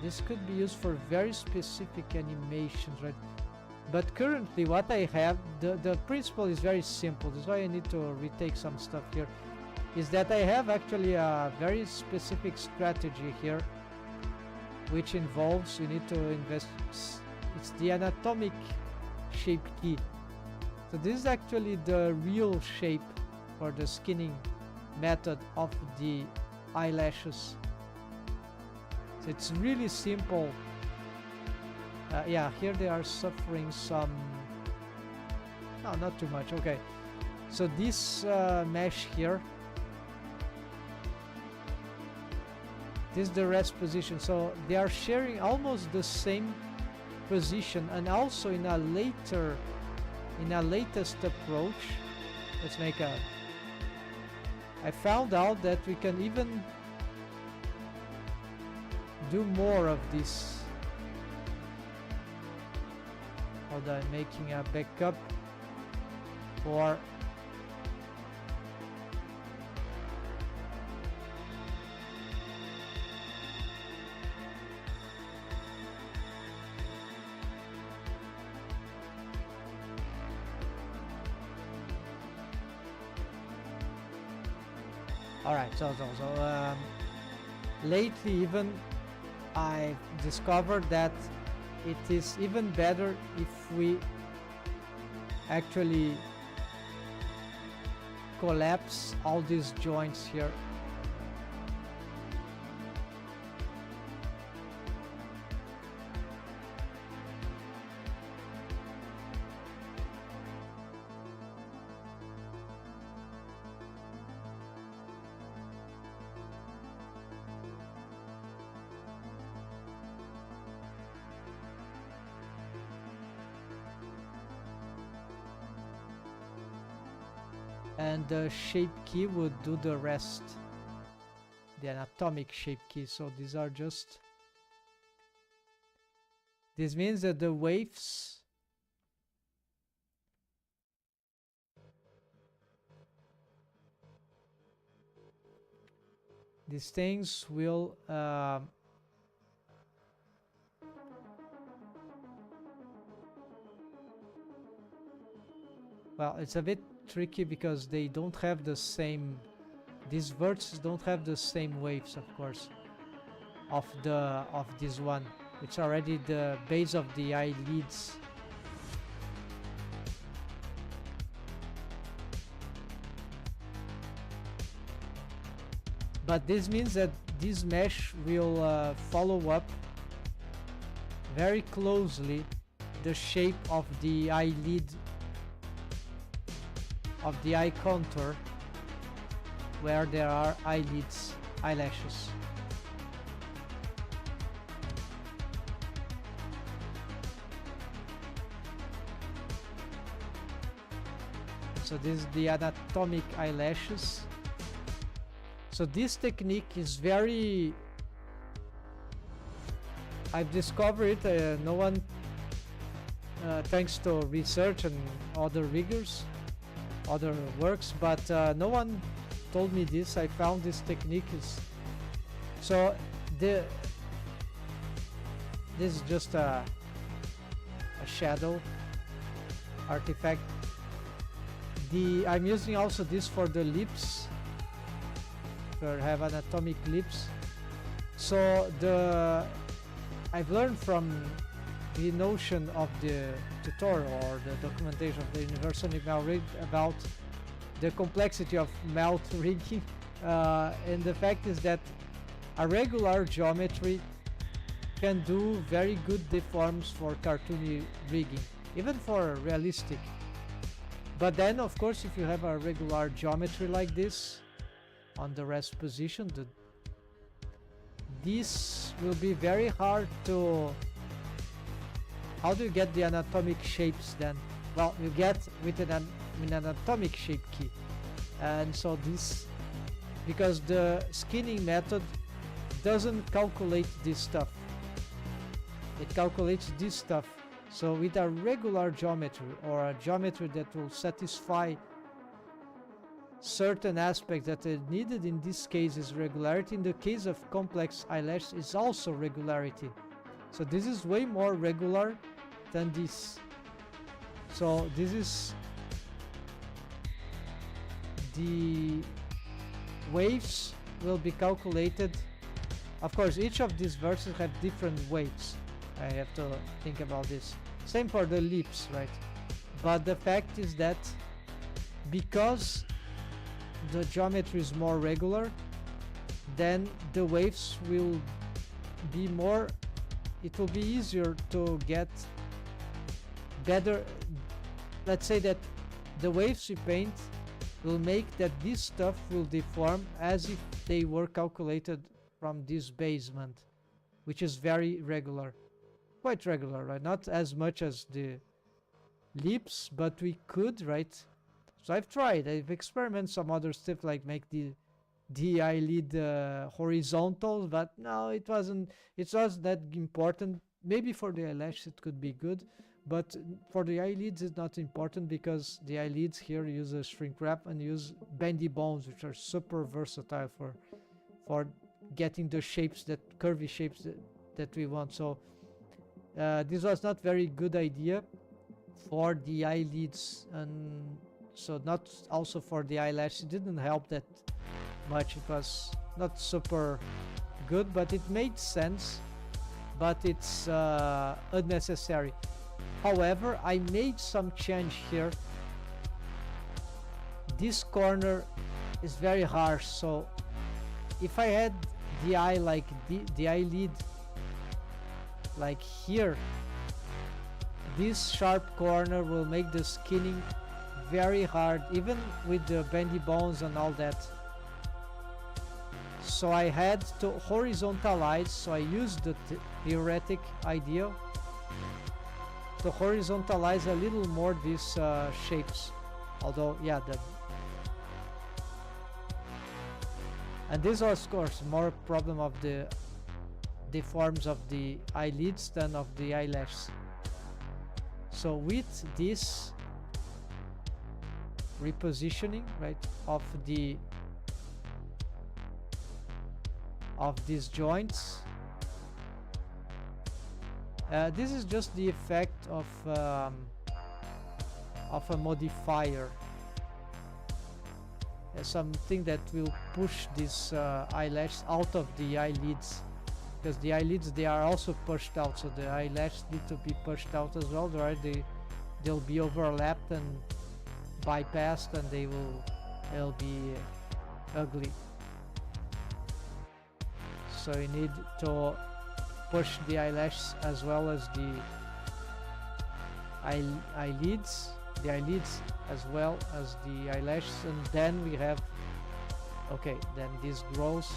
This could be used for very specific animations, right? But currently what I have, the principle is very simple. That's why I need to retake some stuff here. Is that I have actually a very specific strategy here, which involves, you need to invest, it's the anatomic shape key. So this is actually the real shape or the skinning method of the eyelashes. So it's really simple. Yeah, here they are suffering some, no, not too much. Okay, so this mesh here, this is the rest position, so they are sharing almost the same position. And also in a latest approach, let's make a, I found out that we can even do more of this. Hold on, making a backup for Alright, so lately even I discovered that it is even better if we actually collapse all these joints here. And the shape key would do the rest, the anatomic shape key. So these are just, this means that the waves these things will well, it's a bit tricky because they don't have the same, these vertices don't have the same waves, of course, of this one. It's already the base of the eyelids. But this means that this mesh will follow up very closely the shape of the eyelid, of the eye contour, where there are eyelids, eyelashes. So this is the anatomic eyelashes. So this technique is very, I've discovered it, no one, thanks to research and other rigors, other works, but no one told me this. I found this technique is, so this is just a shadow artifact. I'm using also this for the lips, to have anatomic lips. So I've learned from the notion of the tutorial or the documentation of the Universal Melt Rig about the complexity of melt rigging, and the fact is that a regular geometry can do very good deforms for cartoony rigging, even for realistic. But then, of course, if you have a regular geometry like this on the rest position, this will be very hard to... How do you get the anatomic shapes then? Well, you get with an anatomic shape key. And so this, because the skinning method doesn't calculate this stuff. It calculates this stuff. So with a regular geometry, or a geometry that will satisfy certain aspects that are needed, in this case is regularity. In the case of complex eyelash is also regularity. So this is way more regular than this. So this is the waves will be calculated. Of course, each of these verses have different waves. I have to think about this. Same for the lips, right? But the fact is that because the geometry is more regular, then the waves will be more... It will be easier to get better. Let's say that the waves we paint will make that this stuff will deform as if they were calculated from this basement, which is very regular. Quite regular, right? Not as much as the lips, but we could, right? So I've experimented some other stuff, like make the eyelid horizontal, but no, it wasn't that important. Maybe for the eyelash it could be good, but for the eyelids it's not important, because the eyelids here use a shrink wrap and use bendy bones, which are super versatile for getting the shapes, that curvy shapes that we want. So this was not very good idea for the eyelids, and so not also for the eyelash. It didn't help that much. It was not super good, but it made sense, but it's unnecessary. However, I made some change here. This corner is very harsh, so if I had the eye like the eyelid like here, this sharp corner will make the skinning very hard, even with the bendy bones and all that. So I had to horizontalize, so I used the theoretic idea to horizontalize a little more these shapes. Although, yeah, and this was, of course, more problem of the forms of the eyelids than of the eyelashes. So with this repositioning, right, of these joints, this is just the effect of a modifier, something that will push this eyelash out of the eyelids, because the eyelids, they are also pushed out, so the eyelashes need to be pushed out as well, right? They'll be overlapped and bypassed, and they'll be ugly. So you need to push the eyelashes as well as the eyelids as well as the eyelashes, and then we have, okay, then this grows.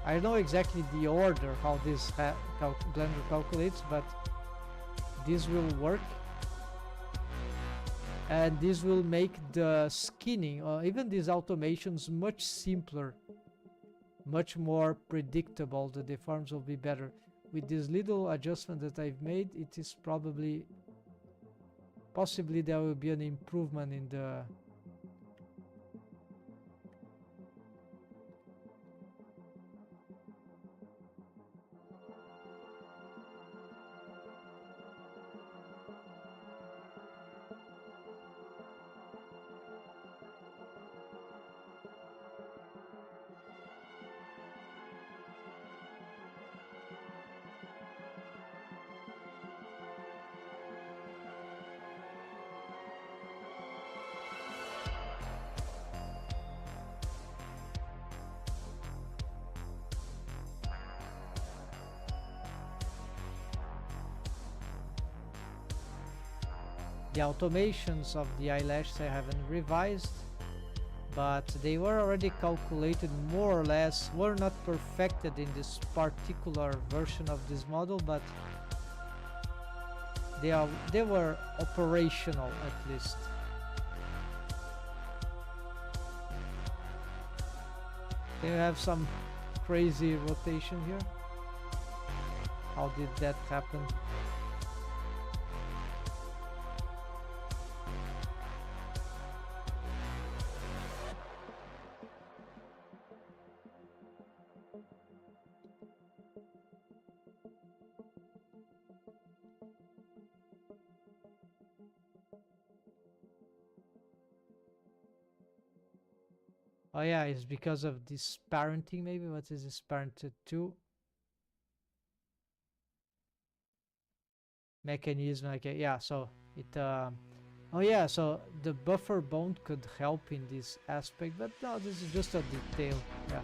I don't know exactly the order how this Blender calculates, but this will work, and this will make the skinning or even these automations much simpler, much more predictable. The deforms will be better. With this little adjustment that I've made, it is possibly there will be an improvement in the The automations of the eyelashes I haven't revised, but they were already calculated more or less, were not perfected in this particular version of this model, but they were operational at least. They have some crazy rotation here. How did that happen? Oh yeah, it's because of this parenting maybe. What is this parented to? Mechanism, okay, yeah, so it oh yeah, so the buffer bone could help in this aspect, but no, this is just a detail. Yeah,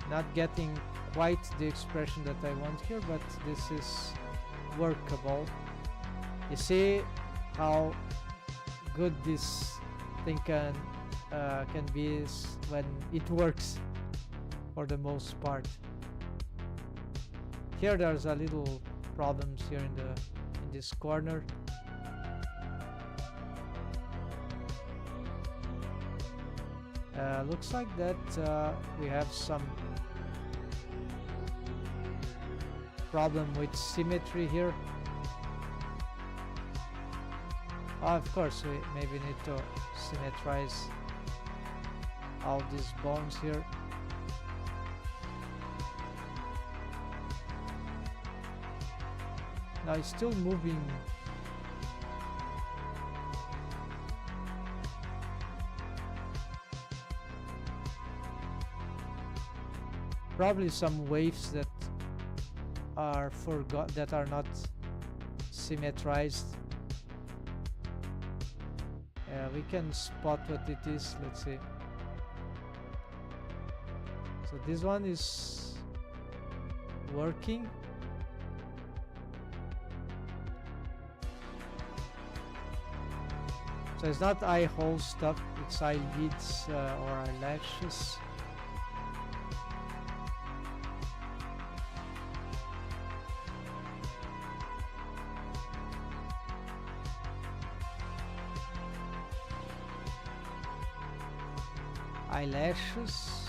not getting quite the expression that I want here, but this is workable. You see how good this thing can be when it works for the most part. Here there's a little problems here in this corner. Looks like that we have some problem with symmetry here. Oh, of course, we maybe need to symmetrize all these bones here. Now it's still moving. Probably some waves that are that are not symmetrized. We can spot what it is. Let's see. So this one is working. So it's not eye hole stuff, it's eyelids or eyelashes. Eyelashes,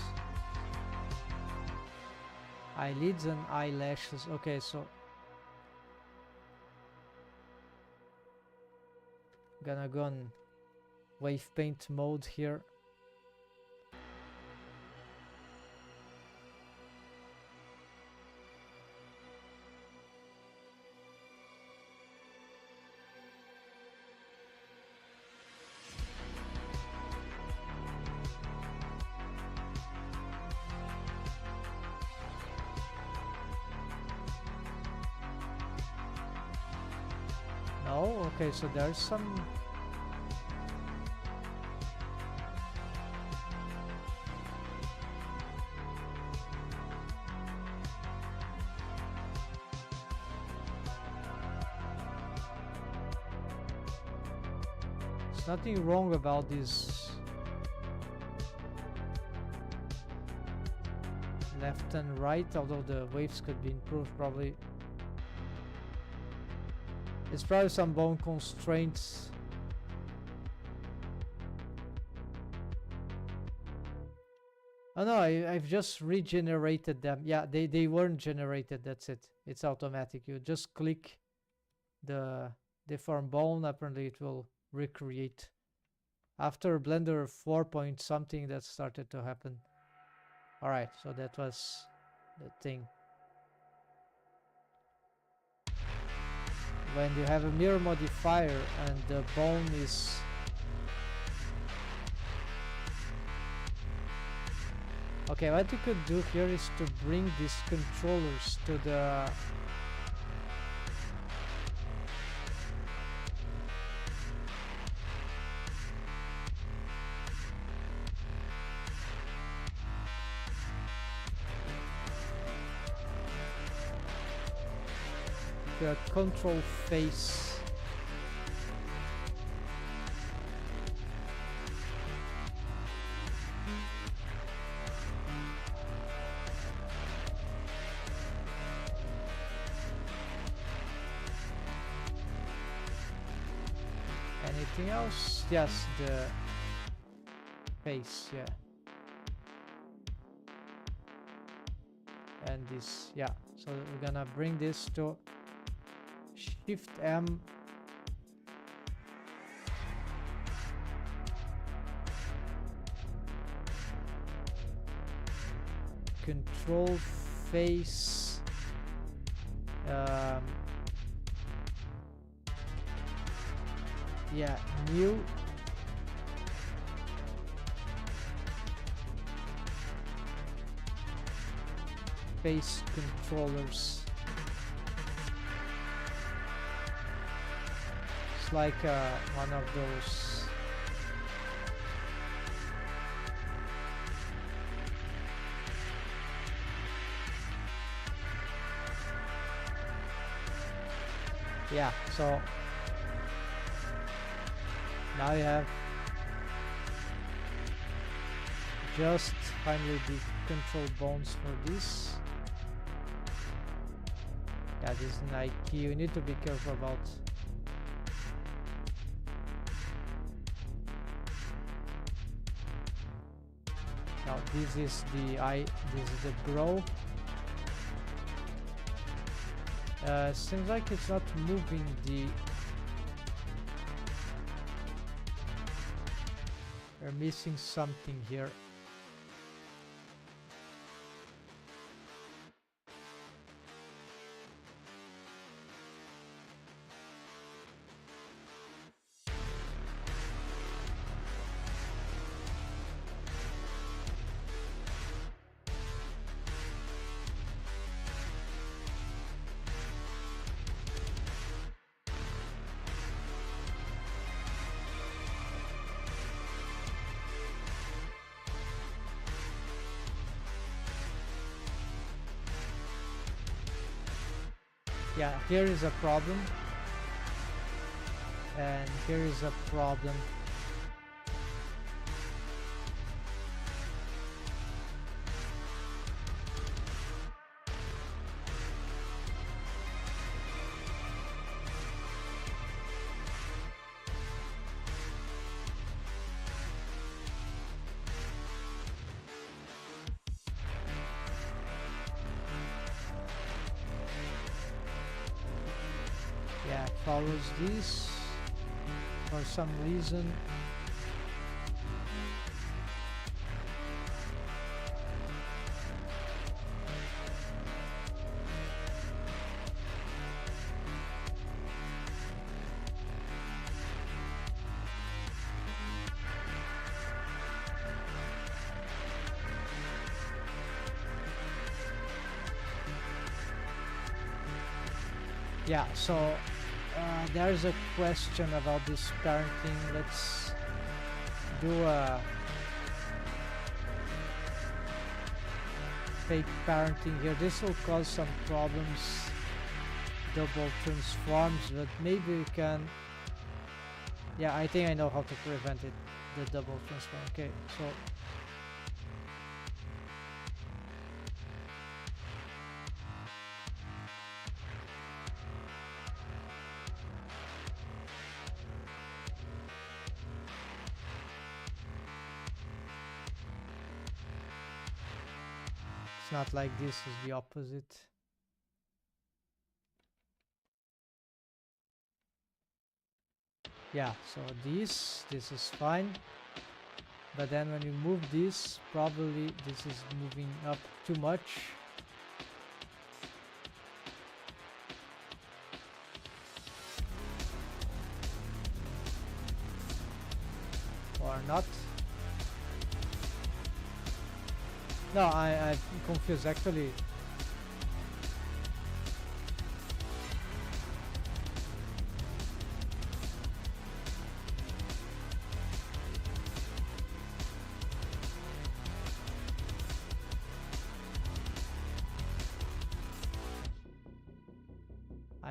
eyelids and eyelashes. Okay, so gonna go on wave paint mode here. No, okay, so there's some there's nothing wrong about this left and right, although the waves could be improved probably. It's probably some bone constraints. Oh no, I've just regenerated them. Yeah, they weren't generated, that's it. It's automatic. You just click the deform bone, apparently it will recreate. After Blender 4 point something that started to happen. Alright, so that was the thing. When you have a mirror modifier and the bone is okay, what you could do here is to bring these controllers to the control face. Anything else? Yes, the face, yeah. And this, yeah. So we're gonna bring this to Shift M. Control face. Yeah, new. Face controllers. It's like one of those. Yeah, so now you have just finally the control bones for this. Yeah, this is an IQ. You need to be careful about. Now this is the this is the grow. Seems like it's not moving the. We're missing something here. Yeah, here is a problem. And here is a problem. Yeah, follows this for some reason. Yeah, so there's a question about this parenting. Let's do a fake parenting here. This will cause some problems, double transforms, but maybe we can. Yeah, I think I know how to prevent it, the double transform. Okay, so it's not like this is the opposite. Yeah, so this is fine, but then when you move this, probably this is moving up too much. Or not. No, I'm confused actually.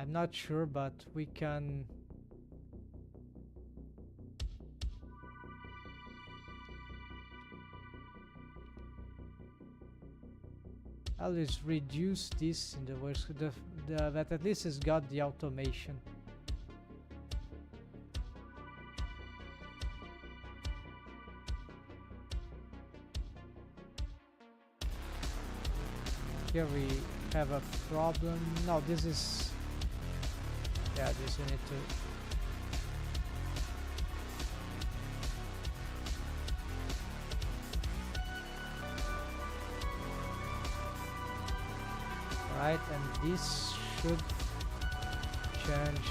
I'm not sure, but we can always reduce this in the worst, but at least it's got the automation. Here we have a problem. No, this is, yeah, this we need to, right, and this should change.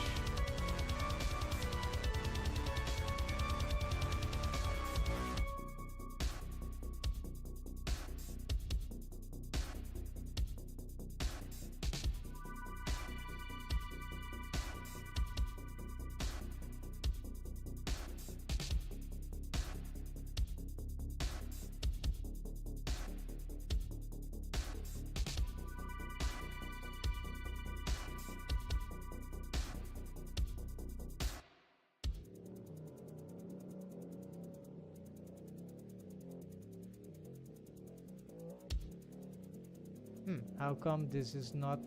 How come this is not?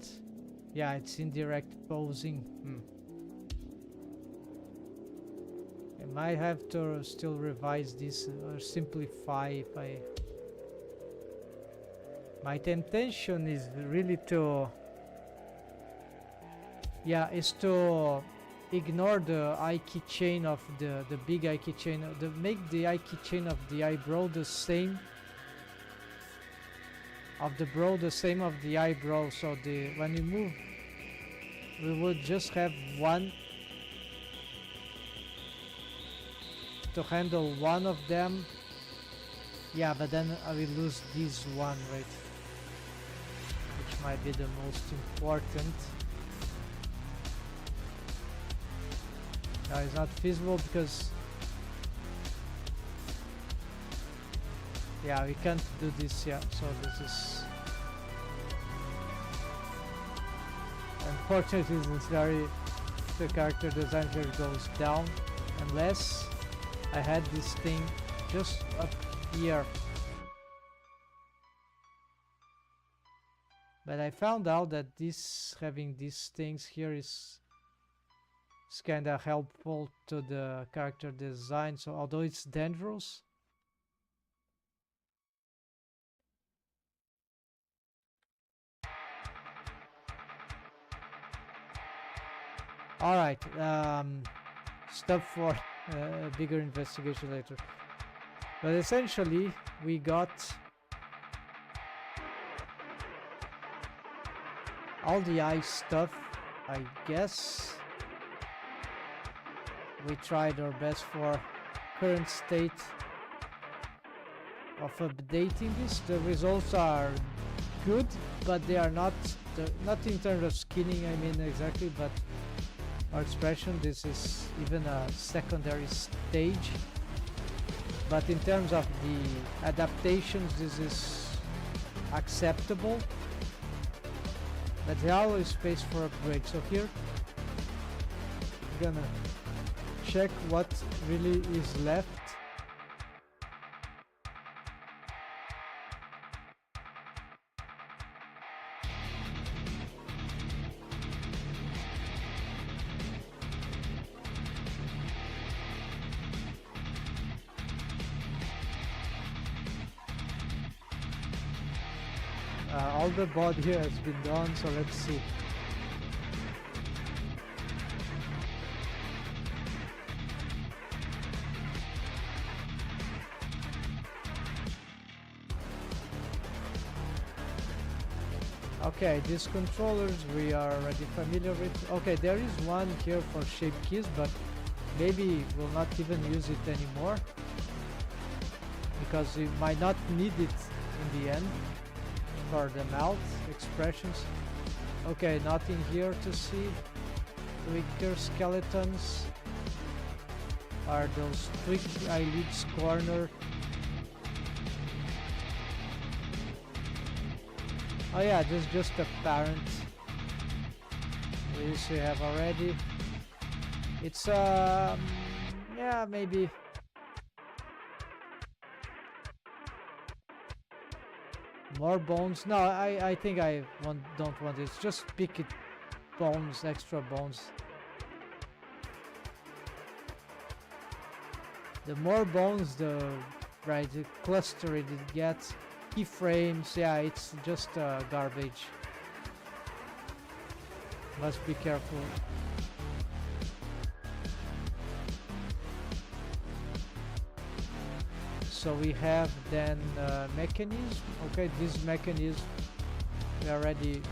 Yeah, it's indirect posing. I might have to still revise this or simplify if I... My temptation is really to... Yeah, is to ignore the eye keychain of the big eye keychain, make the eye keychain of the eyebrow the same of the brow, the same of the eyebrow, so when we move we would just have one to handle one of them. Yeah, but then I will lose this one, right, which might be the most important. It's not feasible because yeah, we can't do this yet, so this is unfortunately this is very, the character design here goes down unless I had this thing just up here. But I found out that this, having these things here is kind of helpful to the character design, so although it's dangerous, alright, stuff for a bigger investigation later. But essentially we got all the eye stuff, I guess. We tried our best for current state of updating this. The results are good, but they are not in terms of skinning, I mean, exactly, but our expression, this is even a secondary stage. But in terms of the adaptations, this is acceptable, but there are always space for upgrade. So here we're gonna check what really is left. All the body here has been done, so let's see. Okay, these controllers we are already familiar with. Okay, there is one here for shape keys, but maybe we'll not even use it anymore because we might not need it in the end for the mouth expressions. Okay, nothing here to see. Weaker skeletons are those tweaked eyelids corner. Oh yeah, this is just apparent. This we have already. It's yeah, maybe more bones. No, I think I don't want this. Just pick it, bones, extra bones. The more bones, the cluster it gets. Keyframes, yeah, it's just garbage. Must be careful. So we have then mechanism. Okay, this mechanism we're already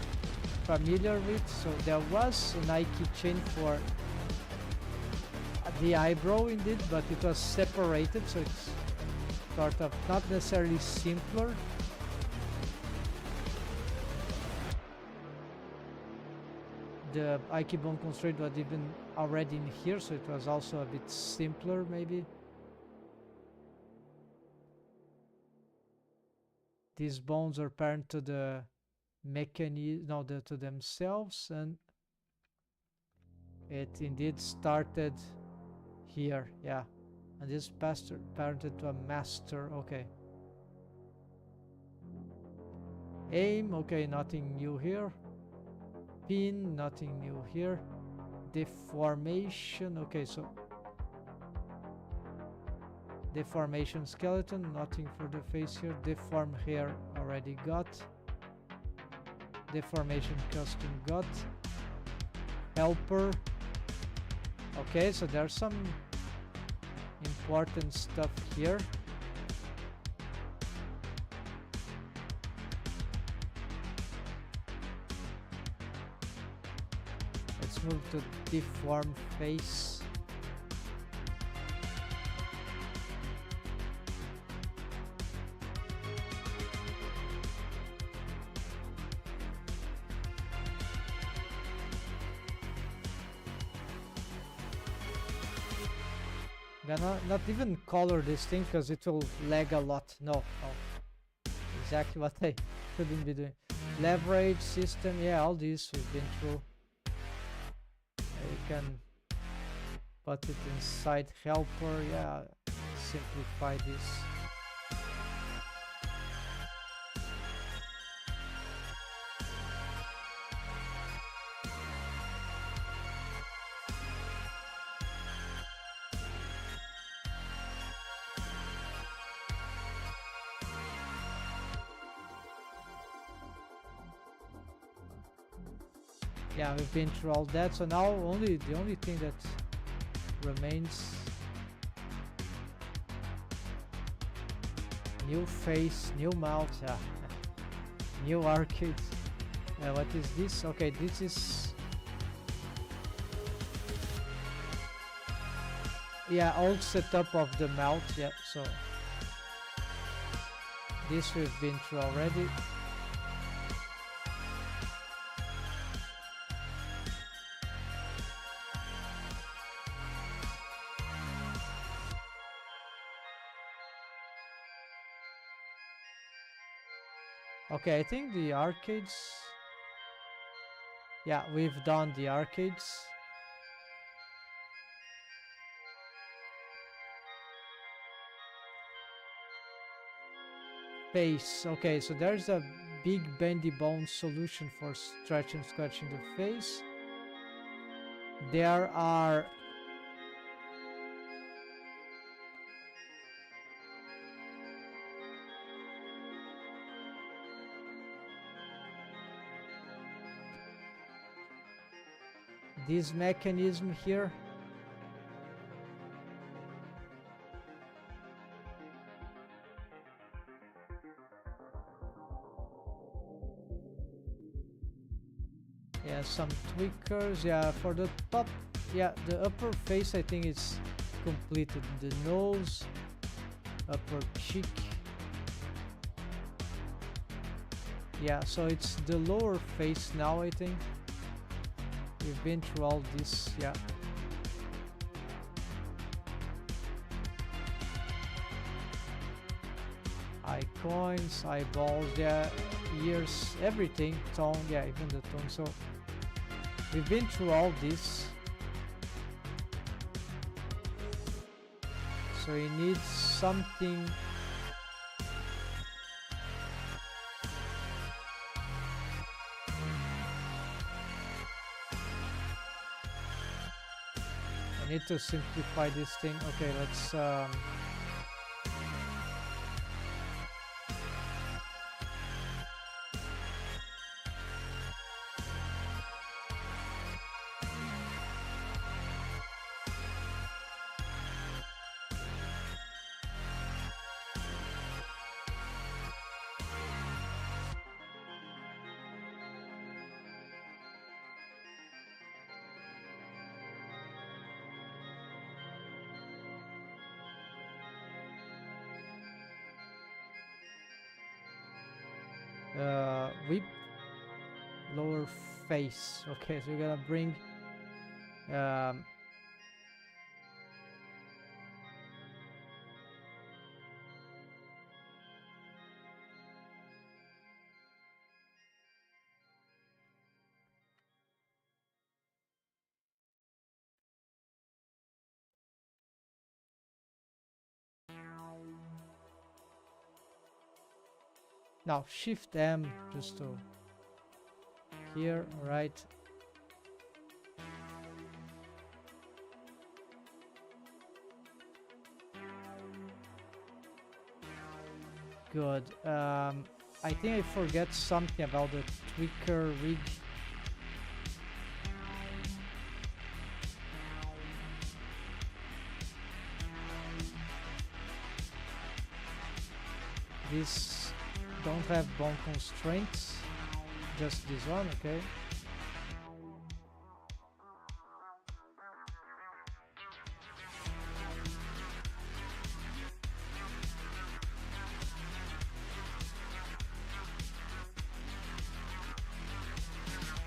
familiar with. So there was an eye keychain for the eyebrow indeed, but it was separated, so it's sort of not necessarily simpler. The eye key bone constraint was even already in here, so it was also a bit simpler maybe. These bones are parent to the mechanism, no, to themselves, and it indeed started here, yeah. And this parented to a master, okay. Aim, okay, nothing new here. Pin, nothing new here. Deformation, okay, so deformation skeleton, nothing for the face here. Deform hair already got. Deformation custom got. Helper, okay, so there's some important stuff here. Let's move to deform face. Gonna not even color this thing because it will lag a lot. No. Exactly what I shouldn't be doing. Leverage system, yeah, all these we've been through. You can put it inside helper, yeah, simplify this. Yeah, we've been through all that, so now the only thing that remains, new face, new mouth, yeah. New arcade. What is this? Okay, this is, yeah, old setup of the mouth, yeah, so this we've been through already. Okay, I think the arcades, yeah, we've done the arcades. Face, okay, so there's a big bendy bone solution for stretching and scratching the face. There are this mechanism here. Yeah, some tweakers, yeah, for the top, yeah, the upper face I think it's completed. The nose, upper cheek. Yeah, so it's the lower face now, I think. We've been through all this, yeah. Eye coins, eyeballs, yeah, ears, everything, tongue, yeah, even the tongue. So We've been through all this. So he needs something. I need to simplify this thing. Okay, let's whip lower face. Okay, so we're gonna bring now shift M just to here, right? Good. I think I forget something about the tweaker rig. These don't have bone constraints, just this one, okay.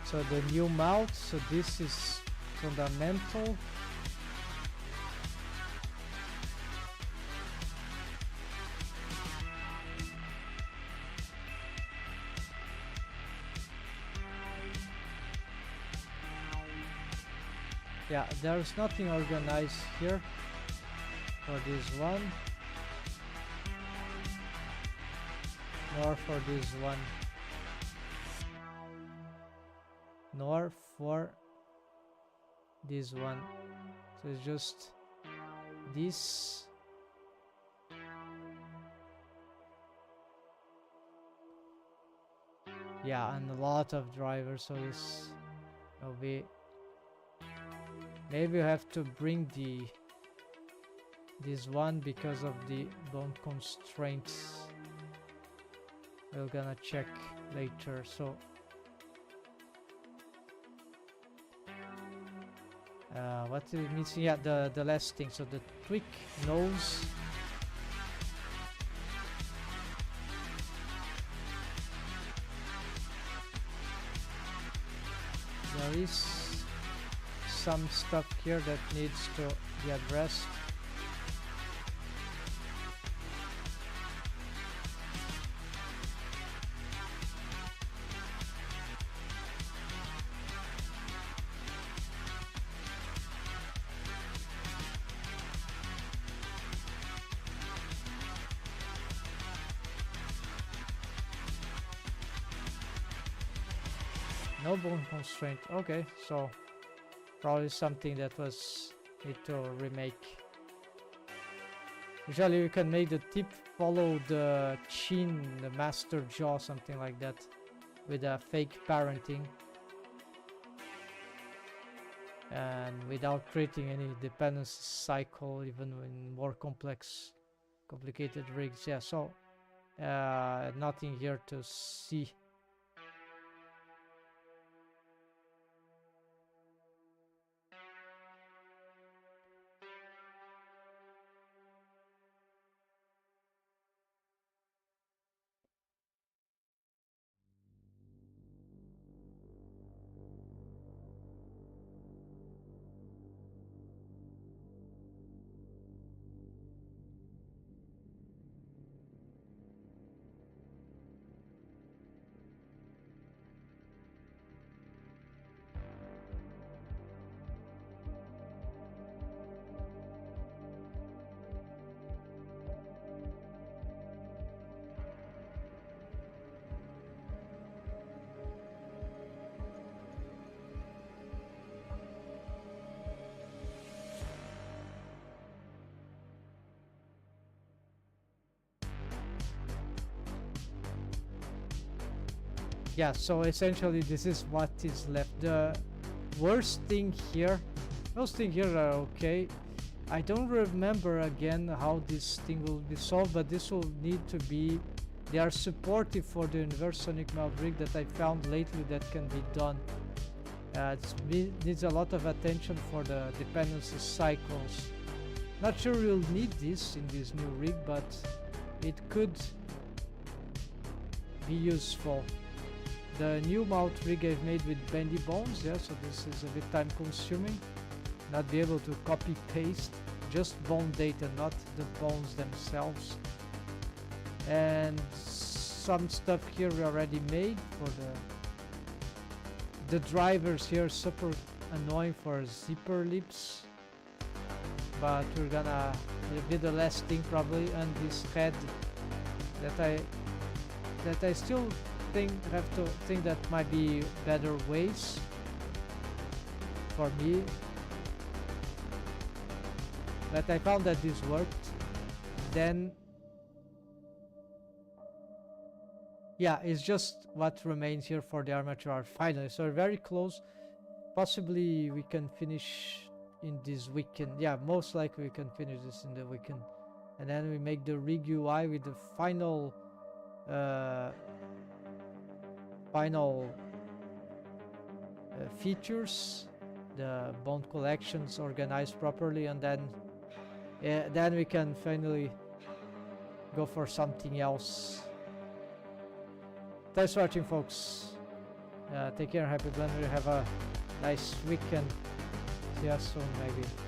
So the new mount, so this is fundamental. Yeah, there's nothing organized here for this one, nor for this one, nor for this one. So it's just this. Yeah, and a lot of drivers, so this will be. Maybe we have to bring this one because of the bone constraints. We're gonna check later. So what is missing? Yeah, the last thing. So the tweak nose. There is some stuff here that needs to be addressed. No bone constraint. Okay, so probably something that was need to remake. Usually you can make the tip follow the chin, the master jaw, something like that, with a fake parenting, and without creating any dependency cycle, even in more complicated rigs. Yeah, so nothing here to see. yeah, so essentially this is what is left. The worst thing here, most things here are okay. I don't remember again how this thing will be solved, but this will need to be, they are supportive for the inverse sonic melt rig that I found lately that can be done. It needs a lot of attention for the dependency cycles. Not sure we'll need this in this new rig, but it could be useful. The new mount rig I've made with bendy bones, yeah, so this is a bit time consuming. Not be able to copy paste just bone data, not the bones themselves. And some stuff here we already made for the drivers here, super annoying for zipper lips, but we're gonna be the last thing probably. And this head that I still have to think that might be better ways for me, but I found that this worked. Then yeah, it's just what remains here for the armature art finally, so we're very close. Possibly we can finish in this weekend. Yeah, most likely we can finish this in the weekend, and then we make the rig UI with the final features, the bone collections organized properly, and then we can finally go for something else. Thanks for watching, folks. Take care, happy blender, have a nice weekend. See you soon, maybe.